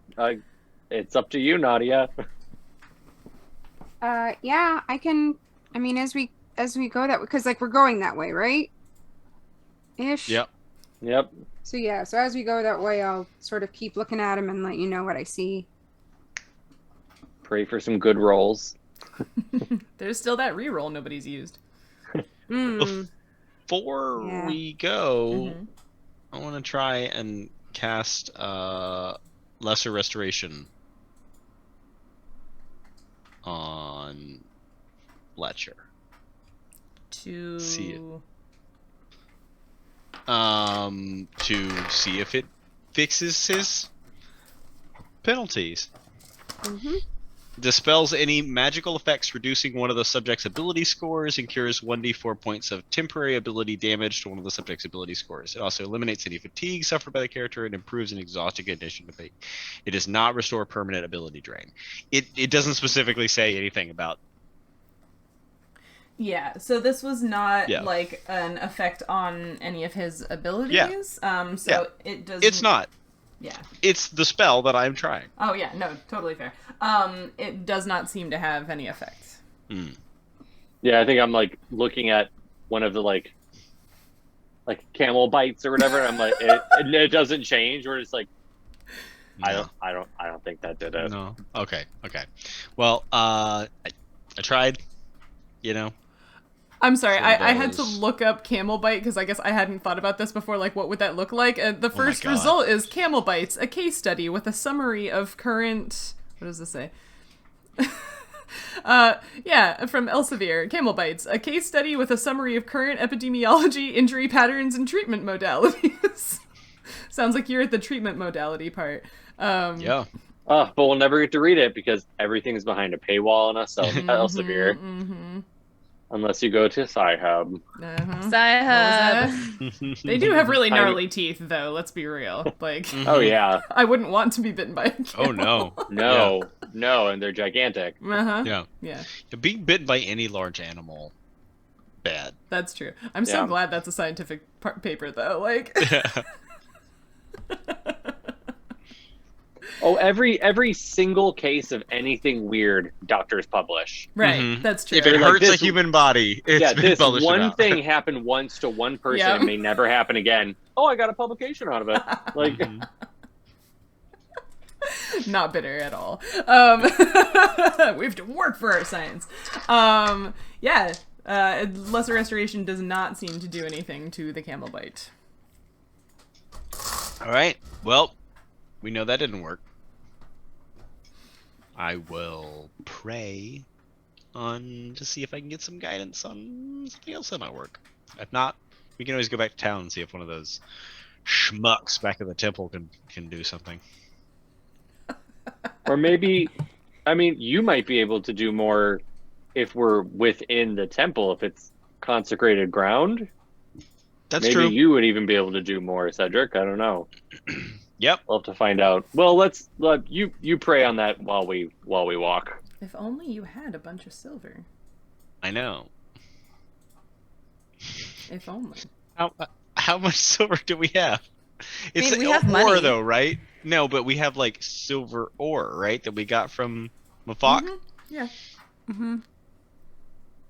It's up to you, Nautia. Yeah, I can. I mean, as we go that way, because like we're going that way, right? Ish. Yep. Yep. So yeah, so as we go that way, I'll sort of keep looking at him and let you know what I see. Pray for some good rolls. There's still that reroll nobody's used. Mm. Before Yeah. we go, Mhm. I want to try and cast Lesser Restoration on Fletcher. To See it. To see if it fixes his penalties. Mm-hmm. Dispels any magical effects reducing one of the subject's ability scores and cures 1d4 points of temporary ability damage to one of the subject's ability scores. It also eliminates any fatigue suffered by the character and improves an exhausting condition to fate. It does not restore permanent ability drain. It doesn't specifically say anything about. Yeah, so this was not Yeah. like an effect on any of his abilities. So it does. It's not. Yeah. It's the spell that I'm trying. Oh yeah, no, totally fair. It does not seem to have any effect. Yeah, I think I'm like looking at one of the like camel bites or whatever. And I'm like, it doesn't change. We're just like, No. I don't think that did it. No. Okay. Well, I tried. You know, I'm sorry, from I had to those. look up camel bite because I guess I hadn't thought about this before. Like, what would that look like? The first God. result is camel bites, a case study with a summary of current. What does this say? Yeah, from Elsevier, camel bites, a case study with a summary of current epidemiology, injury patterns, and treatment modalities. Sounds like you're at the treatment modality part. Yeah. But we'll never get to read it because everything's behind a paywall on Elsevier. Unless you go to Sci-Hub. Sci-Hub. They do have really gnarly teeth, though. Let's be real. Like, Oh, yeah. I wouldn't want to be bitten by a camel. Oh no. No, and they're gigantic. Yeah. Being bitten by any large animal, bad. That's true. I'm so Yeah. glad that's a scientific paper, though. Like, Oh, every single case of anything weird, doctors publish. right? Mhm. That's true. If it Like hurts a this- human body, it's Yeah, been this published one about. thing happened once to one person Yeah. and may never happen again. Oh, I got a publication out of it. Like, Mhm. Not bitter at all. We have to work for our science. Yeah. Lesser restoration does not seem to do anything to the camel bite. All right. Well, we know that didn't work. I will pray on to see if I can get some guidance on something else that might work. If not, we can always go back to town and see if one of those schmucks back at the temple can do something. or maybe, I mean, you might be able to do more if we're within the temple, if it's consecrated ground. That's Maybe true. you would even be able to do more, Cedric. I don't know. Yep. We'll have to find out. Well, let you pray on that while we walk. If only you had a bunch of silver. I know. If only. How much silver do we have? It's mean, we have ore money. though, right? No, but we have like silver ore, right? That we got from Mafak. Yeah.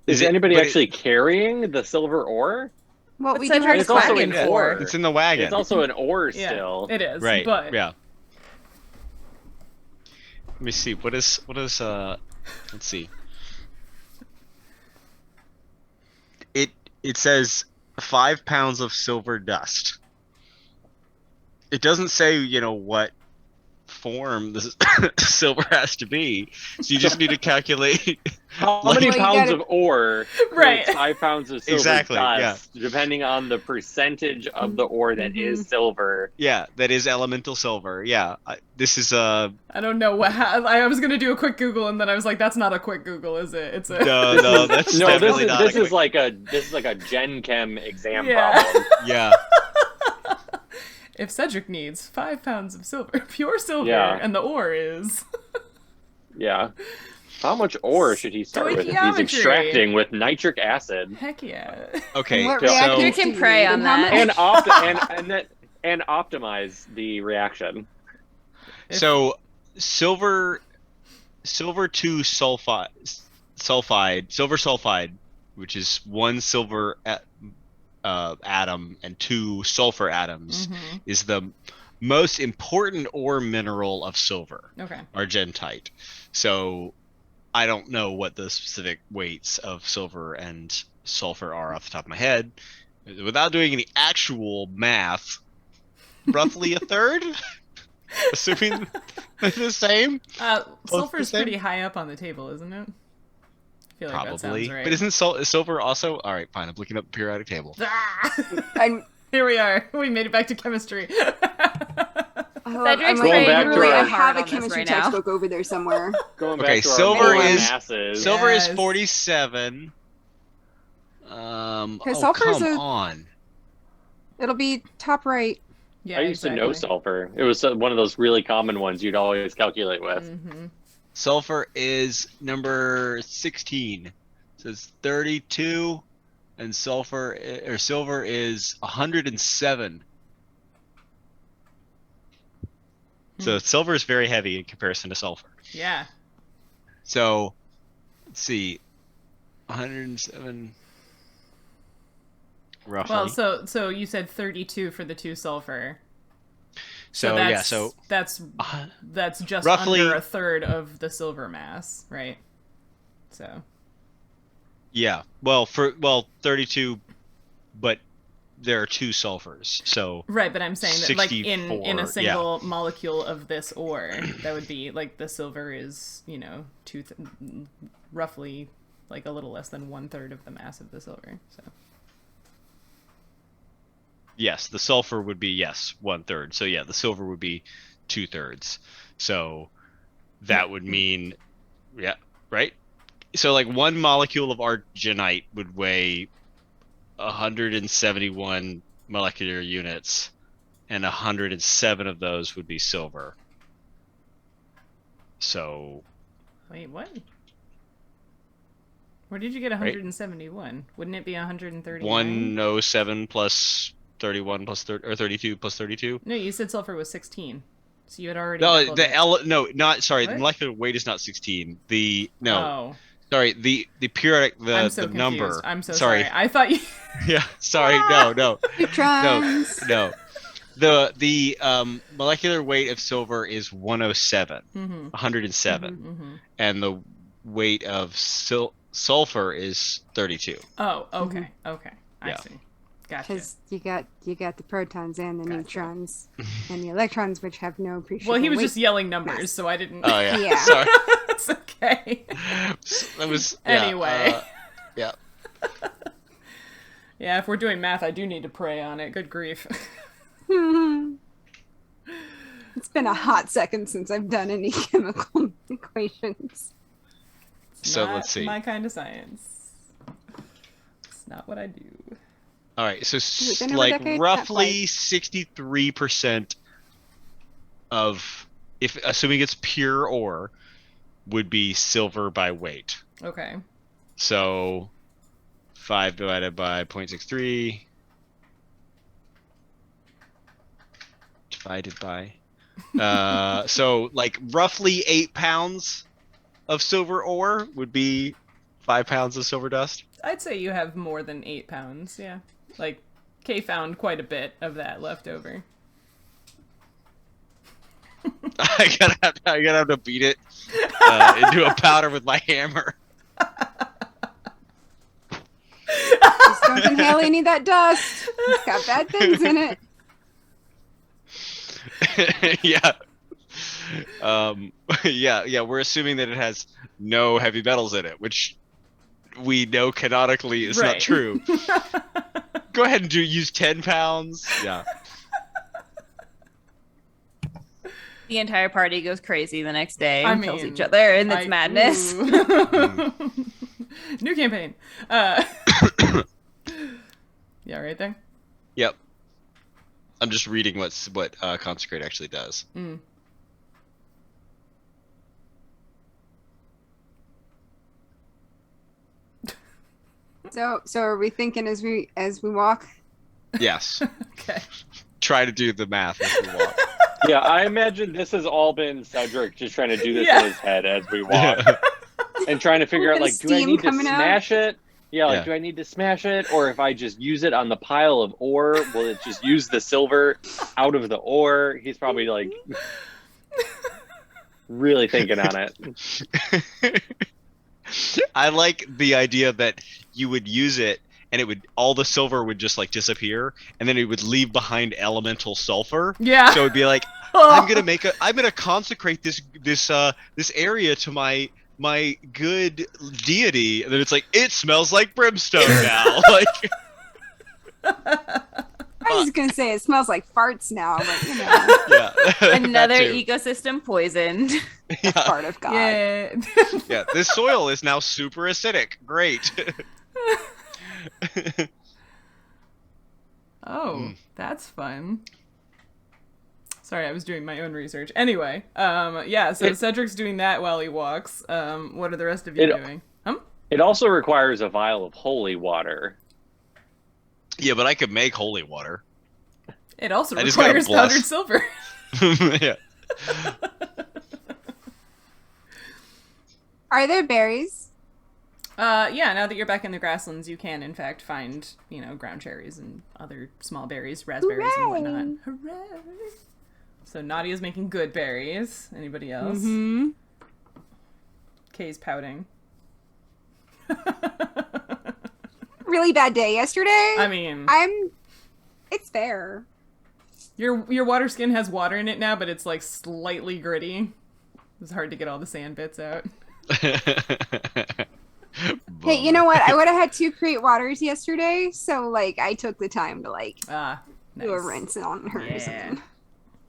Is it- anybody but it- actually carrying the silver ore? Well, What's we that do hard have It's also wagon an for? ore. It's in the wagon. It's also an ore Yeah. still. It is. right. But Yeah. Let me see. What is let's see. It says 5 pounds of silver dust. It doesn't say, what form this silver has to be. So you just need to calculate. How Like- many Well, you pounds gotta- of ore Right. creates 5 pounds of silver Exactly, dust, depending on the percentage of the ore that is silver. Yeah, that is elemental silver. Yeah, this is I don't know what. I was gonna do a quick Google, and then I was like, "That's not a quick Google, is it? It's a." no, that's No, definitely not. this is like a Gen Chem exam Yeah. problem. Yeah. If Cedric needs 5 pounds of silver, pure silver, Yeah. and the ore is. Yeah. How much ore should he start with if he's Stoichiometry. extracting with nitric acid Heck yeah. Okay. What so- reactants You do can pray need on and how that. much? and optimize the reaction? So silver 2 silver sulfide, which is 1 silver atom and 2 sulfur atoms, is the most important ore mineral of silver, Okay. argentite. So I don't know what the specific weights of silver and sulfur are off the top of my head. Without doing any actual math, roughly a third? Assuming they're the same? Sulfur's same? pretty high up on the table, isn't it? I feel like that Probably. sounds right. But isn't silver also? Alright, fine. I'm looking up the periodic table. And Here we are. We made it back to chemistry. Cedric's I'm Going back to literally, our- I have a on this chemistry right now. textbook over there somewhere. Going Okay, back to silver our molar is- masses. Silver is Yes. 47. sulfur is come a- on. It'll be top right. Yeah, I used to know sulfur. It was one of those really common ones you'd always calculate with. Mm-hmm. Sulfur is number 16. It says 32, and silver is 107. So silver is very heavy in comparison to sulfur. Yeah. So let's see, 107 roughly. Well, so you said 32 for the 2 sulfur. So that's, yeah, so that's just roughly- under a third of the silver mass, right? So Yeah. Well, 32, but there are 2 sulfurs, so Right, but I'm saying that like in 64, a single molecule of this ore, that would be like the silver is, roughly like a little less than 1/3 of the mass of the silver. So yes, the sulfur would be 1/3. So yeah, the silver would be 2/3. So that would mean right. So like 1 molecule of argenite would weigh 171 molecular units, and 107 of those would be silver. So wait, what? Where did you get 171? Wouldn't it be 139? 107 plus 31 plus 30, or 32 plus 32? No, you said sulfur was 16. So you had already No, doubled it. the What? molecular weight is not 16. Oh. Sorry, the periodic I'm so the confused. number. I'm so sorry. sorry. I thought you Yeah, sorry. No. Neutrons. No. The molecular weight of silver is 107. 107. And the weight of sulfur is 32. Oh, okay. Okay. I Yeah. see. Gotcha. Because you got the protons and the Gotcha. neutrons and the electrons, which have no appreciable Well, he was weight. just yelling numbers, so I didn't. Oh yeah. Yeah. Sorry. It's okay. That was Anyway. yeah. Yeah, if we're doing math, I do need to pray on it. Good grief. It's been a hot second since I've done any chemical equations. So Not let's see. my kind of science. It's not what I do. All right, so been over a like decade? roughly 63% of, if assuming it's pure ore, would be silver by weight. Okay. So 5 divided by 0.63 divided by so like roughly 8 pounds of silver ore would be 5 pounds of silver dust. I'd say you have more than 8 pounds, yeah. Like, Kay found quite a bit of that left over. I gotta have to beat it into a powder with my hammer. Just don't inhale any of that dust. It's got bad things in it. Yeah. Yeah, we're assuming that it has no heavy metals in it, which we know canonically is not Right. true. Go ahead and use 10 pounds. Yeah. The entire party goes crazy the next day I and kills mean, each other, and it's madness. Ooh. New campaign. Yeah, right there. Yep. I'm just reading what consecrate actually does. Mm. So are we thinking as we walk? Yes. Okay. Try to do the math as we walk. Yeah, I imagine this has all been Cedric just trying to do this Yeah. in his head as we walk. And trying to figure out, Little like, do I steam need to coming out. smash it? Yeah, like, Yeah. do I need to smash it? Or if I just use it on the pile of ore, will it just use the silver out of the ore? He's probably, like, really thinking on it. I like the idea that you would use it and all the silver would just like disappear, and then it would leave behind elemental sulfur. Yeah. So it'd be like, I'm gonna consecrate this area to my good deity, and then it's like, it smells like brimstone now. Like, I was just gonna say it smells like farts now, but you know, yeah. Another that too. ecosystem poisoned. Yeah. part of God. Yeah. Yeah, this soil is now super acidic. Great. Oh, that's fun. Sorry, I was doing my own research. Anyway, yeah, so Cedric's doing that while he walks. What are the rest of you doing? It also requires a vial of holy water. Yeah, but I could make holy water. It also I just gotta requires bless. powdered silver. Yeah. Are there berries? Yeah, now that you're back in the grasslands, you can, in fact, find, ground cherries and other small berries, raspberries and whatnot. Hooray! So Nautia's making good berries. Anybody else? Mm-hmm. Kay's pouting. really bad day yesterday. I mean, it's fair. your water skin has water in it now, but it's like slightly gritty. It's hard to get all the sand bits out. Hey, you know what? I would have had 2 create waters yesterday, so like I took the time to like do a rinse on hers. Yeah. And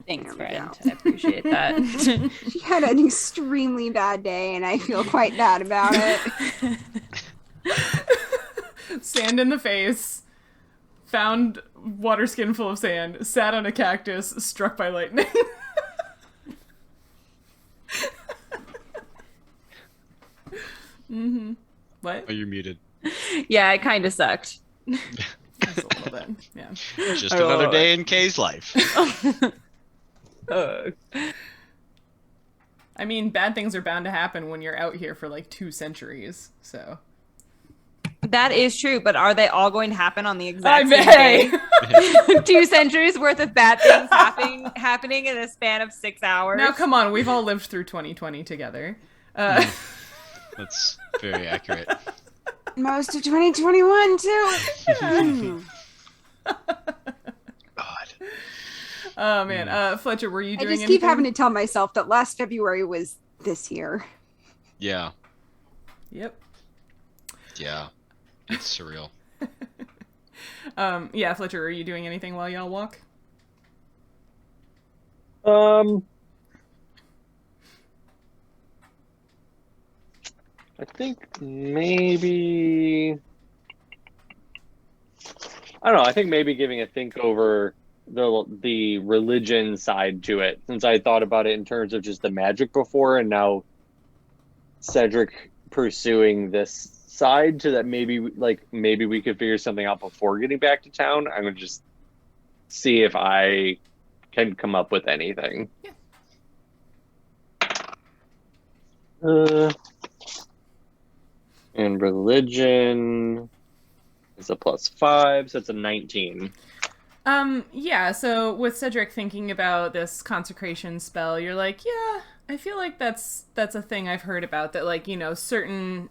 Thanks, There we friend. go. I appreciate that. she had an extremely bad day, and I feel quite bad about it. Sand in the face. Found water skin full of sand. Sat on a cactus. Struck by lightning. What? Oh, you're muted. Yeah, it kind of sucked. Just a little bit. Yeah. Just another day in Kay's life. I mean, bad things are bound to happen when you're out here for like 2 centuries. So. That is true, but are they all going to happen on the exact same may. day? 2 centuries worth of bad things happening in a span of 6 hours. Now, come on. We've all lived through 2020 together. That's very accurate. Most of 2021 too. God. Oh man, Fletcher, were you I doing just anything? keep having to tell myself that last February was this year. Yeah. Yep. Yeah. It's surreal. Yeah, Fletcher, are you doing anything while y'all walk? I think maybe I don't know. I think maybe giving a think over the religion side to it, since I thought about it in terms of just the magic before, and now Cedric pursuing this side to that maybe we could figure something out before getting back to town. I'm gonna just see if I can come up with anything. Yeah. And religion is a +5, so it's a 19. Yeah, so with Cedric thinking about this consecration spell, you're like, yeah, I feel like that's a thing I've heard about, that like, you know, certain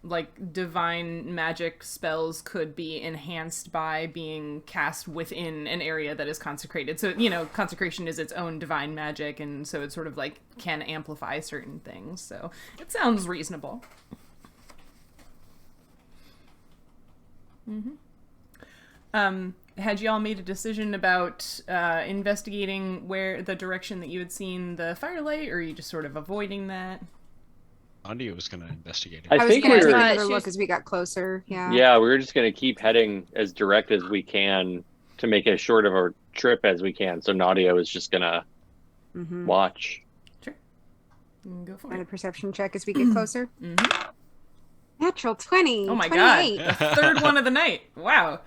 like divine magic spells could be enhanced by being cast within an area that is consecrated. So, you know, consecration is its own divine magic, and so it sort of like can amplify certain things. So it sounds reasonable. Had y'all made a decision about investigating where the direction that you had seen the firelight, or are you just sort of avoiding that? Andy was going to investigate it. I was think gonna we take were. another look as we got closer. Yeah. Yeah, we were just gonna keep heading as direct as we can to make as short of a trip as we can. So Nautia was just gonna watch. Sure. Go for And a it. perception check as we get closer. Mm-hmm. Natural 20. Oh my 28. god. The third one of the night. Wow.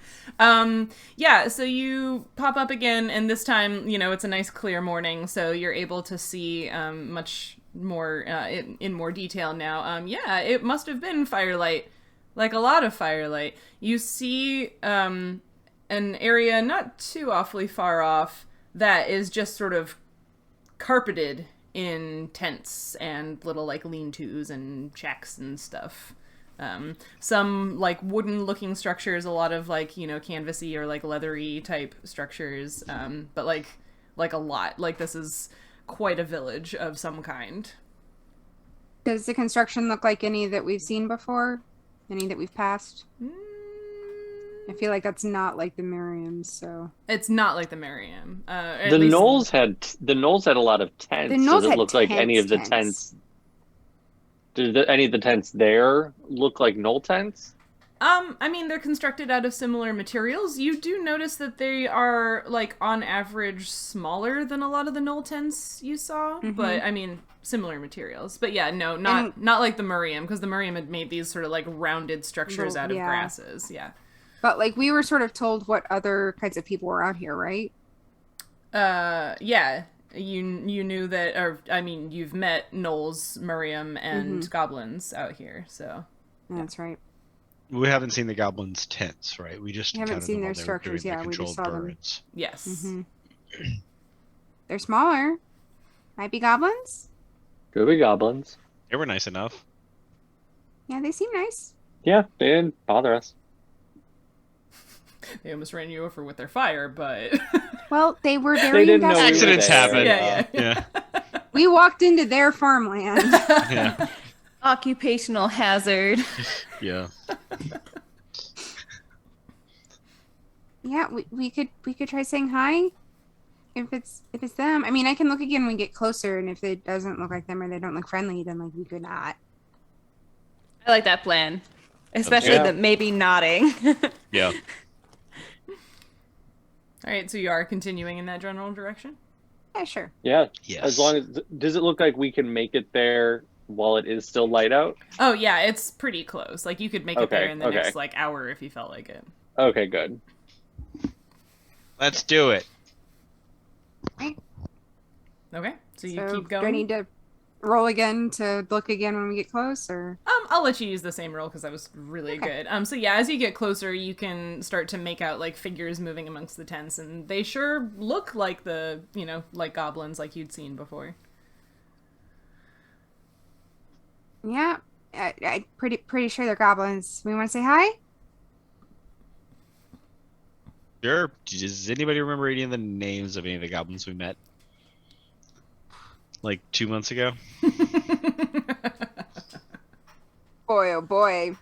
Yeah, so you pop up again, and this time, you know, it's a nice clear morning, so you're able to see much more in more detail now. Yeah, it must have been firelight. Like a lot of firelight. You see an area not too awfully far off that is just sort of carpeted in tents and little like lean-tos and shacks and stuff. Some like wooden looking structures, a lot of like, you know, canvasy or like leathery type structures, but like a lot. Like this is quite a village of some kind. Does the construction look like any that we've seen before? Any that we've passed? I feel like that's not like the Miriam's, so. It's not like the Miriam. The Knolls had a lot of tents. The Knolls Does it had look like any of the tents. tents? Any of the tents there look like Knoll tents? I mean, they're constructed out of similar materials. You do notice that they are, like, on average, smaller than a lot of the Knoll tents you saw. But, I mean, similar materials. But yeah, no, not like the Miriam, because the Miriam had made these sort of, like, rounded structures out of grasses. Yeah. But, like, we were sort of told what other kinds of people were out here, right? Yeah. You knew that, or, I mean, you've met Knolls, Miriam, and goblins out here, so. That's right. We haven't seen the goblins' tents, right? We just haven't encountered seen them their while they were structures, doing yeah, the we just controlled saw them. burns. Yes. They're smaller. Might be goblins? Could be goblins. They were nice enough. Yeah, they seem nice. Yeah, they didn't bother us. they almost ran you over with their fire, but Well, they were very didn't know we were Accidents there. happen. yeah. We walked into their farmland. Yeah. Occupational hazard. Yeah. Yeah, we could try saying hi if it's them. I mean, I can look again when we get closer, and if it doesn't look like them or they don't look friendly, then like we could not. I like that plan. Especially Yeah. the maybe nodding. Yeah. All right, so you are continuing in that general direction? Yeah, sure. Yeah. Yes. As long as does it look like we can make it there while it is still light out? Oh, yeah, it's pretty close. Like, you could make it Okay, there in the okay. next, like, hour if you felt like it. Okay, good. Let's do it. Okay, so you So keep going? do I need to roll again to look again when we get close, or? I'll let you use the same roll because that was really good. So yeah, as you get closer, you can start to make out like figures moving amongst the tents, and they sure look like the, like goblins like you'd seen before. Yeah, I pretty sure they're goblins. We want to say hi? Sure. Does anybody remember any of the names of any of the goblins we met? Like 2 months ago? Boy, oh boy.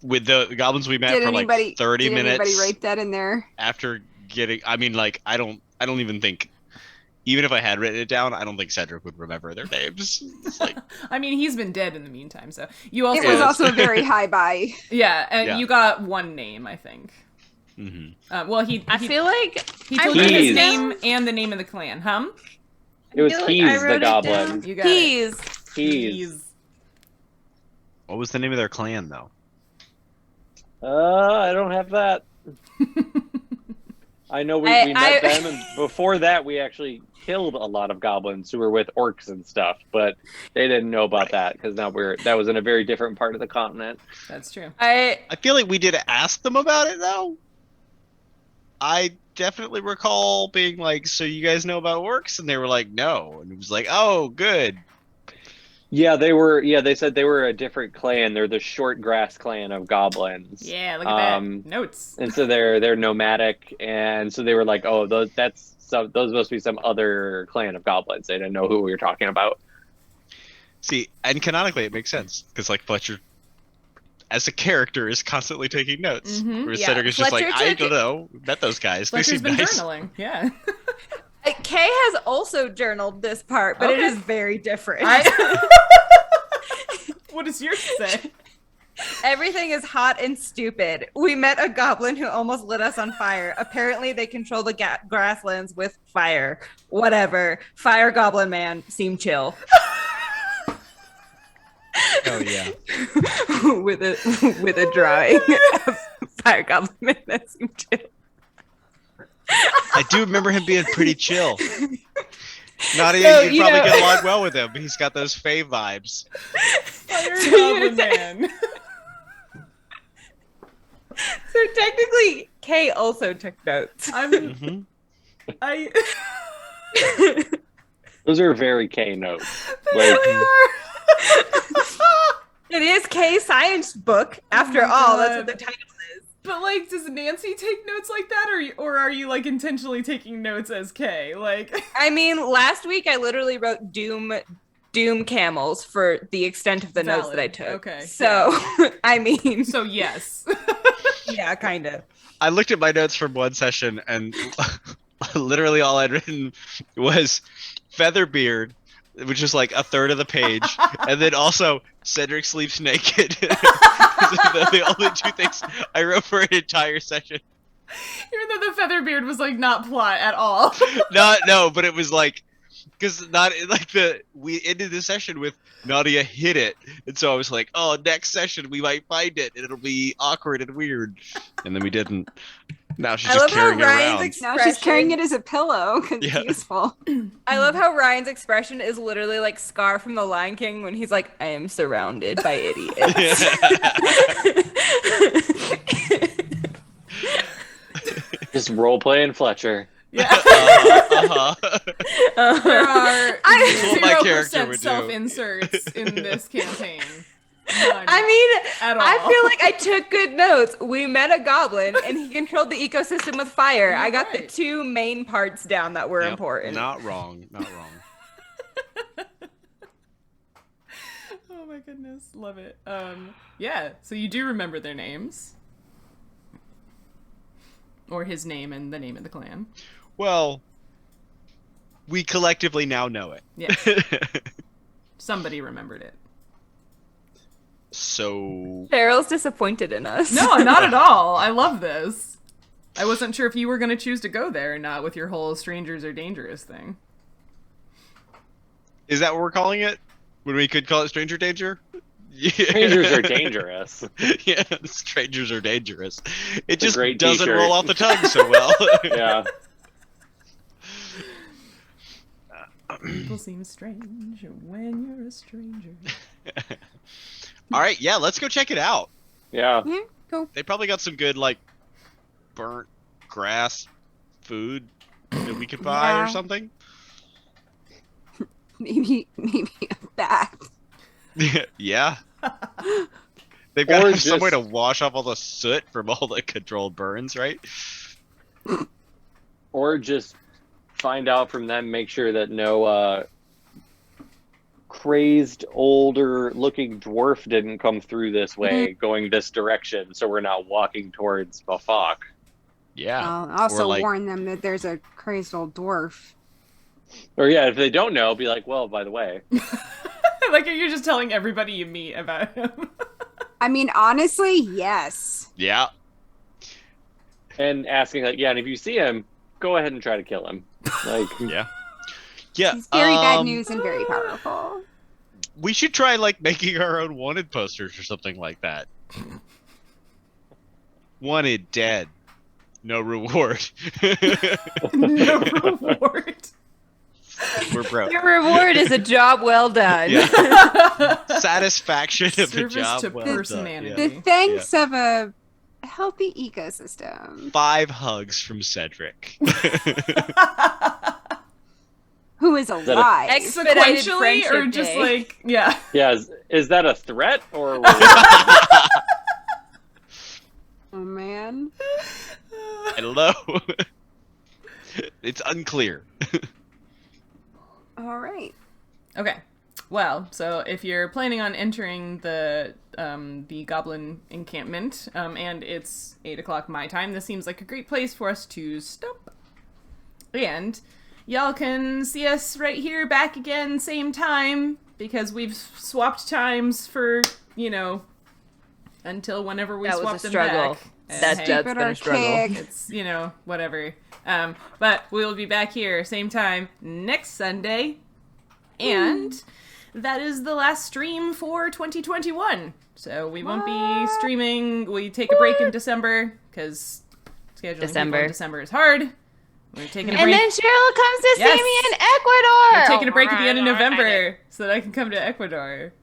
With the goblins we met Did for anybody like 30 did minutes anybody write that in there? after getting. I mean, like, I don't even think. Even if I had written it down, I don't think Cedric would remember their names. It's like, I mean, he's been dead in the meantime, so you also It was Yeah. also a very high buy. yeah, and Yeah. you got one name, I think. Well, he I feel like he told I you wrote his it name and the name of the clan. It was feel like I Keys the wrote it goblin. down. You got it. Keys. what was the name of their clan, though? I don't have that. I know we met them, and before that, we actually killed a lot of goblins who were with orcs and stuff, but they didn't know about that because that was in a very different part of the continent. That's true. I I feel like we did ask them about it, though. I definitely recall being like, so you guys know about orcs? And they were like, no. And it was like, oh, good. Yeah, they were. Yeah, they said they were a different clan. They're the short grass clan of goblins. Yeah, look at that. Notes. And so they're nomadic, and so they were like, oh, those must be some other clan of goblins. They didn't know who we were talking about. See, and canonically, it makes sense because like Fletcher, as a character, is constantly taking notes. Mhm. Whereas Yeah, Cedric is just like, Fletcher I took- don't know, met those guys. They Fletcher's seem been nice. journaling. Yeah. Kay has also journaled this part, but it Okay. is very different. What does yours say? Everything is hot and stupid. We met a goblin who almost lit us on fire. Apparently, they control the grasslands with fire. Whatever. Fire goblin man seemed chill. Oh yeah. with a drawing of fire goblin man that seemed chill. I do remember him being pretty chill. Nautia, So, you'd you probably know- get along well with him. He's got those Fae vibes. Fire So Goblin you're Man. So technically, Kay also took notes. Mm-hmm. I Those are very K notes. they Like, really are. It is Kay's science book, after my all. That's God. what the title is. But like, does Nancy take notes like that, or are you like intentionally taking notes as Kay? Like, I mean, last week I literally wrote doom camels for the extent of the notes that I Valid. took. Okay. So, I mean, so yes. yeah, kind of. I looked at my notes from one session, and literally all I'd written was Featherbeard, which is like a third of the page, and then also Cedric sleeps naked. the only two things I wrote for an entire session. Even though the Featherbeard was like not plot at all. No, but it was like, because not like we ended the session with Nautia hit it, and so I was like, oh, next session we might find it, and it'll be awkward and weird, and then we didn't. Now she's I just love how carrying it around. Ryan's Now she's carrying expression. it as a pillow because Yeah. it's useful. I love how Ryan's expression is literally like Scar from The Lion King when he's like, I am surrounded by idiots. just role playing Fletcher. Yeah. Uh-huh. There are That's what my character 0% would do. self-inserts in this campaign. None I mean, at all. I feel like I took good notes. We met a goblin, and he controlled the ecosystem with fire. You're I got the right. 2 main parts down that were Yep, important. Not wrong. Not wrong. Oh my goodness, love it. Yeah, so you do remember their names. Or his name and the name of the clan. Well, we collectively now know it. Yes. Somebody remembered it. So Cheryl's disappointed in us. No, not at all. I love this. I wasn't sure if you were going to choose to go there or not with your whole strangers are dangerous thing. is that what we're calling it? When we could call it stranger danger? Yeah. Strangers are dangerous. Yeah, strangers are dangerous. It It's a just great doesn't t-shirt. roll off the tongue so well. Yeah. People seem strange when you're a stranger. All right, yeah, let's go check it out. Yeah. Yeah, cool. They probably got some good like burnt grass food that we could buy or Yeah. something. Maybe a bat. Yeah. They've got to Or have some way to just- wash off all the soot from all the controlled burns, right? Or just find out from them, make sure that no crazed, older looking dwarf didn't come through this way, going this direction, so we're not walking towards Bafak. Yeah. I'll also Or, like- warn them that there's a crazed old dwarf. Or yeah, if they don't know, be like, well, by the way. Like you're just telling everybody you meet about him. I mean, honestly, yes. Yeah. And asking like, yeah, and if you see him, go ahead and try to kill him. Like, Yeah. Yeah. He's very bad news and very powerful. We should try like making our own wanted posters or something like that. Wanted dead. No reward. No reward. We're broke. Your reward is a job well done. Yeah. Satisfaction of the Service job to well done. personality. The thanks of a healthy ecosystem. 5 hugs from Cedric. Who is that a- alive? Expedited Sequentially, or friendship just day. like, yeah. yeah, is that a threat or? Oh man. I don't know. It's unclear. All right. Okay. Well, so if you're planning on entering the goblin encampment, and it's 8 o'clock my time, this seems like a great place for us to stop. And y'all can see us right here back again, same time, because we've swapped times for, until whenever we That was swap a them struggle. back. And That's hey, been a struggle. archaic. it's, whatever. But we'll be back here, same time, next Sunday. And that is the last stream for 2021. So we won't be streaming. We take a break in December, because scheduling people in December is hard. We're taking a And break. then Cheryl comes to Yes. see me in Ecuador. We're taking a break at the end of November so that I can come to Ecuador.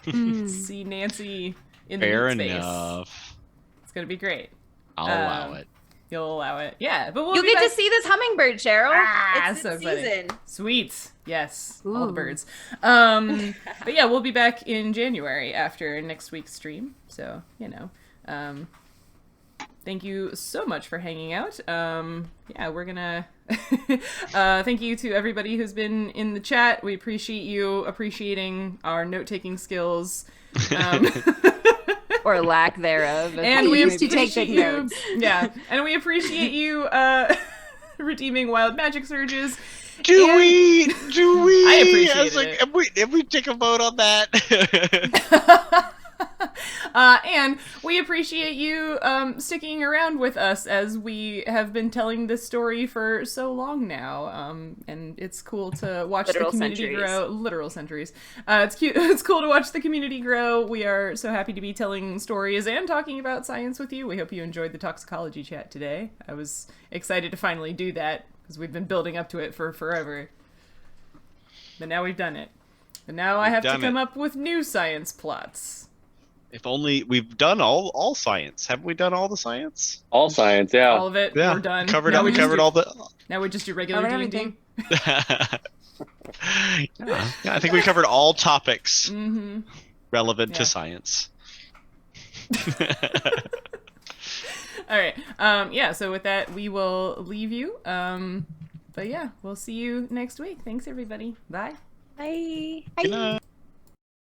Hmm. See Nancy in the Fair meat space. enough. It's going to be great. I'll allow it. You'll allow it. Yeah, but we'll You'll be get back. to see this hummingbird, Cheryl. Ah, it's so its exciting. season. Sweet. Yes. All the Ooh. birds. But yeah, we'll be back in January after next week's stream. So, thank you so much for hanging out. Yeah, we're gonna thank you to everybody who's been in the chat. We appreciate you appreciating our note-taking skills. Or lack thereof. And I we used to take appreciate good you. notes. Yeah, and we appreciate you redeeming wild magic surges. Do And- we? I appreciated was like, it. Have we take a vote on that? And we appreciate you sticking around with us as we have been telling this story for so long now. And it's cool to watch Literal the community centuries. grow. Literal centuries. It's cute. It's cool to watch the community grow. We are so happy to be telling stories and talking about science with you. We hope you enjoyed the toxicology chat today. I was excited to finally do that because we've been building up to it for forever. But now we've done it. And now I We've have to done come it. up with new science plots. If only we've done all science. Haven't we done all the science? All science, yeah. All of it. Yeah, We're done. Covered Now up. we We just covered do- all the. Now we just do regular Covered D&D. everything. Yeah, I think we covered all topics. Mm-hmm. relevant Yeah. to science. All right. Yeah, so with that, we will leave you. But yeah, we'll see you next week. Thanks, everybody. Bye. Bye. Good night.